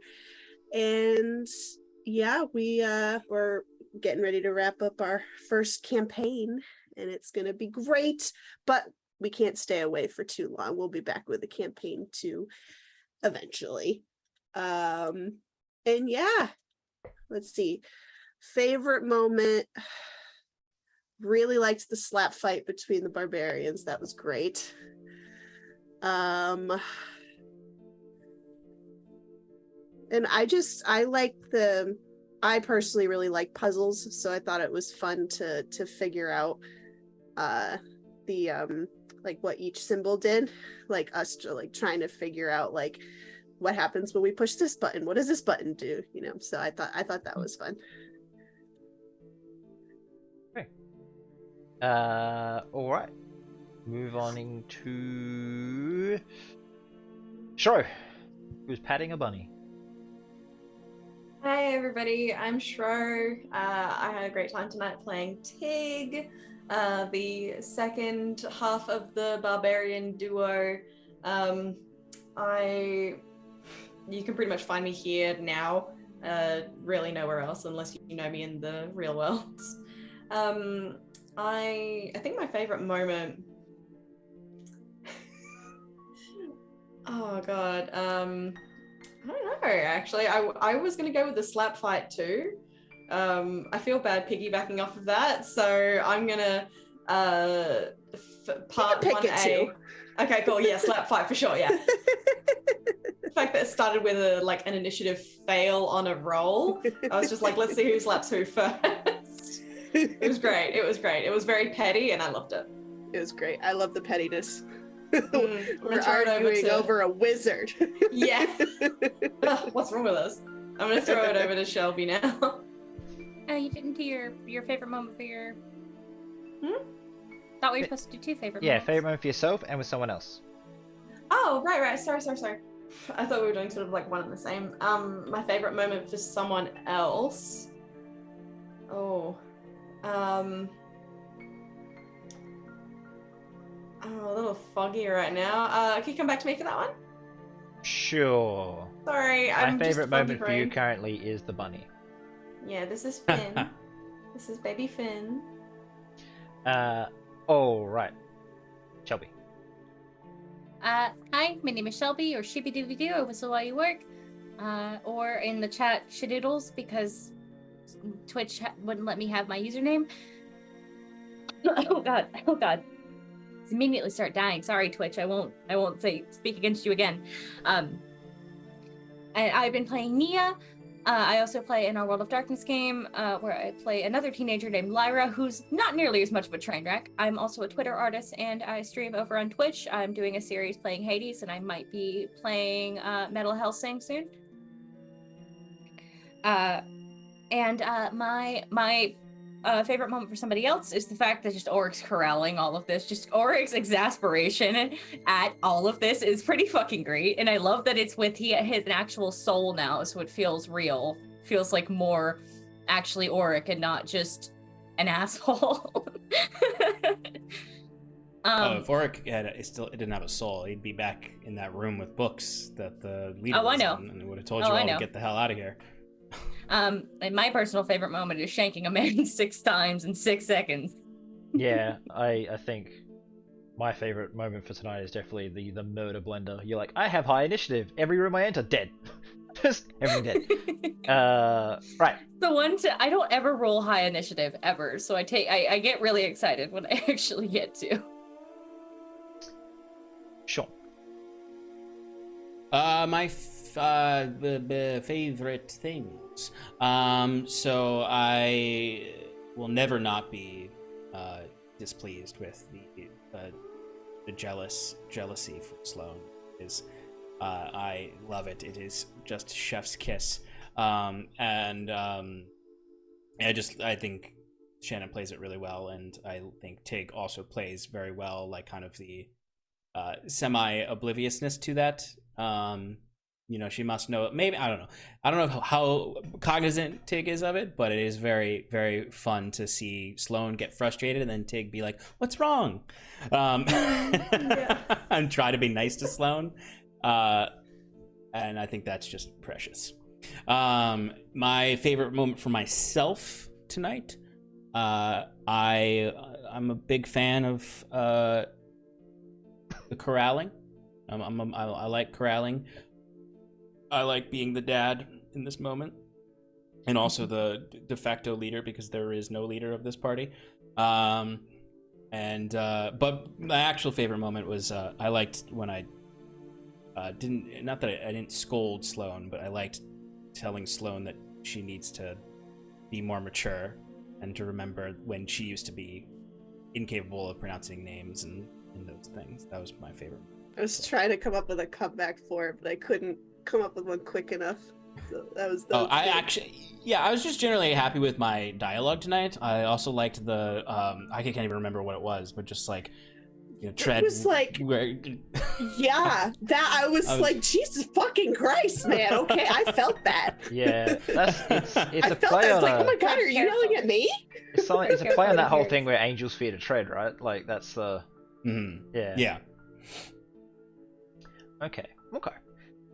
S6: And yeah, we're getting ready to wrap up our first campaign, and it's gonna be great, but we can't stay away for too long. We'll be back with a campaign 2 eventually. And yeah, let's see. Favorite moment. Really liked the slap fight between the barbarians. That was great. And I personally really like puzzles, so I thought it was fun to figure out the like what each symbol did, like us like trying to figure out like what happens when we push this button, what does this button do, so I thought that was fun.
S1: Okay. All right. Move on into Shro, who's patting a bunny.
S3: Hi everybody, I'm Shro. I had a great time tonight playing Tig, the second half of the barbarian duo. You can pretty much find me here now, really nowhere else unless you know me in the real world. I think my favorite moment. Oh god. I don't know, actually. I was going to go with the slap fight too. I feel bad piggybacking off of that, so I'm going to part 1A. Okay, cool. Yeah, slap fight for sure, yeah. The fact that it started with an initiative fail on a roll, I was just like, let's see who slaps who first. It was great. It was great. It was very petty and I loved it.
S6: It was great. I love the pettiness.
S3: We're
S6: arguing over a wizard.
S3: Yeah. Ugh, what's wrong with us? I'm gonna throw it over to Shelby now.
S2: Oh, you didn't do your favorite moment for your. Thought we were supposed to do 2 favorite moments.
S1: Yeah, favorite moment for yourself and with someone else.
S3: Oh, right. Sorry. I thought we were doing sort of like one and the same. My favorite moment for someone else. Oh. I'm a little foggy right now. Can you come back to me for that one?
S1: Sure.
S3: Sorry, I'm
S1: My favorite
S3: just foggy
S1: moment for you
S3: brain.
S1: currently is the bunny.
S3: Yeah, this is Finn. This is baby Finn.
S1: All right. Shelby.
S2: Hi, my name is Shelby, or Shibby-Dooby-Doo, or Whistle While You Work, or in the chat, Shadoodles, because Twitch wouldn't let me have my username. Oh god. Let's immediately start dying. Sorry, Twitch. I won't speak against you again. And I've been playing Nia. I also play in our World of Darkness game, where I play another teenager named Lyra, who's not nearly as much of a train wreck. I'm also a Twitter artist, and I stream over on Twitch. I'm doing a series playing Hades, and I might be playing Metal Hellsing soon. My favorite moment for somebody else is the fact that just Oryx corralling all of this. Just Oryx's exasperation at all of this is pretty fucking great. And I love that it's with his actual soul now, so it feels real. Feels like more actually Oryx and not just an asshole.
S5: If Oric didn't have a soul, he'd be back in that room with books that the leader was in, and would have told you all to get the hell out of here.
S2: And my personal favorite moment is shanking a man 6 times in 6 seconds.
S1: Yeah, I think my favorite moment for tonight is definitely the murder blender. You're like, I have high initiative. Every room I enter, dead. Just everything dead. Right.
S2: I don't ever roll high initiative ever, so I get really excited when I actually get to.
S1: Sure.
S5: My favorite things. So I will never not be displeased with the jealousy for Sloane. I love it. It is just chef's kiss. I think Shannon plays it really well, and I think Tig also plays very well, like kind of the semi-obliviousness to that. She must know. Maybe I don't know how cognizant Tig is of it, but it is very, very fun to see Sloane get frustrated and then Tig be like, "What's wrong?" And try to be nice to Sloane. And I think that's just precious. My favorite moment for myself tonight. I'm a big fan of the corralling. I like corralling. I like being the dad in this moment, and also the de facto leader because there is no leader of this party. But my actual favorite moment was I liked when I didn't scold Sloane, but I liked telling Sloane that she needs to be more mature and to remember when she used to be incapable of pronouncing names and those things. That was my favorite.
S6: I was trying to come up with a comeback for it, but I couldn't come up with one quick enough. So that was
S5: I was just generally happy with my dialogue tonight. I also liked the I can't even remember what it was, but just like tread.
S6: It was like, that I was like, Jesus fucking Christ, man. Okay, I felt that.
S1: Yeah, it's a
S6: felt
S1: play
S6: that. I
S1: on
S6: was like, oh my god, are you yelling at me?
S1: It's a play on that whole thing where angels fear to tread, right? Like that's the
S5: yeah.
S1: Okay.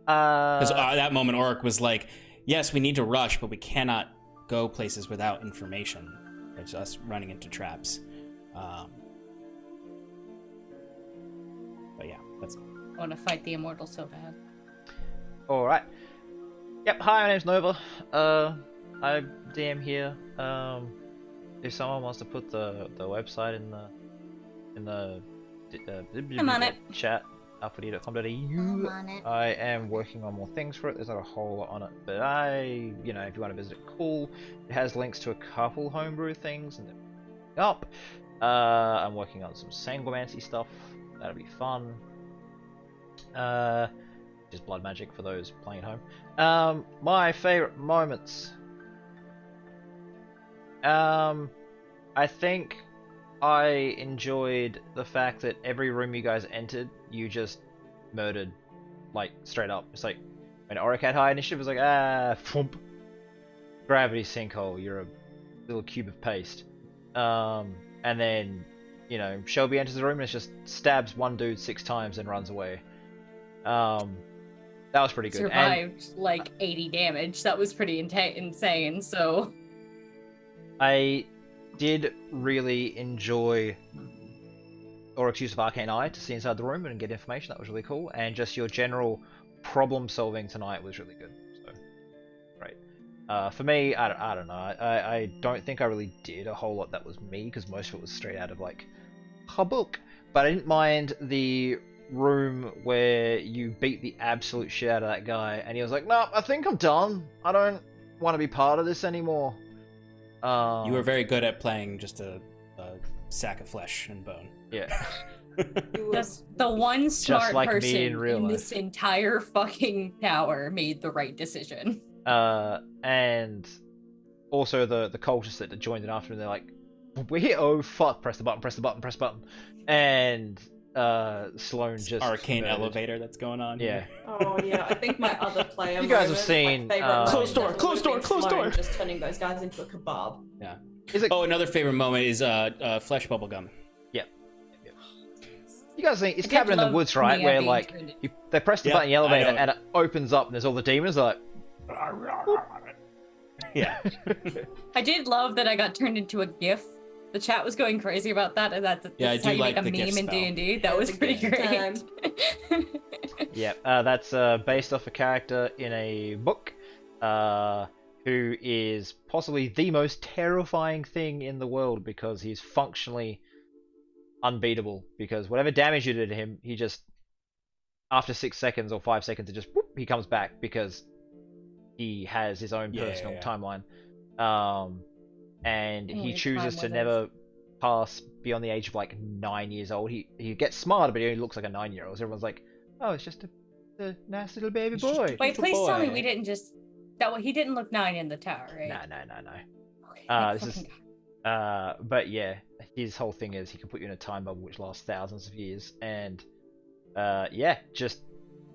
S5: Because that moment, Oric was like, "Yes, we need to rush, but we cannot go places without information. It's us running into traps." But yeah, that's.
S2: I want to fight the immortal so bad.
S1: All right. Yep. Hi, my name's Nova. I'm DM here. If someone wants to put the website in the
S2: I'm on it.
S1: chat. alpha.com.au. I am working on more things for it. There's not a whole lot on it, but if you want to visit it, cool. It has links to a couple homebrew things and up. I'm working on some Sanguimancy stuff. That'll be fun. Just blood magic for those playing at home. My favorite moments. I think I enjoyed the fact that every room you guys entered, you just murdered, like, straight up. It's like, when Oric had high initiative, it was like, thump. Gravity sinkhole, you're a little cube of paste. And then, Shelby enters the room and it just stabs one dude 6 times and runs away. That was pretty good.
S2: Survived, like, 80 damage. That was pretty insane, so...
S1: I did really enjoy Oric's use of Arcane Eye to see inside the room and get information. That was really cool. And just your general problem solving tonight was really good. So, great. For me, I don't know. I don't think I really did a whole lot that was me, because most of it was straight out of, like, a book. But I didn't mind the room where you beat the absolute shit out of that guy, and he was like, "No, I think I'm done. I don't want to be part of this anymore."
S5: You were very good at playing just a sack of flesh and bone.
S1: Yeah.
S2: Just the one smart
S1: like
S2: person
S1: in
S2: this entire fucking tower made the right decision.
S1: And also the cultists that joined in after, and they're like, oh fuck, press the button. And Sloane just
S5: arcane elevator that's going on.
S1: Yeah.
S3: Oh yeah, I think my other player.
S1: You guys have seen
S5: closed door.
S3: Just turning those guys into a kebab.
S5: Yeah. Another favorite moment is flesh bubblegum.
S1: Yep. You guys think it's
S2: I did
S1: Cabin in the
S2: love
S1: Woods, right?
S2: Mia
S1: Where
S2: being
S1: like
S2: turned into-
S1: they press the
S5: Yeah,
S1: button in the
S5: I
S1: elevator
S5: know.
S1: and it opens up and there's all the demons like.
S5: Yeah.
S2: I did love that I got turned into a GIF. The chat was going crazy about that, and that's
S5: Yeah, I
S2: how
S5: do
S2: you
S5: like
S2: make a
S5: the GIF
S2: meme in
S5: spell.
S2: D&D. That
S3: Yeah,
S2: was
S3: the
S2: pretty
S3: GIF
S2: great.
S3: time.
S1: Yep, that's based off a character in a book, who is possibly the most terrifying thing in the world because he's functionally unbeatable. Because whatever damage you did to him, he just after 6 seconds or 5 seconds, it just whoop, he comes back because he has his own personal timeline. And he
S2: Only
S1: chooses
S2: time
S1: to
S2: wizards.
S1: never pass beyond the age of like 9 years old. He gets smarter, but he only looks like a 9-year-old. So everyone's like, "Oh, it's just a nice little baby
S5: It's just
S1: boy."
S5: a-
S2: Wait,
S5: Little
S2: please tell me
S5: boy.
S2: we didn't just he didn't look 9 in the tower, right?
S1: No.
S2: Okay, thank
S1: This is
S2: fucking God.
S1: but yeah, his whole thing is he can put you in a time bubble which lasts thousands of years, and yeah, just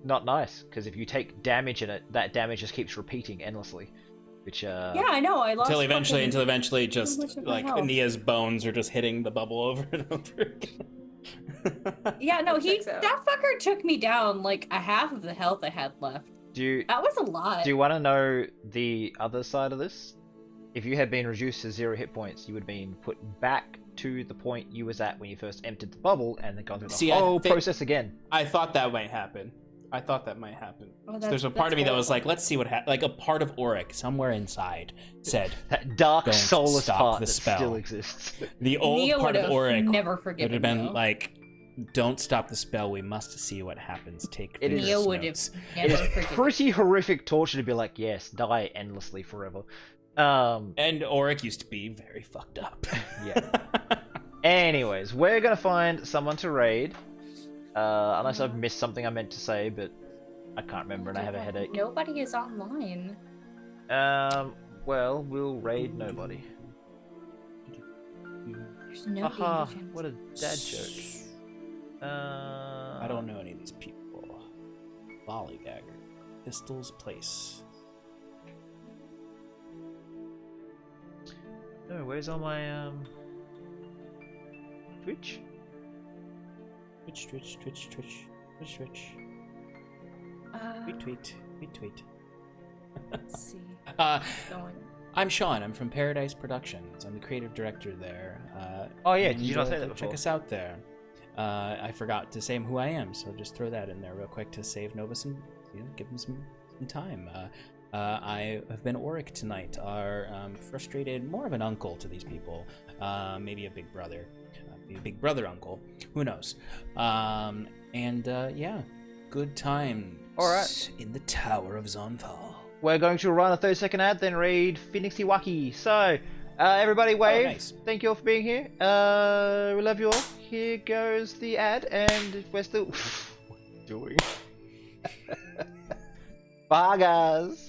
S1: not nice because if you take damage in it, that damage just keeps repeating endlessly, which
S2: Yeah, I know. I lost
S5: Until eventually
S2: fucking-
S5: just
S2: much of my
S5: like
S2: health.
S5: Nia's bones are just hitting the bubble over and over again.
S2: Yeah, no,
S3: That checks out.
S2: that fucker took me down like a half of the health I had left.
S1: do
S2: That was a lot.
S1: you want to know the other side of this? If you had been reduced to 0 hit points, you would have been put back to the point you was at when you first entered the bubble, and then gone through the
S5: See, I
S1: whole
S5: think-
S1: process again.
S5: I thought that might happen. I thought that might happen.
S2: Oh,
S5: So
S2: that's-
S5: there's a part of me that was
S2: horrible.
S5: like, let's see what happens. Like a part of Auric somewhere inside said,
S1: That dark,
S5: Don't
S1: soulless
S5: stop
S1: part
S5: the
S1: that
S5: spell.
S1: still exists.
S5: the old
S2: Nia
S5: part
S2: would
S5: of
S2: have
S5: Auric
S2: never
S5: would
S2: forgiven
S5: have been
S2: though.
S5: like, don't stop the spell. We must see what happens. Take
S1: It is-
S5: vigorous
S2: Nia would have
S5: notes."
S1: It
S2: never
S1: is
S2: forgiven.
S1: pretty horrific torture to be like, yes, die endlessly forever.
S5: And Auric used to be very fucked up.
S1: Yeah. Anyways, we're gonna find someone to raid. Unless I've missed something I meant to say, but I can't remember and I have a headache.
S2: Nobody is online.
S1: Well, we'll raid nobody.
S2: There's no
S1: Haha,
S2: D&D
S1: what a dad joke.
S5: I don't know any of these people. Lollygagger. Pistol's Place.
S1: No, where's all my Twitch?
S5: Twitch. Retweet.
S2: Let's see. Going.
S5: I'm Sean. I'm from Paradise Productions. I'm the creative director there.
S1: Oh yeah,
S5: and,
S1: did you not say
S5: go
S1: that before?
S5: Check us out there. I forgot to say who I am, so just throw that in there real quick to save Nova some, give him some time. I have been Auric tonight, our frustrated, more of an uncle to these people, maybe a big brother, maybe a big brother uncle, who knows? Yeah, good time.
S1: All right.
S5: In the Tower of Zonthal.
S1: We're going to run a 30-second ad, then raid Phoenixy Waki. So, everybody wave.
S5: nice.
S1: Thank you all for being here. We love you all. Here goes the ad, and we're still... what are you doing? Bye, guys.